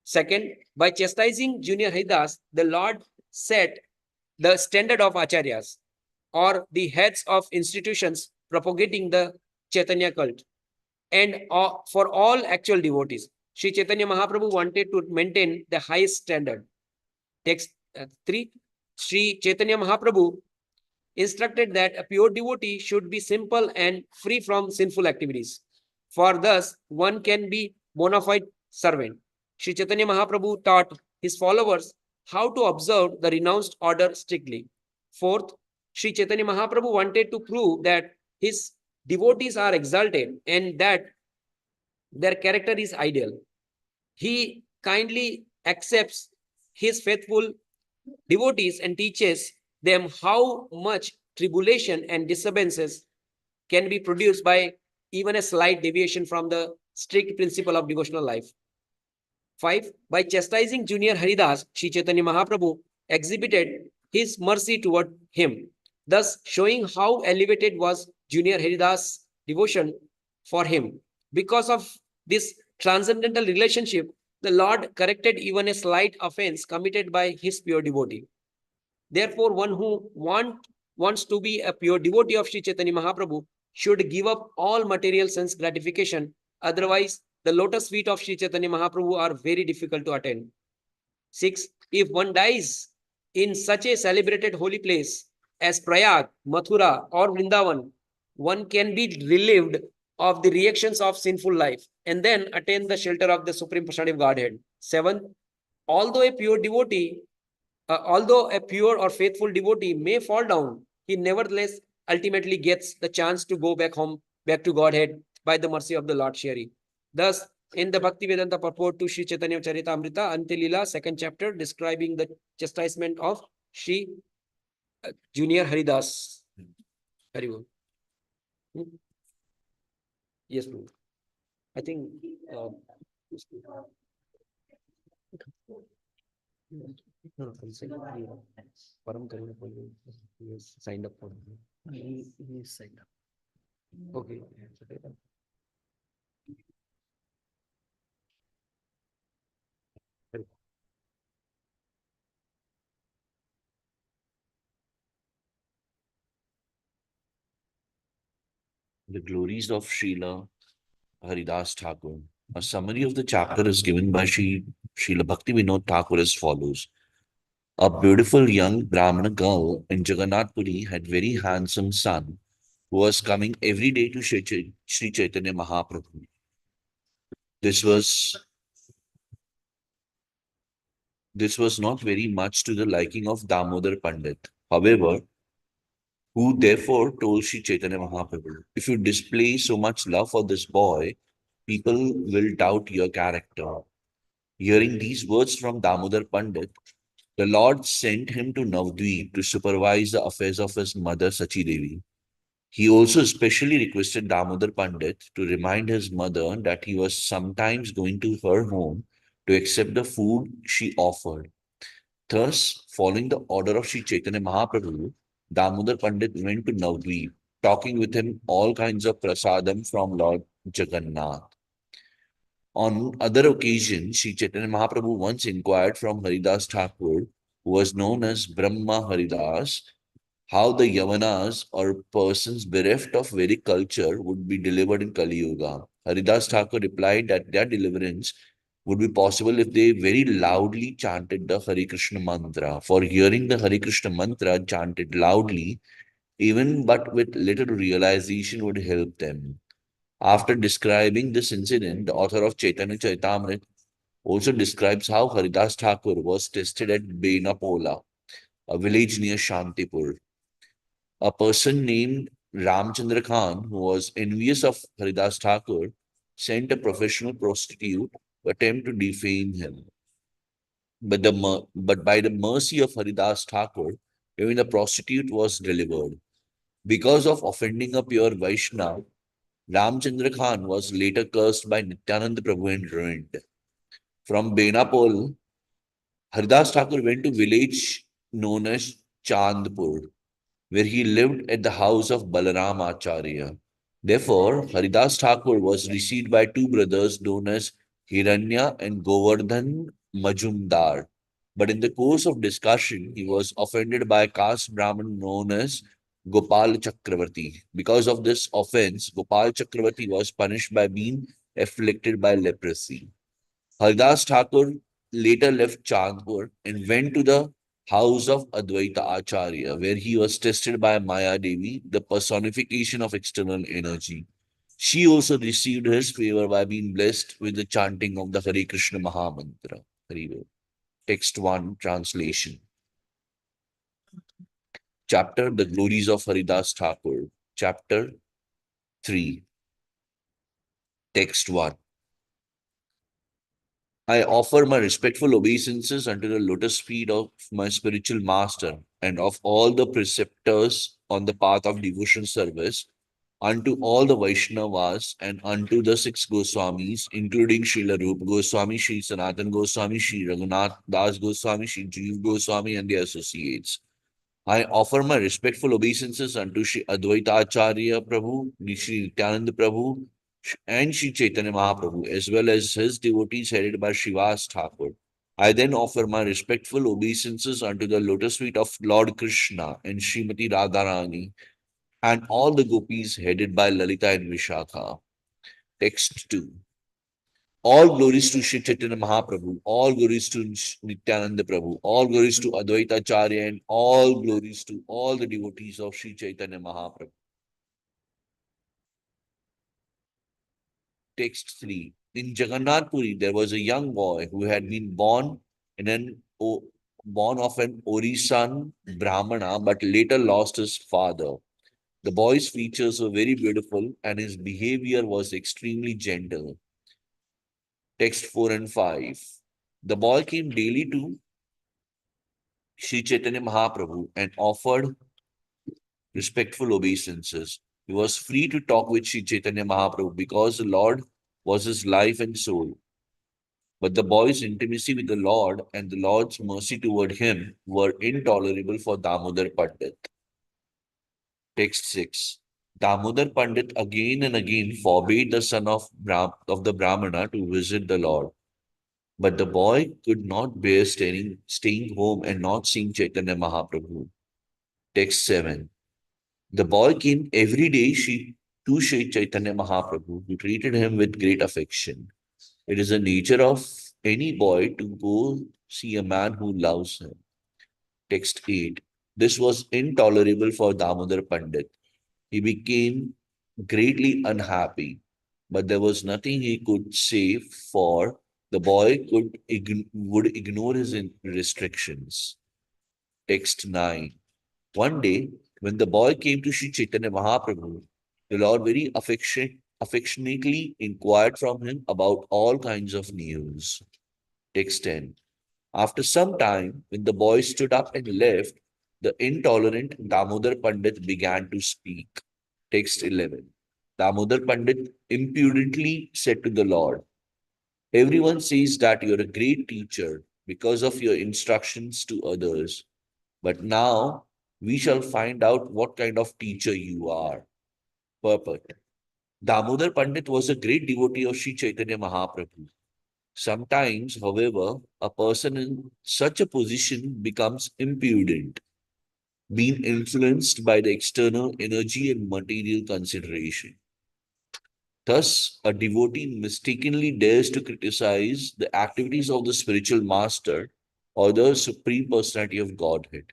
Second, by chastising Junior Haridāsa, the Lord set the standard of acharyas, or the heads of institutions propagating the Chaitanya cult, and for all actual devotees. Sri Chaitanya Mahaprabhu wanted to maintain the highest standard. Text 3. Sri Chaitanya Mahaprabhu instructed that a pure devotee should be simple and free from sinful activities, for thus one can be bona fide servant. Sri Chaitanya Mahaprabhu taught his followers how to observe the renounced order strictly. Fourth, Sri Chaitanya Mahaprabhu wanted to prove that his devotees are exalted and that their character is ideal. He kindly accepts his faithful devotees and teaches them how much tribulation and disturbances can be produced by even a slight deviation from the strict principle of devotional life. 5. By chastising Junior Haridāsa, Sri Chaitanya Mahaprabhu exhibited his mercy toward him, thus showing how elevated was Junior Haridāsa's devotion for him. Because of this transcendental relationship, the Lord corrected even a slight offense committed by his pure devotee. Therefore, one who wants to be a pure devotee of Sri Chaitanya Mahaprabhu should give up all material sense gratification. Otherwise, the lotus feet of Sri Chaitanya Mahaprabhu are very difficult to attain. 6. If one dies in such a celebrated holy place as Prayag, Mathura, or Vrindavan, one can be relieved of the reactions of sinful life and then attain the shelter of the Supreme Personality of Godhead. 7. Although a pure or faithful devotee may fall down, he nevertheless ultimately gets the chance to go back home, back to Godhead by the mercy of the Lord Shri. Thus, in the Bhakti Vedanta purport to Sri Caitanya Caritamrta, Anthya Lila, 2nd chapter, describing the chastisement of Sri Junior Haridāsa. Haribol. Yes, Prabhu. I think Param Karina he is signed up for it. He is signed up. Okay. The Glories of Śrīla Haridāsa Ṭhākura. A summary of the chapter is given by Śrīla Bhaktivinoda Ṭhākura as follows. A beautiful young Brahmana girl in Jagannath Puri had very handsome son who was coming every day to Sri Chaitanya Mahaprabhu. This was not very much to the liking of Damodar Pandit. However, who therefore told Sri Chaitanya Mahaprabhu, if you display so much love for this boy, people will doubt your character. Hearing these words from Damodar Pandit, the Lord sent him to Navadvip to supervise the affairs of his mother Sachi Devi. He also specially requested Damodar Pandit to remind his mother that he was sometimes going to her home to accept the food she offered. Thus, following the order of Sri Chaitanya Mahaprabhu, Damodar Pandit went to Navadvip, talking with him all kinds of prasadam from Lord Jagannath. On other occasions, Sri Chaitanya Mahaprabhu once inquired from Haridāsa Ṭhākura, who was known as Brahma Haridāsa, how the Yavanas or persons bereft of Vedic culture would be delivered in Kali Yuga. Haridāsa Ṭhākura replied that their deliverance would be possible if they very loudly chanted the Hare Krishna mantra. For hearing the Hare Krishna mantra chanted loudly, even but with little realization, would help them. After describing this incident, the author of Chaitanya Charitamrta also describes how Haridāsa Ṭhākura was tested at Benapola, a village near Shantipur. A person named Ramchandra Khan, who was envious of Haridāsa Ṭhākura, sent a professional prostitute to attempt to defame him. But by the mercy of Haridāsa Ṭhākura, even the prostitute was delivered. Because of offending a pure Vaishnava, Ramchandra Khan was later cursed by Nityananda Prabhu and ruined. From Benapol, Haridāsa Ṭhākura went to a village known as Chandpur, where he lived at the house of Balaram Acharya. Therefore, Haridāsa Ṭhākura was received by two brothers known as Hiranya and Govardhan Majumdar. But in the course of discussion, he was offended by a caste Brahmin known as Gopal Chakravarti. Because of this offense, Gopal Chakravarti was punished by being afflicted by leprosy. Haridāsa Ṭhākura later left Chandpur and went to the house of Advaita Acharya, where he was tested by Maya Devi, the personification of external energy. She also received his favor by being blessed with the chanting of the Hare Krishna Mahamantra. Text 1 translation. Chapter The Glories of Haridāsa Ṭhākura. Chapter 3. Text 1. I offer my respectful obeisances unto the lotus feet of my spiritual master and of all the preceptors on the path of devotion service, unto all the Vaishnavas and unto the 6 Gosvāmīs, including Śrīla Rūpa Gosvāmī, Śrī Sanatana Gosvāmī, Śrī Raghunath Das Gosvāmī, Śrī Jeev Gosvāmī, and their associates. I offer my respectful obeisances unto Śrī Advaita Acharya Prabhu, Śrī Nityananda Prabhu, and Śrī Chaitanya Mahaprabhu, as well as his devotees headed by Srivas Thakur. I then offer my respectful obeisances unto the lotus feet of Lord Krishna and Srimati Radharani, and all the gopis headed by Lalita and Vishakha. Text 2. All glories to Sri Chaitanya Mahaprabhu, all glories to Nityananda Prabhu, all glories to Advaita Acharya, and all glories to all the devotees of Sri Chaitanya Mahaprabhu. Text 3. In Jagannath Puri, there was a young boy who had been born of an Orisan Brahmana, but later lost his father. The boy's features were very beautiful and his behavior was extremely gentle. Text 4 and 5. The boy came daily to Sri Chaitanya Mahaprabhu and offered respectful obeisances. He was free to talk with Sri Chaitanya Mahaprabhu because the Lord was his life and soul. But the boy's intimacy with the Lord and the Lord's mercy toward him were intolerable for Damodar Pandit. Text 6. Damodar Pandit again and again forbade the son of the Brahmana to visit the Lord. But the boy could not bear staying home and not seeing Chaitanya Mahaprabhu. Text 7. The boy came every day to Sri Chaitanya Mahaprabhu, who treated him with great affection. It is the nature of any boy to go see a man who loves him. Text 8. This was intolerable for Damodar Pandit. He became greatly unhappy, but there was nothing he could say, for the boy would ignore his restrictions. Text 9. One day, when the boy came to Sri Chaitanya Mahaprabhu, the Lord very affectionately inquired from him about all kinds of news. Text 10. After some time, when the boy stood up and left, the intolerant Damodar Pandit began to speak. Text 11. Damodar Pandit impudently said to the Lord, everyone says that you're a great teacher because of your instructions to others. But now we shall find out what kind of teacher you are. Purport. Damodar Pandit was a great devotee of Sri Chaitanya Mahaprabhu. Sometimes, however, a person in such a position becomes impudent, being influenced by the external energy and material consideration. Thus, a devotee mistakenly dares to criticize the activities of the spiritual master or the Supreme Personality of Godhead.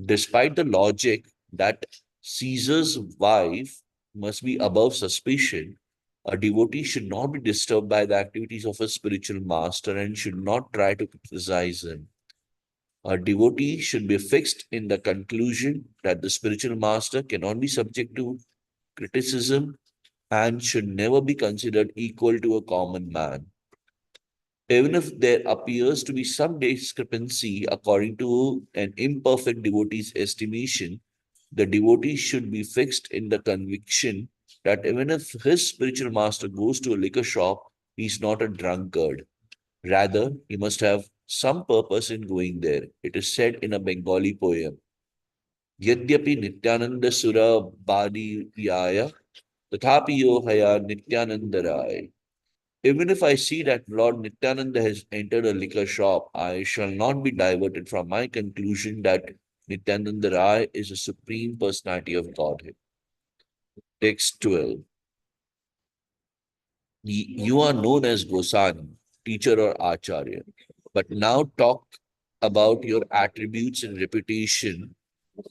Despite the logic that Caesar's wife must be above suspicion, a devotee should not be disturbed by the activities of a spiritual master and should not try to criticize him. A devotee should be fixed in the conclusion that the spiritual master cannot be subject to criticism and should never be considered equal to a common man. Even if there appears to be some discrepancy according to an imperfect devotee's estimation, the devotee should be fixed in the conviction that even if his spiritual master goes to a liquor shop, he is not a drunkard. Rather, he must have some purpose in going there. It is said in a Bengali poem, Yadyapi Nityananda Sura Badi Yaya, Tathapi Yo Haya Nityananda. Even if I see that Lord Nityananda has entered a liquor shop, I shall not be diverted from my conclusion that Nityananda Rai is a supreme personality of Godhead. Text 12. You are known as Gosvāmī, teacher or Acharya, but now talk about your attributes and reputation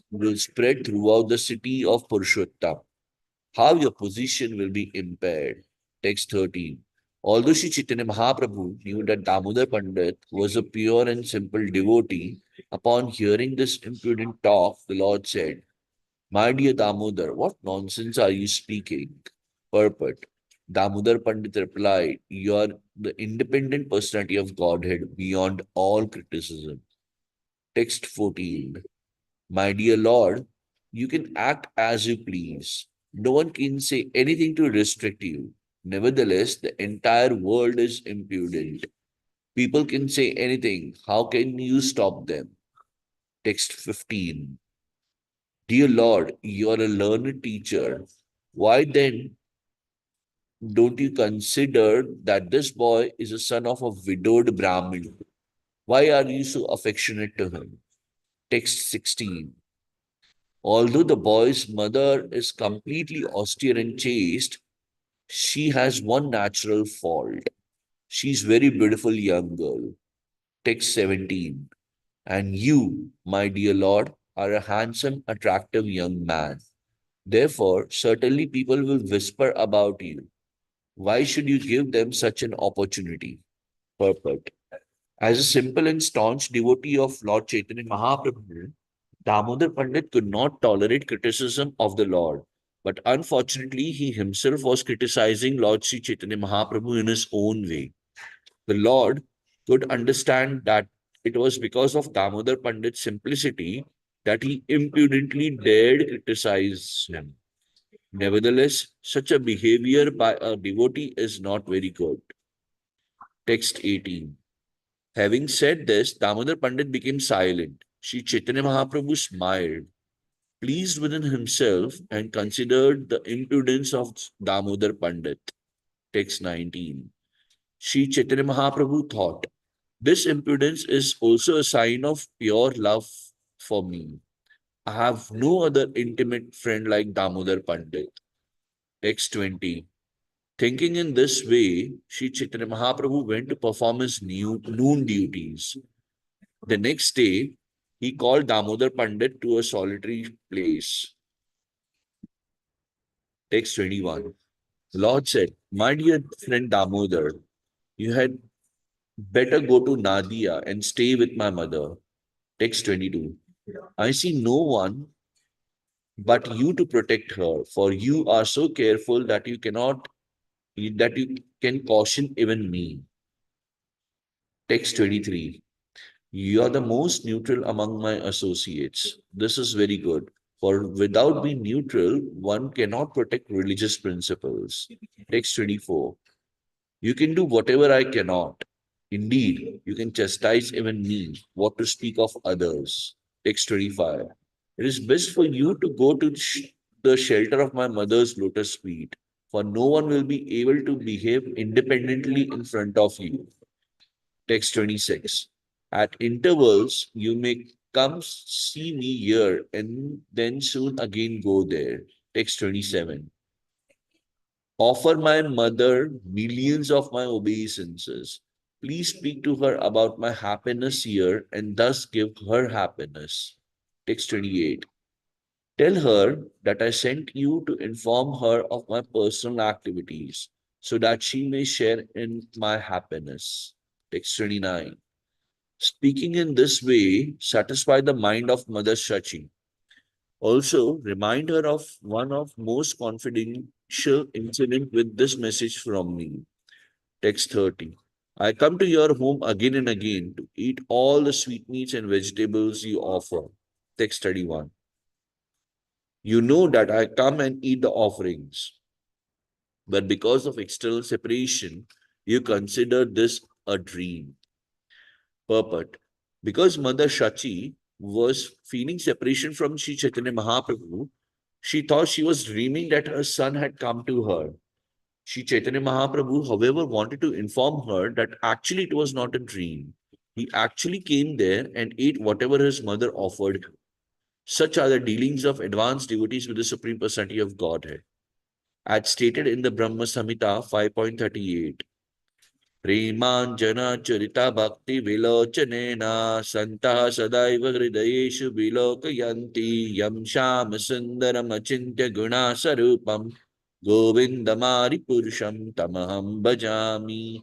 will spread throughout the city of Purushottam. How your position will be impaired. Text 13. Although Sri Chaitanya Mahaprabhu knew that Damodar Pandit was a pure and simple devotee, upon hearing this impudent talk, the Lord said, My dear Damodar, what nonsense are you speaking? Purport. Damodar Pandit replied, You are the independent personality of Godhead beyond all criticism. Text 14. My dear Lord, you can act as you please. No one can say anything to restrict you. Nevertheless, the entire world is impudent. People can say anything. How can you stop them? Text 15. Dear Lord, you are a learned teacher. Why then don't you consider that this boy is a son of a widowed Brahmin? Why are you so affectionate to him? Text 16. Although the boy's mother is completely austere and chaste, she has one natural fault. She's very beautiful young girl. Text 17. And you, my dear Lord, are a handsome, attractive young man. Therefore, certainly people will whisper about you. Why should you give them such an opportunity? Purport. As a simple and staunch devotee of Lord Chaitanya Mahaprabhu, Damodar Pandit could not tolerate criticism of the Lord. But unfortunately, he himself was criticizing Lord Sri Chaitanya Mahaprabhu in his own way. The Lord could understand that it was because of Damodar Pandit's simplicity that he impudently dared criticize him. Nevertheless, such a behavior by a devotee is not very good. Text 18. Having said this, Damodar Pandit became silent. Sri Chaitanya Mahaprabhu smiled, pleased within himself, and considered the impudence of Damodar Pandit. Text 19. Sri Chaitanya Mahaprabhu thought, this impudence is also a sign of pure love for me. I have no other intimate friend like Damodar Pandit. Text 20. Thinking in this way, Sri Chaitanya Mahaprabhu went to perform his noon duties. The next day, he called Damodar Pandit to a solitary place. Text 21. The Lord said, My dear friend Damodar, you had better go to Nadia and stay with my mother. Text 22. I see no one but you to protect her, for you are so careful that you can caution even me. Text 23. You are the most neutral among my associates. This is very good. For without being neutral, one cannot protect religious principles. Text 24. You can do whatever I cannot. Indeed, you can chastise even me, what to speak of others. Text 25. It is best for you to go to the shelter of my mother's lotus feet, for no one will be able to behave independently in front of you. Text 26. At intervals, you may come see me here and then soon again go there. Text 27. Offer my mother millions of my obeisances. Please speak to her about my happiness here and thus give her happiness. Text 28. Tell her that I sent you to inform her of my personal activities so that she may share in my happiness. Text 29. Speaking in this way, satisfy the mind of Mother Shachi. Also, remind her of one of most confidential incident with this message from me. Text 30. I come to your home again and again to eat all the sweetmeats and vegetables you offer. Text 31. You know that I come and eat the offerings, but because of external separation, you consider this a dream. Purport. Because Mother Shachi was feeling separation from Sri Chaitanya Mahaprabhu, she thought she was dreaming that her son had come to her. Sri Chaitanya Mahaprabhu, however, wanted to inform her that actually it was not a dream. He actually came there and ate whatever his mother offered him. Such are the dealings of advanced devotees with the Supreme Personality of Godhead. As stated in the Brahma Samhita 5.38. प्रेमाञ्जना चरिता भक्ति विलोचनेन सन्तः सदैव हृदयेषु विलोकयन्ति यं Shyam सुन्दरमचिन्त्य गुणास्वरूपं गोविन्दमारिपुरुषं तमहं भजामि.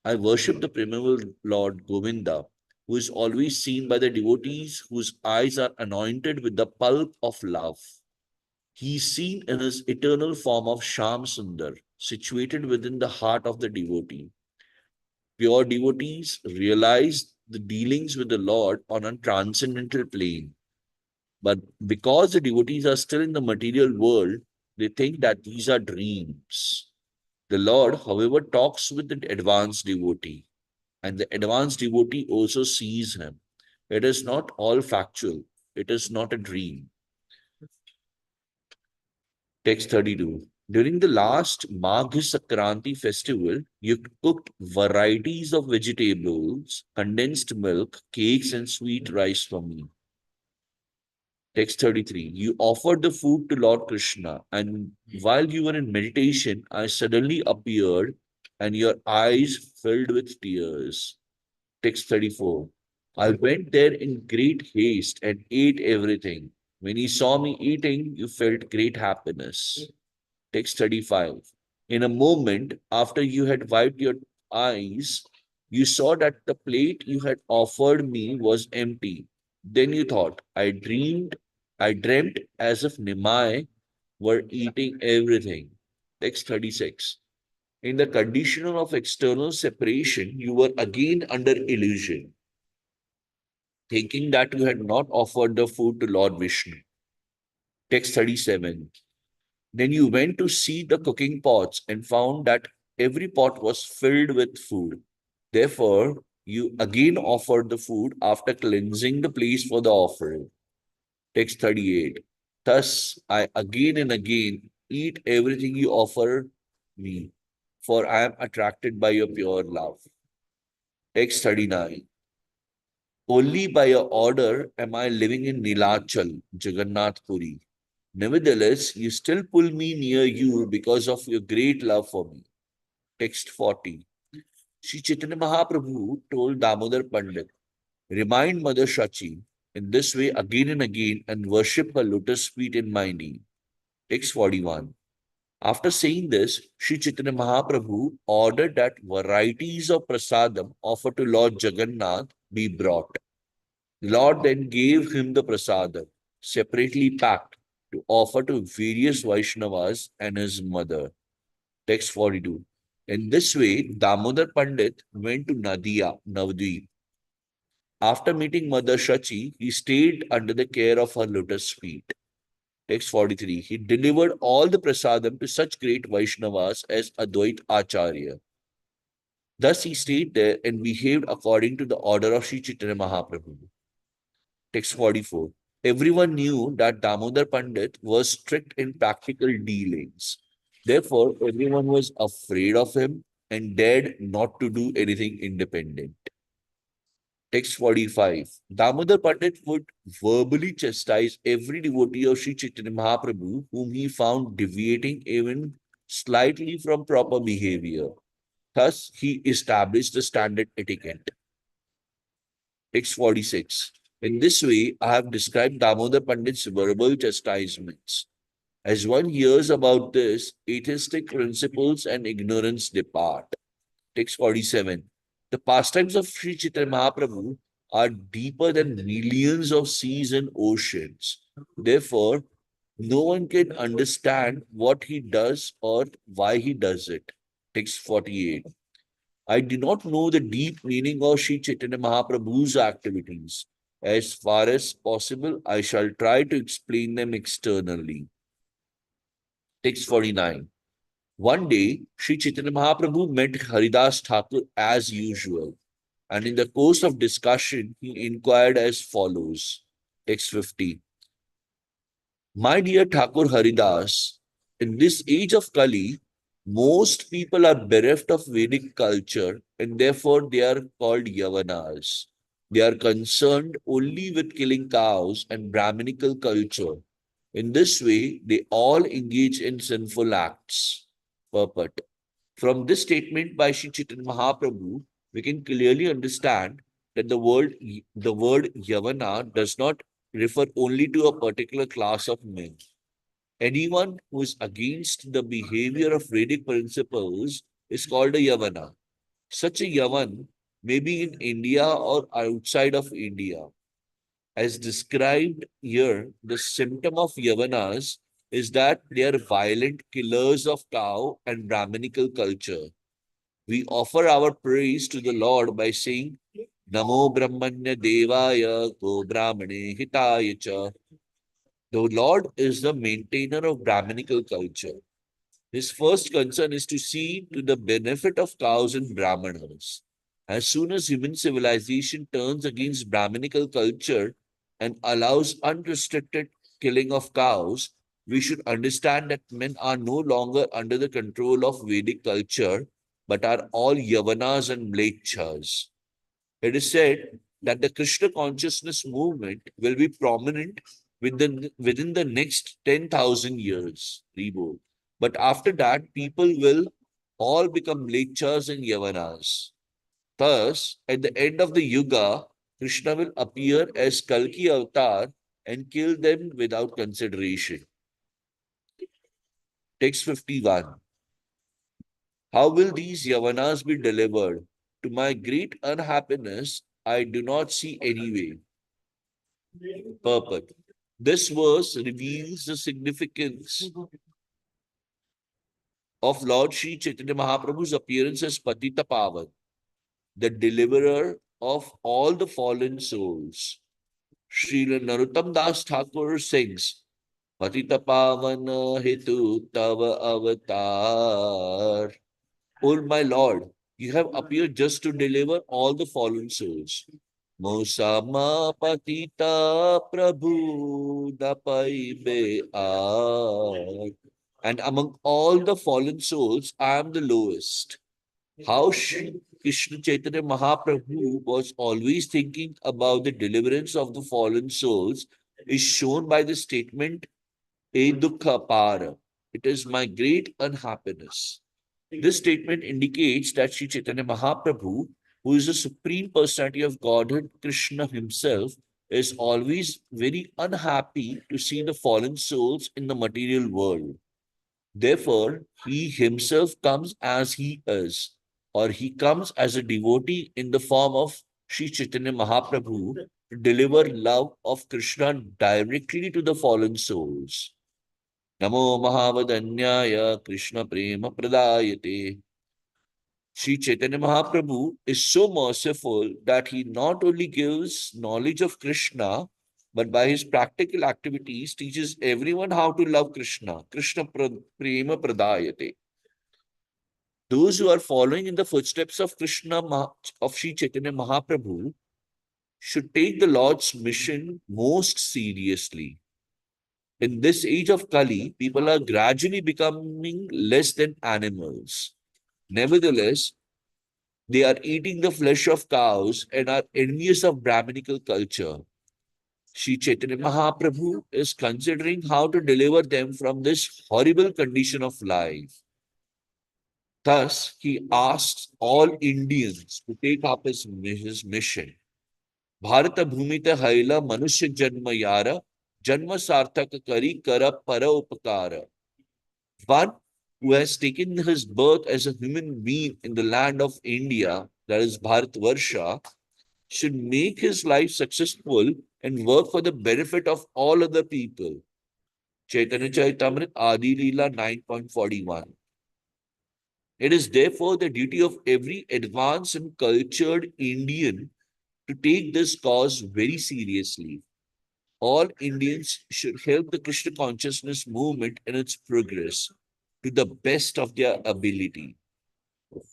I worship the primeval Lord Govinda, who is always seen by the devotees whose eyes are anointed with the pulp of love. He is seen in his eternal form of Sham Sundar, situated within the heart of the devotee. Pure devotees realize the dealings with the Lord on a transcendental plane. But because the devotees are still in the material world, they think that these are dreams. The Lord, however, talks with the advanced devotee, and the advanced devotee also sees him. It is not all factual. It is not a dream. Text 32. During the last Magh Sankranti festival, you cooked varieties of vegetables, condensed milk, cakes, and sweet rice for me. Text 33. You offered the food to Lord Krishna, and while you were in meditation, I suddenly appeared, and your eyes filled with tears. Text 34. I went there in great haste and ate everything. When you saw me eating, you felt great happiness. Text 35. In a moment, after you had wiped your eyes, you saw that the plate you had offered me was empty. Then you thought, I dreamt as if Nimai were eating everything. Text 36. In the condition of external separation, you were again under illusion, thinking that you had not offered the food to Lord Vishnu. Text 37. Then you went to see the cooking pots and found that every pot was filled with food. Therefore, you again offered the food after cleansing the place for the offering. Text 38. Thus, I again and again eat everything you offer me, for I am attracted by your pure love. Text 39. Only by your order am I living in Nilachal, Jagannath Puri. Nevertheless, you still pull me near you because of your great love for me. Text 40. Sri Chaitanya Mahaprabhu told Damodar Pandit, remind Mother Shachi in this way again and again and worship her lotus feet in my name. Text 41. After saying this, Sri Chaitanya Mahaprabhu ordered that varieties of prasadam offered to Lord Jagannath be brought. The Lord then gave him the prasadam, separately packed, to offer to various Vaishnavas and his mother. Text 42. In this way, Damodar Pandit went to Nadia, Navadvip. After meeting Mother Shachi, he stayed under the care of her lotus feet. Text 43. He delivered all the prasadam to such great Vaishnavas as Advait Acharya. Thus he stayed there and behaved according to the order of Sri Chaitanya Mahaprabhu. Text 44. Everyone knew that Damodar Pandit was strict in practical dealings. Therefore, everyone was afraid of him and dared not to do anything independent. Text 45. Damodar Pandit would verbally chastise every devotee of Sri Chaitanya Mahaprabhu whom he found deviating even slightly from proper behavior. Thus, he established the standard etiquette. Text 46. In this way, I have described Damodar Pandit's verbal chastisements. As one hears about this, atheistic principles and ignorance depart. Text 47. The pastimes of Sri Chaitanya Mahaprabhu are deeper than millions of seas and oceans. Therefore, no one can understand what he does or why he does it. Text 48. I do not know the deep meaning of Sri Chaitanya Mahaprabhu's activities. As far as possible, I shall try to explain them externally. Text 49. One day, Sri Chaitanya Mahaprabhu met Haridāsa Ṭhākura as usual, and in the course of discussion, he inquired as follows. Text 50. My dear Thakur Haridāsa, in this age of Kali, most people are bereft of Vedic culture and therefore they are called Yavanas. They are concerned only with killing cows and Brahminical culture. In this way, they all engage in sinful acts. Purport. From this statement by Sri Chaitanya Mahaprabhu, we can clearly understand that the word Yavana does not refer only to a particular class of men. Anyone who is against the behavior of Vedic principles is called a Yavana. Such a Yavan may be in India or outside of India. As described here, the symptom of Yavanas is that they are violent killers of cow and Brahminical culture. We offer our praise to the Lord by saying, Namo Brahmanya Devaya Go Brahmane Hitaya Cha. The Lord is the maintainer of Brahminical culture. His first concern is to see to the benefit of cows and Brahmanas. As soon as human civilization turns against Brahminical culture and allows unrestricted killing of cows, we should understand that men are no longer under the control of Vedic culture, but are all Yavanas and Mlechas. It is said that the Krishna consciousness movement will be prominent within the next 10,000 years. Reboot. But after that, people will all become Mlechas and Yavanas. Thus, at the end of the Yuga, Krishna will appear as Kalki Avatar and kill them without consideration. Text 51. How will these Yavanas be delivered? To my great unhappiness, I do not see any way. Purport. This verse reveals the significance of Lord Sri Chaitanya Mahaprabhu's appearance as Patita Pavan, the deliverer of all the fallen souls. Śrīla Narottam Das Thakur sings, Patita Pavana Hetu Tava Avatar. O my Lord, you have appeared just to deliver all the fallen souls. Mosama Patita Prabhu Napaibe Aar. And among all the fallen souls, I am the lowest. How Shri Krishna Chaitanya Mahaprabhu was always thinking about the deliverance of the fallen souls is shown by the statement, E Dukkha Para. It is my great unhappiness. This statement indicates that Sri Chaitanya Mahaprabhu, who is the Supreme Personality of Godhead, Krishna himself, is always very unhappy to see the fallen souls in the material world. Therefore, he himself comes as he is, or he comes as a devotee in the form of Sri Chaitanya Mahaprabhu to deliver love of Krishna directly to the fallen souls. Namo Mahavadanyaya Krishna Prema Pradayate. Sri Chaitanya Mahaprabhu is so merciful that he not only gives knowledge of Krishna, but by his practical activities teaches everyone how to love Krishna. Krishna Prema Pradayate. Those who are following in the footsteps of of Sri Chaitanya Mahaprabhu should take the Lord's mission most seriously. In this age of Kali, people are gradually becoming less than animals. Nevertheless, they are eating the flesh of cows and are envious of Brahminical culture. Sri Chaitanya Mahaprabhu is considering how to deliver them from this horrible condition of life. Thus, he asks all Indians to take up his mission. Bharata bhumita haila manushya janma yara, janma sarthak kari kara para upakara. One who has taken his birth as a human being in the land of India, that is Bharatvarsha, should make his life successful and work for the benefit of all other people. Chaitanya Charitamrta Adi Lila 9.41. It is therefore the duty of every advanced and cultured Indian to take this cause very seriously. All Indians should help the Krishna consciousness movement in its progress to the best of their ability.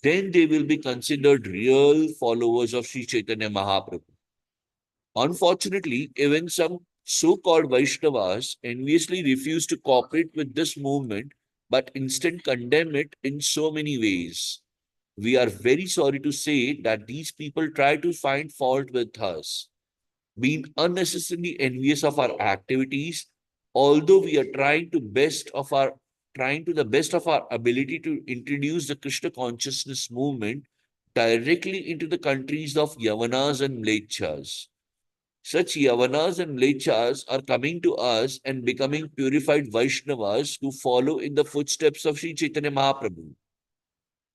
Then they will be considered real followers of Sri Chaitanya Mahaprabhu. Unfortunately, even some so-called Vaishnavas enviously refuse to cooperate with this movement but instead condemn it in so many ways. We are very sorry to say that these people try to find fault with us, being unnecessarily envious of our activities, although we are trying to the best of our ability to introduce the Krishna consciousness movement directly into the countries of Yavanas and Mlechas. Such Yavanas and Mlechas are coming to us and becoming purified Vaishnavas who follow in the footsteps of Sri Chaitanya Mahaprabhu.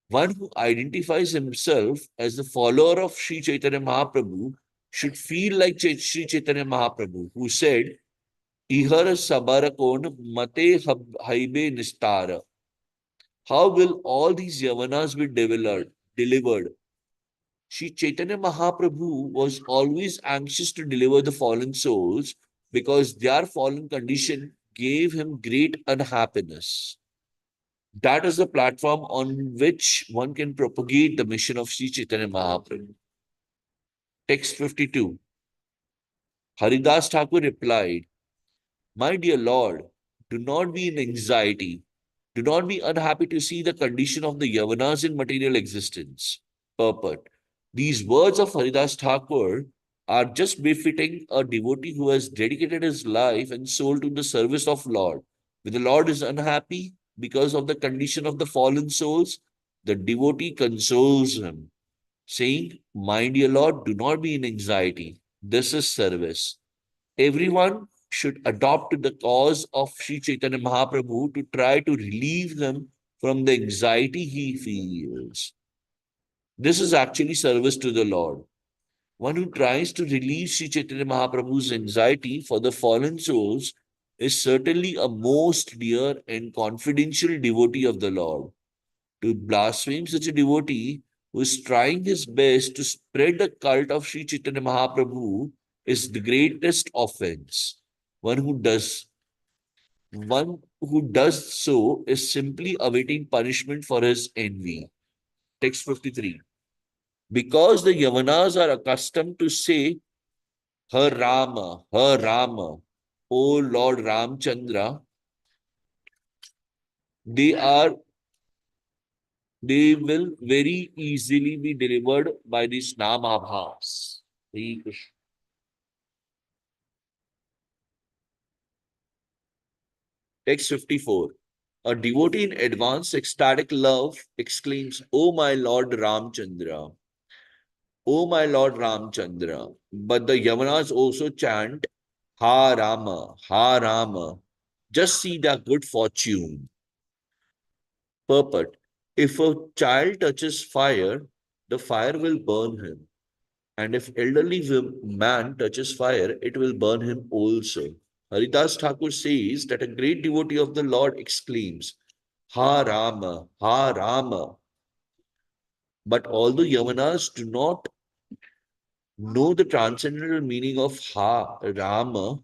One who identifies himself as the follower of Sri Chaitanya Mahaprabhu should feel like Sri Chaitanya Mahaprabhu, who said, Ihara sabara kon mate haibe nistara. How will all these Yavanas be delivered? Sri Chaitanya Mahaprabhu was always anxious to deliver the fallen souls because their fallen condition gave him great unhappiness. That is the platform on which one can propagate the mission of Sri Chaitanya Mahaprabhu. Text 52. Haridāsa Ṭhākura replied, My dear Lord, do not be in anxiety. Do not be unhappy to see the condition of the Yavanas in material existence. Purport. These words of Haridāsa Ṭhākura are just befitting a devotee who has dedicated his life and soul to the service of Lord. When the Lord is unhappy because of the condition of the fallen souls, the devotee consoles him, saying, My dear Lord, do not be in anxiety. This is service. Everyone should adopt the cause of Sri Chaitanya Mahaprabhu to try to relieve him from the anxiety he feels. This is actually service to the Lord. One who tries to relieve Sri Chaitanya Mahaprabhu's anxiety for the fallen souls is certainly a most dear and confidential devotee of the Lord. To blaspheme such a devotee who is trying his best to spread the cult of Sri Chaitanya Mahaprabhu is the greatest offense. One who does so is simply awaiting punishment for his envy. Text 53. Because the Yavanas are accustomed to say, Her Rama, O Lord Ramchandra, they will very easily be delivered by this Namabhas. Hare Krishna. Text 54. A devotee in advanced ecstatic love exclaims, O my Lord Ramchandra, O my Lord Ramchandra. But the Yavanas also chant, Ha Rama, Ha Rama. Just see their good fortune. Purport. If a child touches fire, the fire will burn him. And if elderly man touches fire, it will burn him also. Haridāsa Ṭhākura says that a great devotee of the Lord exclaims, Ha Rama, Ha Rama. But although Yavanas do not know the transcendental meaning of Ha Rama,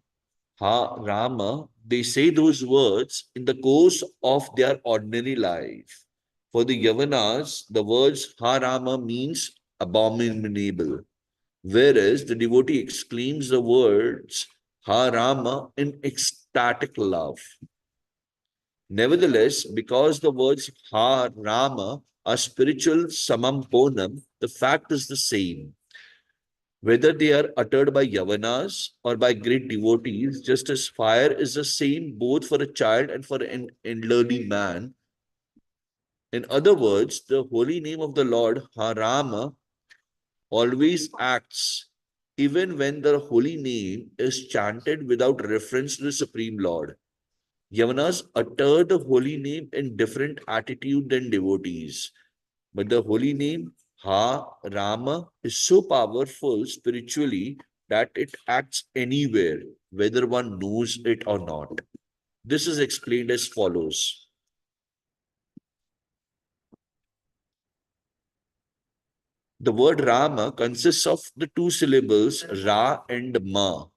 they say those words in the course of their ordinary life. For the Yavanas, the words Ha Rama means abominable, whereas the devotee exclaims the words Ha Rama in ecstatic love. Nevertheless, because the words Ha Rama are spiritual samamponam, the fact is the same. Whether they are uttered by Yavanas or by great devotees, just as fire is the same both for a child and for an elderly man, In other words, the holy name of the Lord, Harama, always acts even when the holy name is chanted without reference to the Supreme Lord. Yavanas utter the holy name in different attitude than devotees. But the holy name, Ha Rama, is so powerful spiritually that it acts anywhere, whether one knows it or not. This is explained as follows. The word Rama consists of the two syllables Ra and Ma.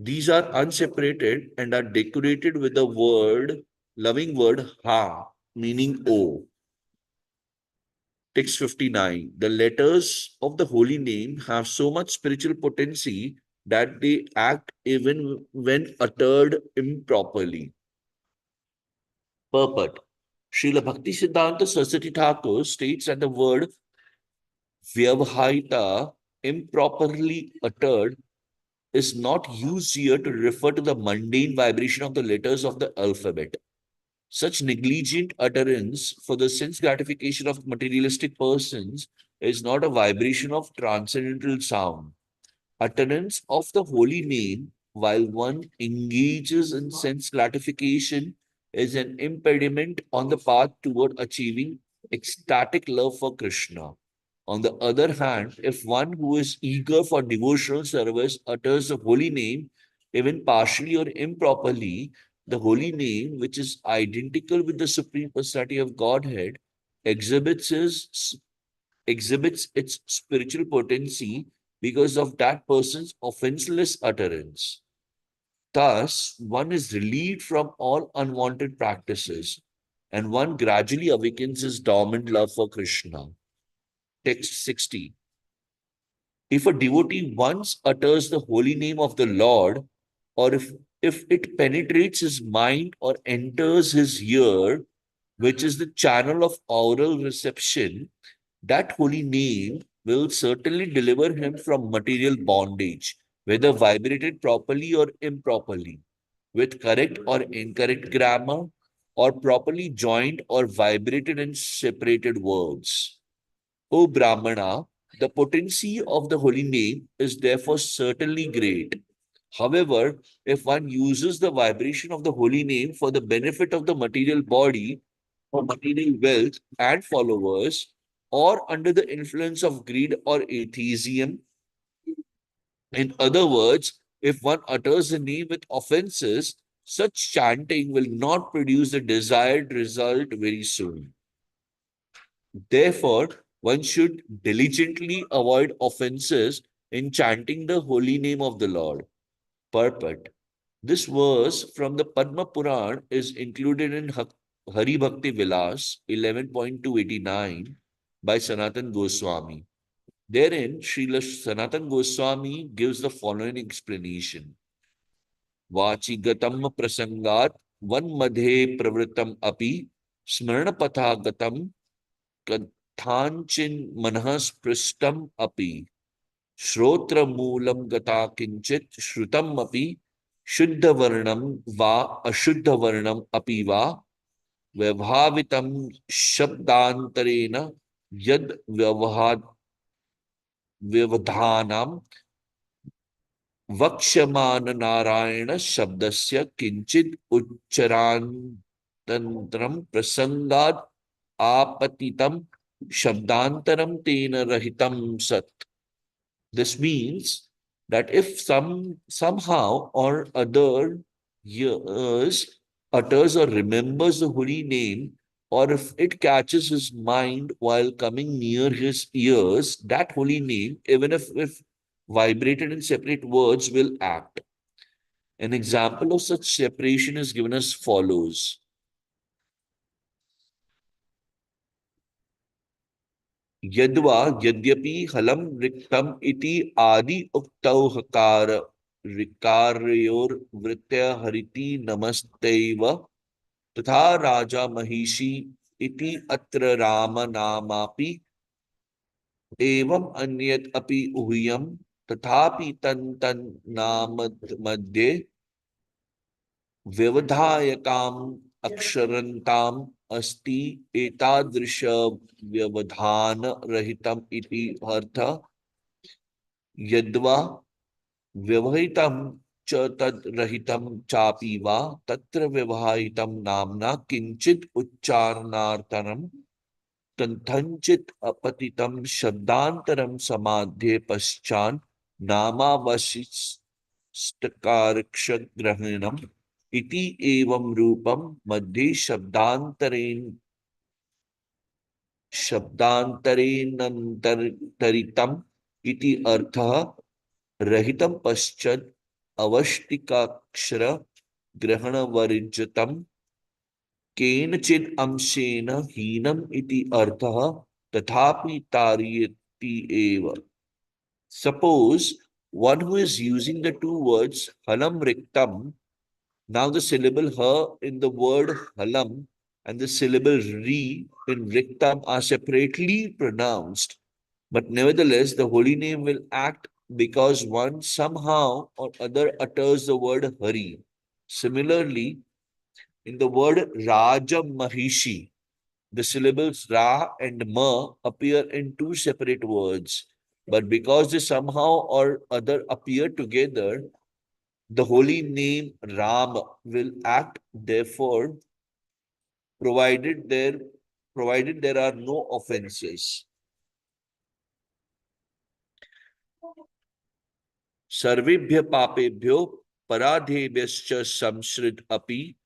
These are unseparated and are decorated with the loving word Ha, meaning O. Text 59. The letters of the holy name have so much spiritual potency that they act even when uttered improperly. Purport. Śrīla Bhaktisiddhanta Saraswati Ṭhākura states that the word Vyavahita, improperly uttered, is not used here to refer to the mundane vibration of the letters of the alphabet. Such negligent utterance for the sense gratification of materialistic persons is not a vibration of transcendental sound. Utterance of the holy name while one engages in sense gratification is an impediment on the path toward achieving ecstatic love for Krishna. On the other hand, if one who is eager for devotional service utters the holy name, even partially or improperly, the holy name, which is identical with the Supreme Personality of Godhead, exhibits its spiritual potency because of that person's offenseless utterance. Thus, one is relieved from all unwanted practices, and one gradually awakens his dormant love for Krishna. Text 60. If a devotee once utters the holy name of the Lord, or if it penetrates his mind or enters his ear, which is the channel of oral reception, that holy name will certainly deliver him from material bondage, whether vibrated properly or improperly, with correct or incorrect grammar, or properly joined or vibrated and separated words. O Brahmana, the potency of the holy name is therefore certainly great. However, if one uses the vibration of the holy name for the benefit of the material body, or material wealth and followers, or under the influence of greed or atheism, in other words, if one utters the name with offenses, such chanting will not produce the desired result very soon. Therefore, one should diligently avoid offenses in chanting the holy name of the Lord. Purport. This verse from the Padma Puran is included in Hari Bhakti Vilas 11.289 by Sanatan Gosvāmī. Therein, Srila Sanatan Gosvāmī gives the following explanation. Vachigatam prasangat van madhe pravritam api smaranapatha kathanchin manahas pristam api shrotra moolam gata kinchit shrutam api shuddha varnam va ashuddha varnam api va vyavhavitam shabdantarena yad vyavadhanam वक्ष्यमान Narayan शब्दस्य किंचित उच्चारांतरम प्रसंगाद आपतितम शब्दांतरम तेन रहितम सत. This means that if somehow or other utters or remembers the holy name, or if it catches his mind while coming near his ears, that holy name, even if vibrated in separate words, will act. An example of such separation is given as follows. Yadva yadyapi halam riktam iti adi uktau hakara rikaryor vritya hariti namasteva tatha raja mahishi iti atra rama namapi evam anyat api uhiyam tathapi tan namad madhye vyavadhayakam aksharantam asti etadrisha vyavadhana rahitam iti artha yadva vyavahitam cha tad rahitam chapi va tatra vyavahitam namna kinchit uchcharnartanam तंथंचित अपतितम शब्दांतरम समाध्ये पश्चान नामावशिष्टकारक्षग्रहणम इति एवं रूपम मध्ये शब्दांतरेनंतरितम इति अर्थः रहितम पश्चात अवष्टिकाक्षर ग्रहणवर्जितम केनचिद अंशेन हीनम इति अर्थः तथापि तारयति एव. Suppose one who is using the two words halam riktam, now the syllable ha in the word halam and the syllable ri in riktam are separately pronounced, but nevertheless the holy name will act because one somehow or other utters the word hari. Similarly, in the word Raja Mahishi, the syllables Ra and Ma appear in two separate words. But because they somehow or other appear together, the holy name Ram will act, therefore, provided there are no offenses. Sarvebhya papebhyo paradhebhyascha samsrit api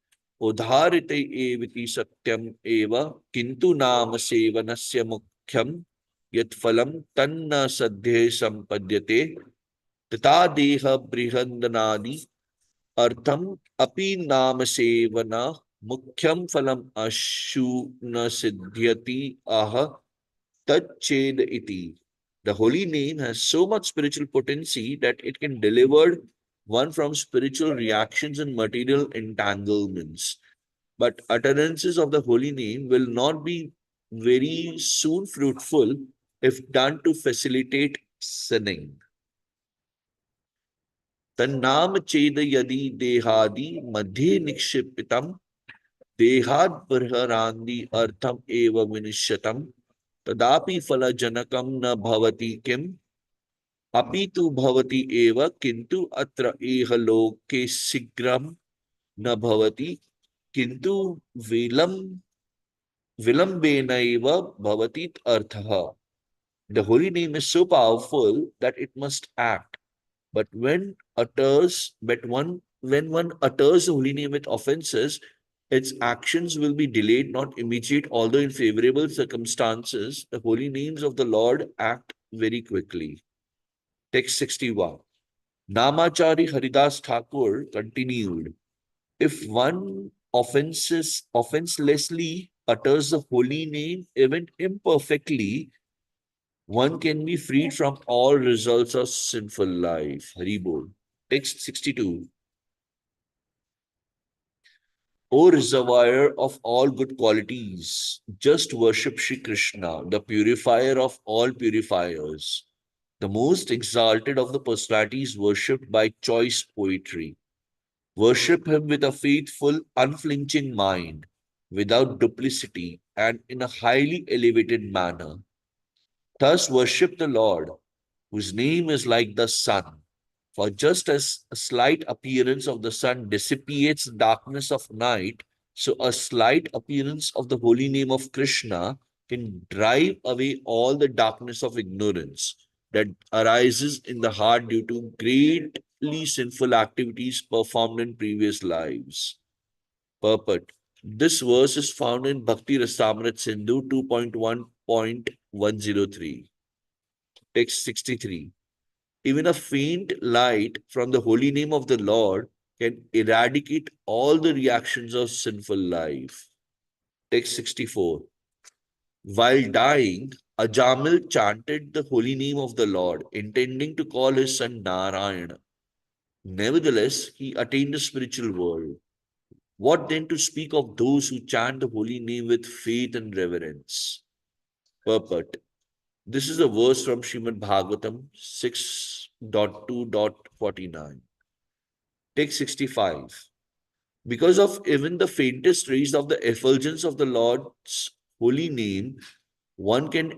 उदाहरित एवति सत्यम एव किंतु नाम सेवनस्य मुख्यम यत् फलम तन्न सद्ये संपद्यते तथा देह बृहन्दनादि अर्थम अपि नाम सेवना मुख्यम फलम अशु न सिद्ध्यति आह तच्चेद इति. The holy name has so much spiritual potency that it can deliver one from spiritual reactions and material entanglements. But utterances of the holy name will not be very soon fruitful if done to facilitate sinning. Tannam cheda yadi dehadi madhye nikshipitam dehad parharandi artham eva vinishyatam tadapi phala janakam na bhavati kim apitu bhavati eva kintu atra eha loke sigram na bhavati kintu vilambenaiva bhavatit arthaha. The holy name is so powerful that it must act. But when one utters the holy name with offenses, its actions will be delayed, not immediate, although in favorable circumstances, the holy names of the Lord act very quickly. Text 61. Namachari Haridāsa Ṭhākura continued, if one offenselessly utters the holy name, even imperfectly, one can be freed from all results of sinful life. Haribol. Text 62. O reservoir of all good qualities, just worship Shri Krishna, the purifier of all purifiers. The most exalted of the personalities worshipped by choice poetry. Worship him with a faithful, unflinching mind, without duplicity, and in a highly elevated manner. Thus worship the Lord, whose name is like the sun. For just as a slight appearance of the sun dissipates the darkness of night, so a slight appearance of the holy name of Krishna can drive away all the darkness of ignorance that arises in the heart due to greatly sinful activities performed in previous lives. Purport. This verse is found in Bhakti Rasamrit Sindhu 2.1.103. Text 63. Even a faint light from the holy name of the Lord can eradicate all the reactions of sinful life. Text 64. While dying, Ajamil chanted the holy name of the Lord, intending to call his son Narayana. Nevertheless, he attained the spiritual world. What then to speak of those who chant the holy name with faith and reverence? Purport. This is a verse from Srimad Bhagavatam 6.2.49. Text 65. Because of even the faintest trace of the effulgence of the Lord's holy name, one can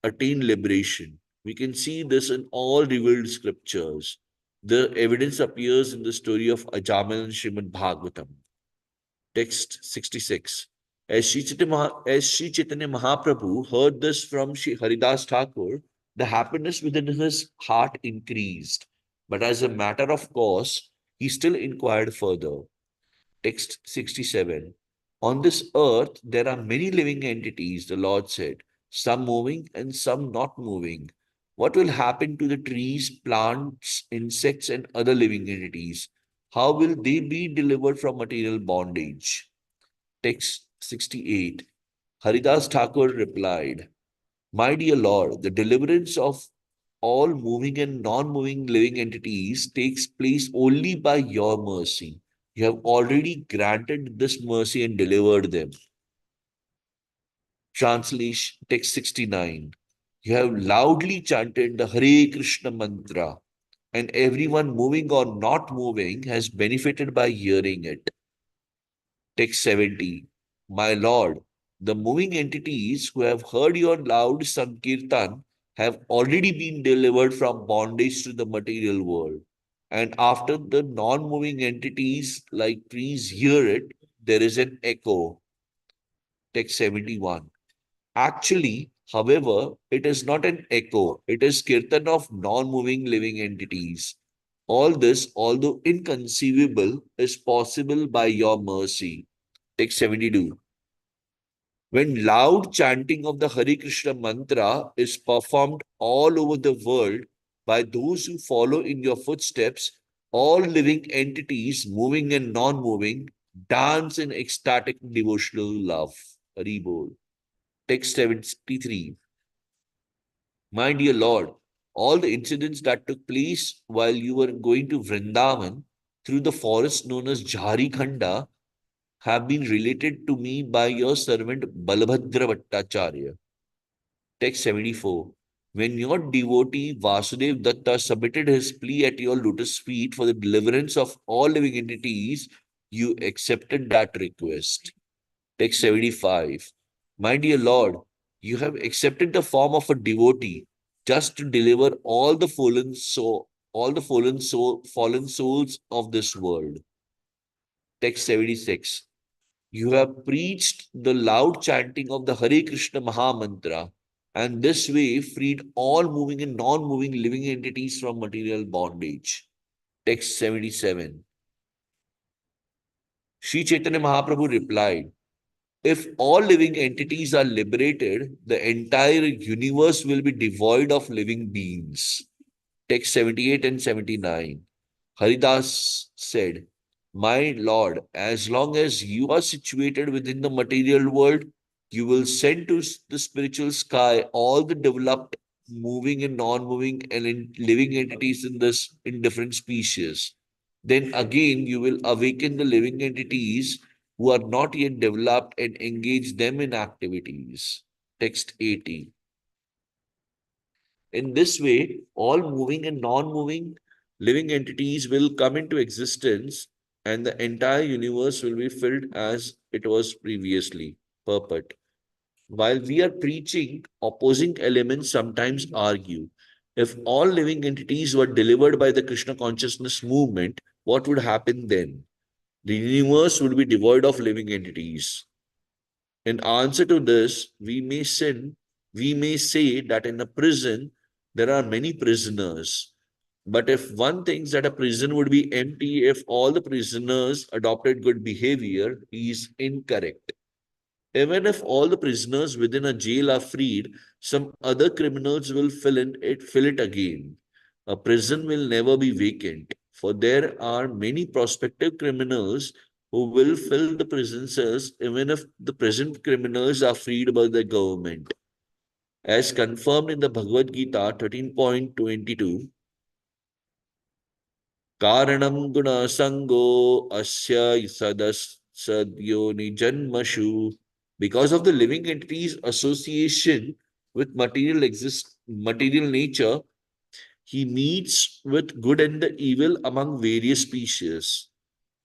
attain liberation. We can see this in all revealed scriptures. The evidence appears in the story of Ajamal and Srimad Bhagavatam. Text 66. As Sri Chaitanya Mahaprabhu heard this from Sri Haridāsa Ṭhākura, the happiness within his heart increased. But as a matter of course, he still inquired further. Text 67. On this earth, there are many living entities, the Lord said, some moving and some not moving. What will happen to the trees, plants, insects, and other living entities? How will they be delivered from material bondage? Text 68. Haridāsa Ṭhākura replied, My dear Lord, the deliverance of all moving and non-moving living entities takes place only by your mercy. You have already granted this mercy and delivered them. Translation, text 69. You have loudly chanted the Hare Krishna mantra, and everyone moving or not moving has benefited by hearing it. Text 70. My Lord, the moving entities who have heard your loud Sankirtan have already been delivered from bondage to the material world. And after the non-moving entities like trees hear it, there is an echo. Text 71. Actually, however, it is not an echo. It is Kirtan of non-moving living entities. All this, although inconceivable, is possible by your mercy. Text 72. When loud chanting of the Hare Krishna mantra is performed all over the world by those who follow in your footsteps, all living entities, moving and non-moving, dance in ecstatic devotional love. Hari Bol. Text 73. My dear Lord, all the incidents that took place while you were going to Vrindavan through the forest known as Jharikhanda have been related to me by your servant Balabhadra Bhattacharya. Text 74. When your devotee Vasudev Datta submitted his plea at your lotus feet for the deliverance of all living entities, you accepted that request. Text 75. My dear Lord, you have accepted the form of a devotee just to deliver all the fallen souls of this world. Text 76. You have preached the loud chanting of the Hare Krishna Mahamantra, and this way freed all moving and non-moving living entities from material bondage. Text 77. Sri Chaitanya Mahaprabhu replied, if all living entities are liberated, the entire universe will be devoid of living beings. Text 78 and 79. Haridāsa said, My Lord, as long as you are situated within the material world, you will send to the spiritual sky all the developed moving and non-moving and living entities in different species. Then again, you will awaken the living entities who are not yet developed and engage them in activities. Text 80. In this way, all moving and non-moving living entities will come into existence and the entire universe will be filled as it was previously. Purport. While we are preaching, opposing elements sometimes argue. If all living entities were delivered by the Krishna consciousness movement, what would happen then? The universe would be devoid of living entities. In answer to this, we may say that in a prison, there are many prisoners. But if one thinks that a prison would be empty if all the prisoners adopted good behavior, he is incorrect. Even if all the prisoners within a jail are freed, some other criminals will fill it again. A prison will never be vacant, for there are many prospective criminals who will fill the prison cells even if the present criminals are freed by the government. As confirmed in the Bhagavad Gita 13.22, Karanam guna sango asya sadyoni janmashu. Because of the living entity's association with material nature, he meets with good and the evil among various species.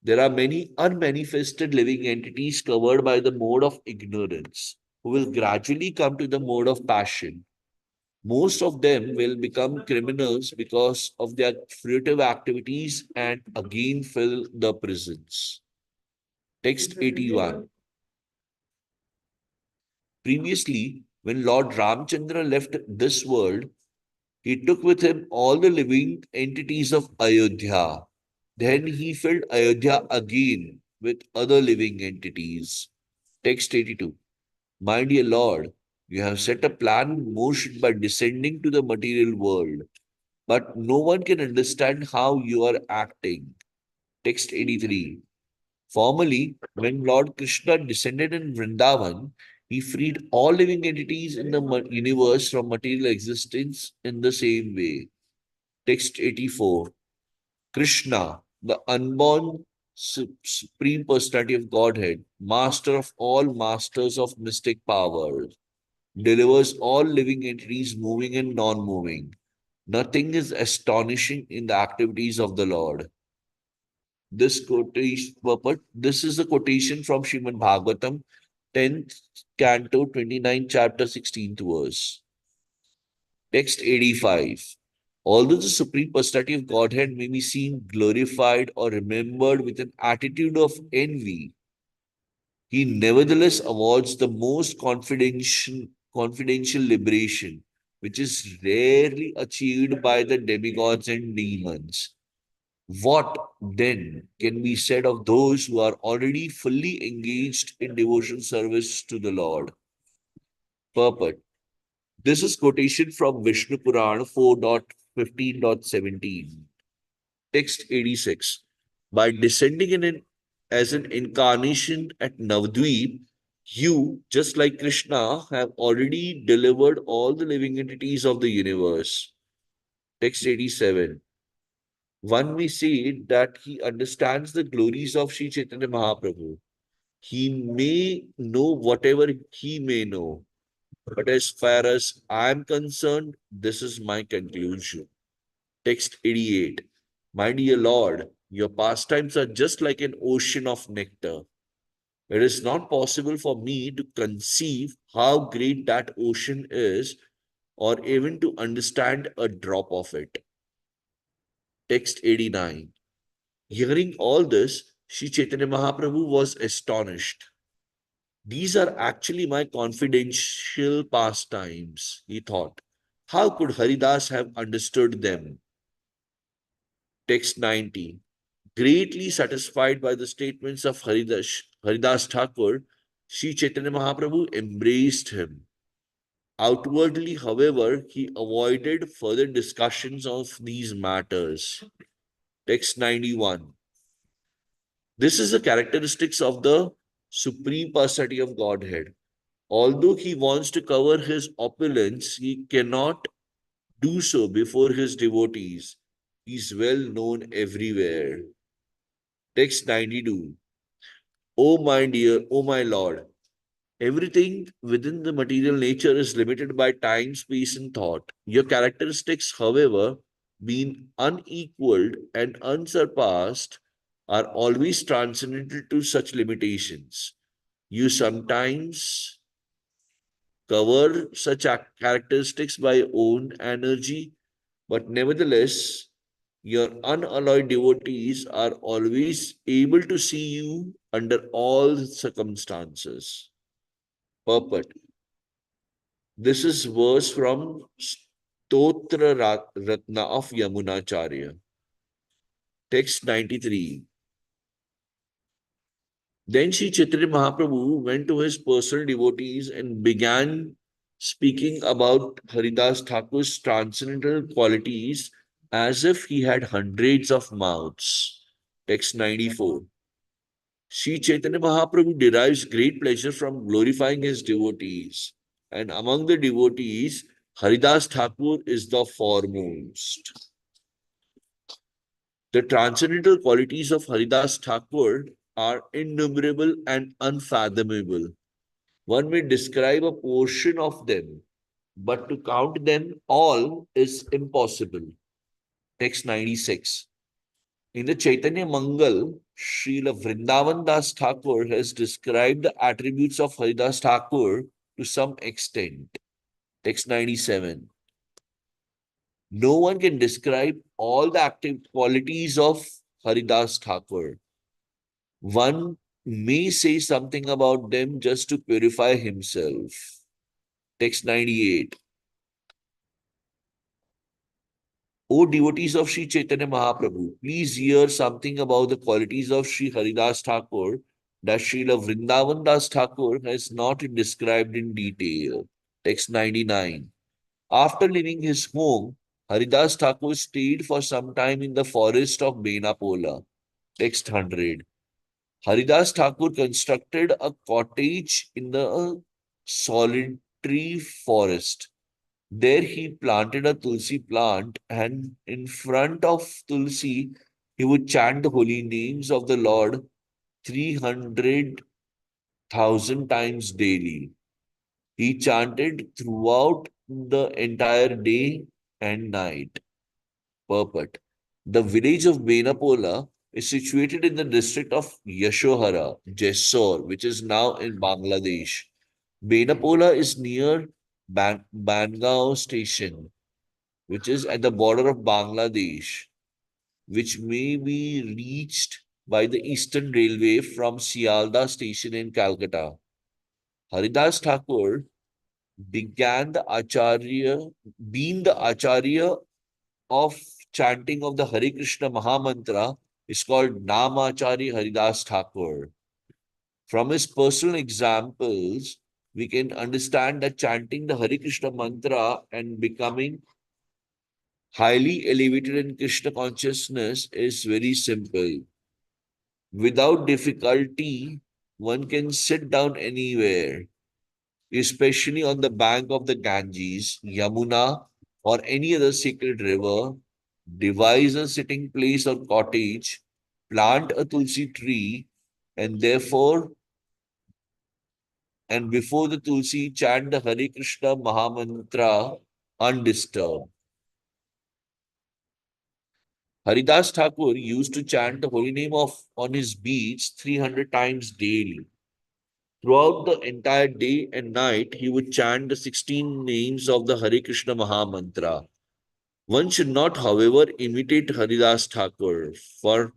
There are many unmanifested living entities covered by the mode of ignorance who will gradually come to the mode of passion. Most of them will become criminals because of their fruitive activities and again fill the prisons. Text 81. Previously, when Lord Ramchandra left this world, he took with him all the living entities of Ayodhya. Then he filled Ayodhya again with other living entities. Text 82. My dear Lord, you have set a plan in motion by descending to the material world, but no one can understand how you are acting. Text 83. Formerly, when Lord Krishna descended in Vrindavan, he freed all living entities in the universe from material existence in the same way. Text 84. Krishna, the unborn Supreme Personality of Godhead, master of all masters of mystic power, delivers all living entities moving and non-moving. Nothing is astonishing in the activities of the Lord. This is a quotation from Srimad Bhagavatam, 10th canto, 29th chapter, 16th verse. Text 85. Although the Supreme Personality of Godhead may be seen glorified or remembered with an attitude of envy, he nevertheless awards the most confidential liberation, which is rarely achieved by the demigods and demons. What then can be said of those who are already fully engaged in devotion service to the Lord? Purport. This is quotation from Vishnu Purana 4.15.17. Text 86. By descending as an incarnation at Navadvip, you, just like Krishna, have already delivered all the living entities of the universe. Text 87. One may say that he understands the glories of Sri Chaitanya Mahaprabhu. He may know whatever he may know, but as far as I am concerned, this is my conclusion. Text 88. My dear Lord, your pastimes are just like an ocean of nectar. It is not possible for me to conceive how great that ocean is or even to understand a drop of it. Text 89. Hearing all this, Sri Chaitanya Mahaprabhu was astonished. These are actually my confidential pastimes, he thought. How could Haridāsa have understood them? Text 90. Greatly satisfied by the statements of Haridāsa Ṭhākura, Sri Chaitanya Mahaprabhu embraced him. Outwardly, however, he avoided further discussions of these matters. Text 91. This is the characteristics of the Supreme Personality of Godhead. Although he wants to cover his opulence, he cannot do so before his devotees. He is well known everywhere. Text 92. O my dear, O my Lord, everything within the material nature is limited by time, space, and thought. Your characteristics, however, being unequaled and unsurpassed, are always transcendental to such limitations. You sometimes cover such characteristics by your own energy, but nevertheless, your unalloyed devotees are always able to see you under all circumstances. Purport. This is verse from Stotra Ratna of Yamunacharya. Text 93. Then Sri Chaitanya Mahaprabhu went to his personal devotees and began speaking about Haridāsa Ṭhākura's transcendental qualities as if he had hundreds of mouths. Text 94. Sri Chaitanya Mahaprabhu derives great pleasure from glorifying his devotees, and among the devotees, Haridāsa Ṭhākura is the foremost. The transcendental qualities of Haridāsa Ṭhākura are innumerable and unfathomable. One may describe a portion of them, but to count them all is impossible. Text 96. In the Chaitanya Mangal, Śrīla Vrindavan Das Thakur has described the attributes of Haridāsa Thakur to some extent. Text 97. No one can describe all the active qualities of Haridāsa Thakur. One may say something about them just to purify himself. Text 98. O devotees of Sri Chaitanya Mahaprabhu, please hear something about the qualities of Sri Haridāsa Thakur that Srila Vrindavan Das Thakur has not described in detail. Text 99. After leaving his home, Haridāsa Thakur stayed for some time in the forest of Benapola. Text 100. Haridāsa Thakur constructed a cottage in the solitary forest. There he planted a tulsi plant, and in front of tulsi, he would chant the holy names of the Lord 300,000 times daily. He chanted throughout the entire day and night. Purport. The village of Benapola is situated in the district of Yashohara, Jessore, which is now in Bangladesh. Benapola is near Bangaon station, which is at the border of Bangladesh, which may be reached by the Eastern Railway from Sialda station in Calcutta. Haridāsa Thakur being the Acharya of chanting of the Hare Krishna Mahamantra is called Namacharya Haridāsa Thakur. From his personal examples, we can understand that chanting the Hare Krishna mantra and becoming highly elevated in Krishna consciousness is very simple. Without difficulty, one can sit down anywhere, especially on the bank of the Ganges, Yamuna, or any other sacred river, devise a sitting place or cottage, plant a tulsi tree, and before the tulsi, chant the Hare Krishna Mahamantra undisturbed. Haridāsa Thakur used to chant the holy name on his beads 300 times daily. Throughout the entire day and night, he would chant the 16 names of the Hare Krishna Mahamantra. One should not, however, imitate Haridāsa Thakur, for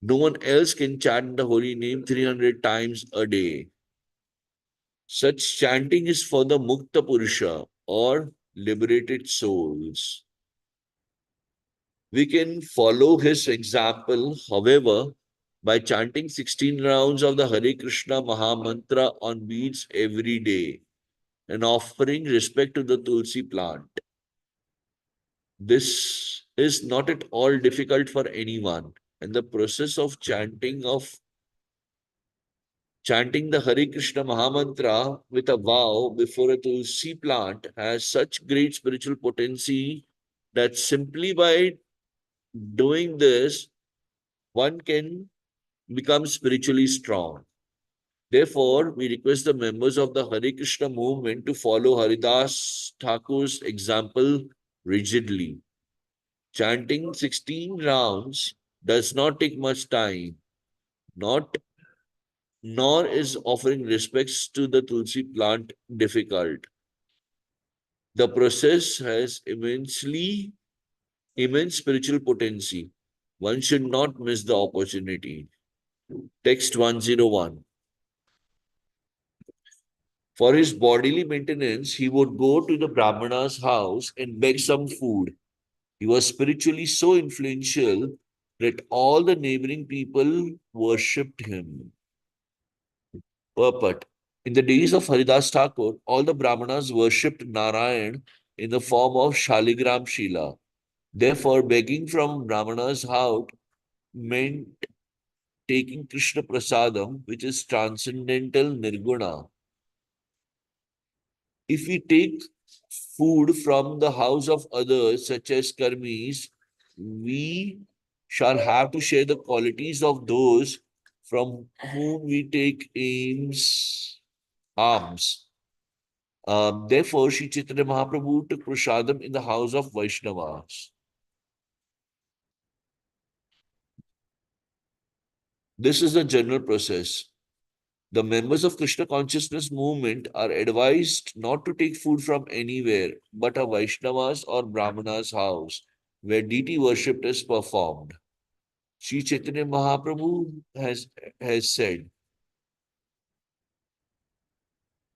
no one else can chant the holy name 300 times a day. Such chanting is for the Mukta Purusha or liberated souls. We can follow his example, however, by chanting 16 rounds of the Hare Krishna Mahamantra on beads every day and offering respect to the Tulsi plant. This is not at all difficult for anyone, and the process of chanting the Hare Krishna Mahamantra with a vow before a Tulsi plant has such great spiritual potency that simply by doing this, one can become spiritually strong. Therefore, we request the members of the Hare Krishna movement to follow Haridāsa Thakur's example rigidly. Chanting 16 rounds does not take much time, nor is offering respects to the Tulsi plant difficult. The process has immense spiritual potency. One should not miss the opportunity. Text 101. For his bodily maintenance, he would go to the Brahmana's house and beg some food. He was spiritually so influential that all the neighboring people worshipped him. Purport. In the days of Haridāsa Thakur, all the Brahmanas worshipped Narayan in the form of Shaligram Shila. Therefore, begging from Brahmana's house meant taking Krishna Prasadam, which is transcendental Nirguna. If we take food from the house of others, such as karmis, we shall have to share the qualities of those from whom we take alms. Therefore, Sri Chaitanya Mahaprabhu took prasadam in the house of Vaishnavas. This is the general process. The members of Krishna consciousness movement are advised not to take food from anywhere but a Vaishnava's or Brahmana's house where deity worship is performed. Sri Chaitanya Mahaprabhu has said,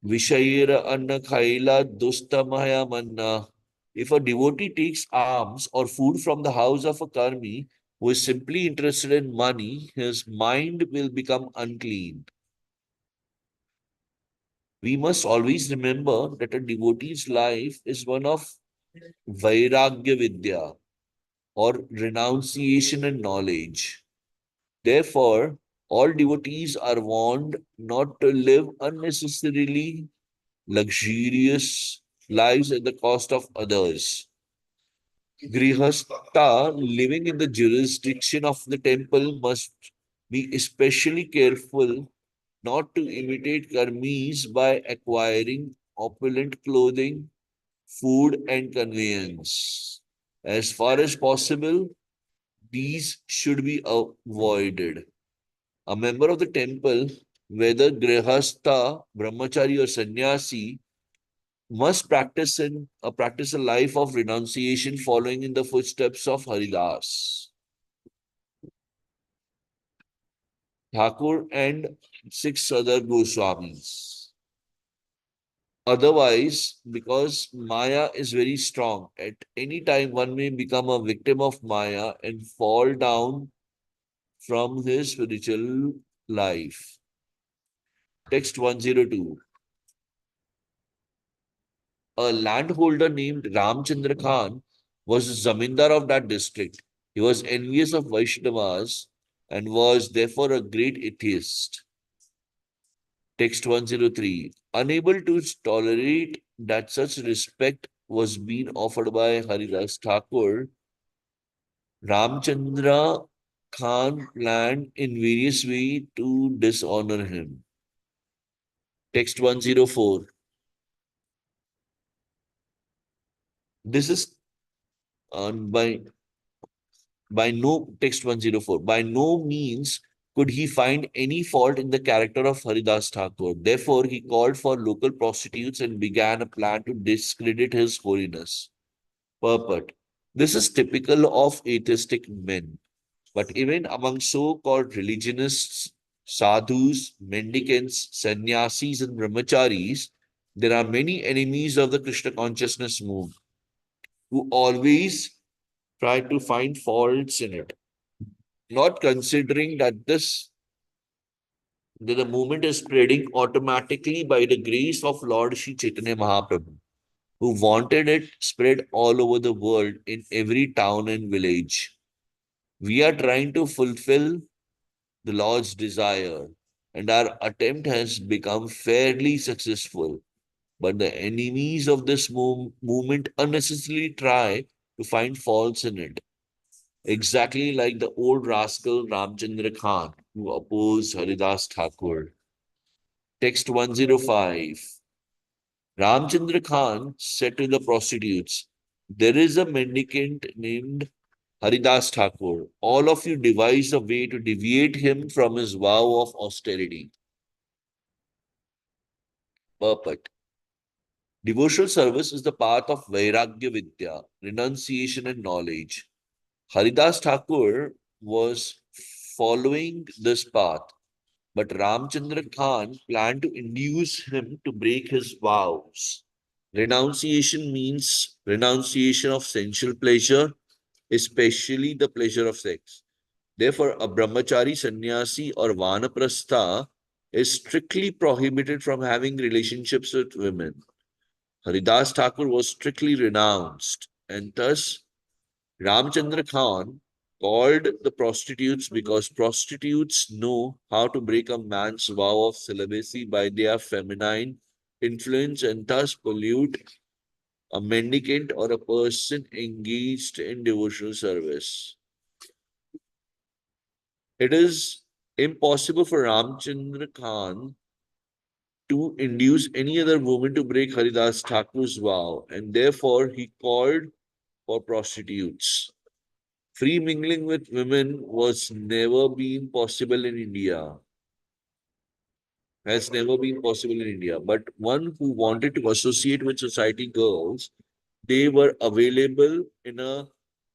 Vishayera anna khaila dustamaya manna. If a devotee takes alms or food from the house of a karmi who is simply interested in money, his mind will become unclean. We must always remember that a devotee's life is one of Vairagya Vidya or renunciation and knowledge. Therefore, all devotees are warned not to live unnecessarily luxurious lives at the cost of others. Grihastha living in the jurisdiction of the temple must be especially careful not to imitate karmis by acquiring opulent clothing, food, and conveyance. As far as possible, these should be avoided. A member of the temple, whether grihastha, brahmachari, or sannyasi, must practice a life of renunciation following in the footsteps of Haridāsa, Ṭhākura, and 6 other Gosvāmīs. Otherwise, because Maya is very strong, at any time one may become a victim of Maya and fall down from his spiritual life. Text 102. A landholder named Ramchandra Khan was the zamindar of that district. He was envious of Vaishnavas and was therefore a great atheist. Text 103. Unable to tolerate that such respect was being offered by Haridāsa Ṭhākura, Ramchandra Khan planned in various ways to dishonor him. Text 104. This is by no text 104. By no means could he find any fault in the character of Haridāsa Ṭhākura. Therefore, he called for local prostitutes and began a plan to discredit his holiness. Purport. This is typical of atheistic men. But even among so-called religionists, sadhus, mendicants, sannyasis, and brahmacharis, there are many enemies of the Krishna consciousness movement who always try to find faults in it, not considering that the movement is spreading automatically by the grace of Lord Sri Chaitanya Mahaprabhu, who wanted it spread all over the world in every town and village. We are trying to fulfill the Lord's desire, and our attempt has become fairly successful. But the enemies of this movement unnecessarily try to find faults in it. Exactly like the old rascal Ramchandra Khan, who opposed Haridāsa Ṭhākura. Text 105. Ramchandra Khan said to the prostitutes, there is a mendicant named Haridāsa Ṭhākura. All of you devise a way to deviate him from his vow of austerity. Purport. Devotional service is the path of Vairagya Vidya, renunciation and knowledge. Haridāsa Ṭhākura was following this path, but Ramchandra Khan planned to induce him to break his vows. Renunciation means renunciation of sensual pleasure, especially the pleasure of sex. Therefore, a brahmachari, sannyasi, or vanaprastha is strictly prohibited from having relationships with women. Haridāsa Ṭhākura was strictly renounced, and thus Ramchandra Khan called the prostitutes because prostitutes know how to break a man's vow of celibacy by their feminine influence and thus pollute a mendicant or a person engaged in devotional service. It is impossible for Ramchandra Khan to induce any other woman to break Haridāsa Ṭhākura's vow, and therefore he called for prostitutes. Free mingling with women was never been possible in India. Has never been possible in India. But one who wanted to associate with society girls, they were available in a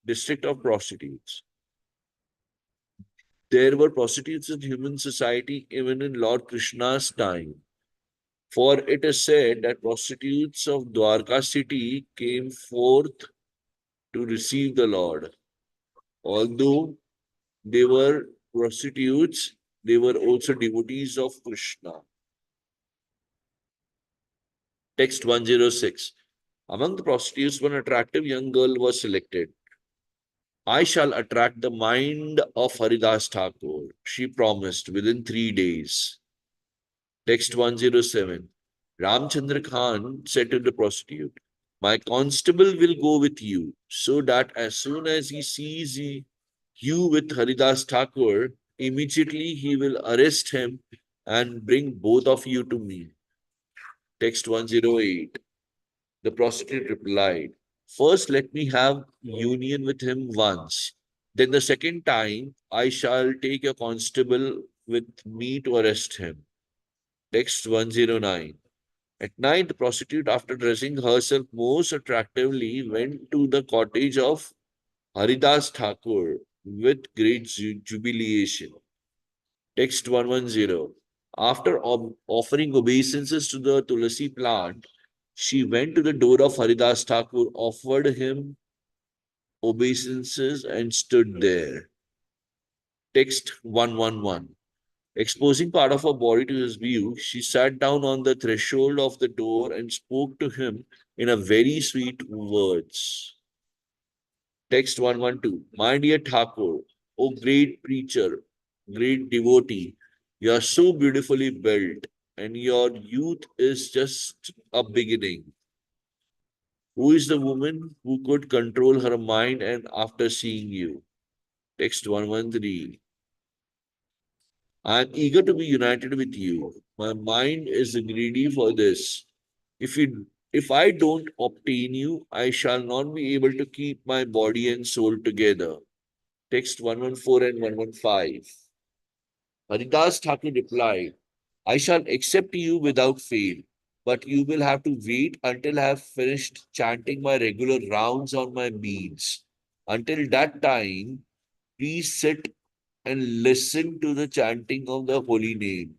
district of prostitutes. There were prostitutes in human society even in Lord Krishna's time. For it is said that prostitutes of Dwarka city came forth to receive the Lord. Although they were prostitutes, they were also devotees of Krishna. Text 106. Among the prostitutes, one attractive young girl was selected. I shall attract the mind of Haridāsa Ṭhākura, she promised within 3 days. Text 107. Ramchandra Khan said to the prostitute, my constable will go with you, so that as soon as he sees you with Haridāsa Ṭhākura, immediately he will arrest him and bring both of you to me. Text 108. The prostitute replied, first let me have union with him once. Then the second time I shall take a constable with me to arrest him. Text 109. At night, the prostitute, after dressing herself most attractively, went to the cottage of Haridāsa Ṭhākura with great jubilation. Text 110. After offering obeisances to the Tulasi plant, she went to the door of Haridāsa Ṭhākura, offered him obeisances, and stood there. Text 111. Exposing part of her body to his view, she sat down on the threshold of the door and spoke to him in a very sweet words. Text 112. My dear Ṭhākura, O great preacher, great devotee, you are so beautifully built and your youth is just a beginning. Who is the woman who could control her mind and after seeing you? Text 113. I am eager to be united with you. My mind is greedy for this. If I don't obtain you, I shall not be able to keep my body and soul together. Text 114 and 115. Haridāsa Ṭhākura replied, I shall accept you without fail, but you will have to wait until I have finished chanting my regular rounds on my beads. Until that time, please sit and listen to the chanting of the holy name.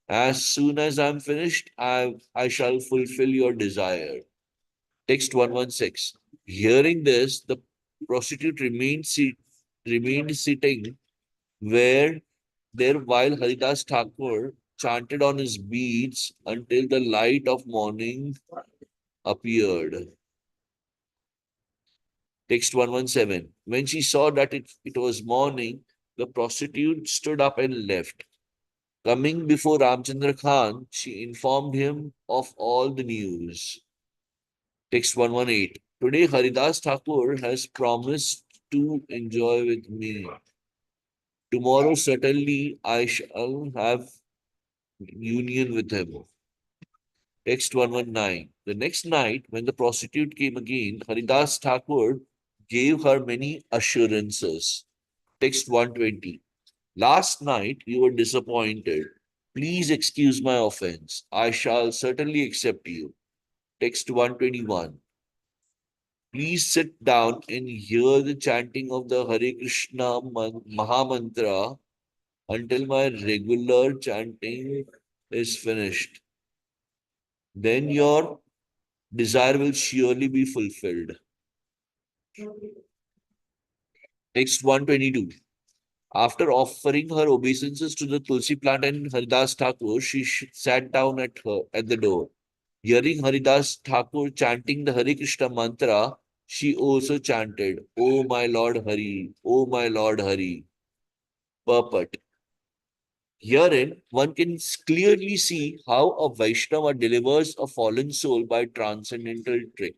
As soon as I am finished, I shall fulfill your desire. Text 116. Hearing this, the prostitute remained sitting where there while Haridāsa Ṭhākura chanted on his beads until the light of morning appeared. Text 117. When she saw that it was morning, the prostitute stood up and left. Coming before Ramchandra Khan, she informed him of all the news. Text 118. Today, Haridāsa Ṭhākura has promised to enjoy with me. Tomorrow, certainly, I shall have union with him. Text 119. The next night, when the prostitute came again, Haridāsa Ṭhākura gave her many assurances. Text 120. Last night, you were disappointed. Please excuse my offense. I shall certainly accept you. Text 121. Please sit down and hear the chanting of the Hare Krishna Mahamantra until my regular chanting is finished. Then your desire will surely be fulfilled. Text 122. After offering her obeisances to the Tulsi plant and Haridāsa Ṭhākura, she sat down at the door. Hearing Haridāsa Ṭhākura chanting the Hare Krishna mantra, she also chanted, O my Lord Hari, O my Lord Hari. Purport. Herein, one can clearly see how a Vaishnava delivers a fallen soul by transcendental trick.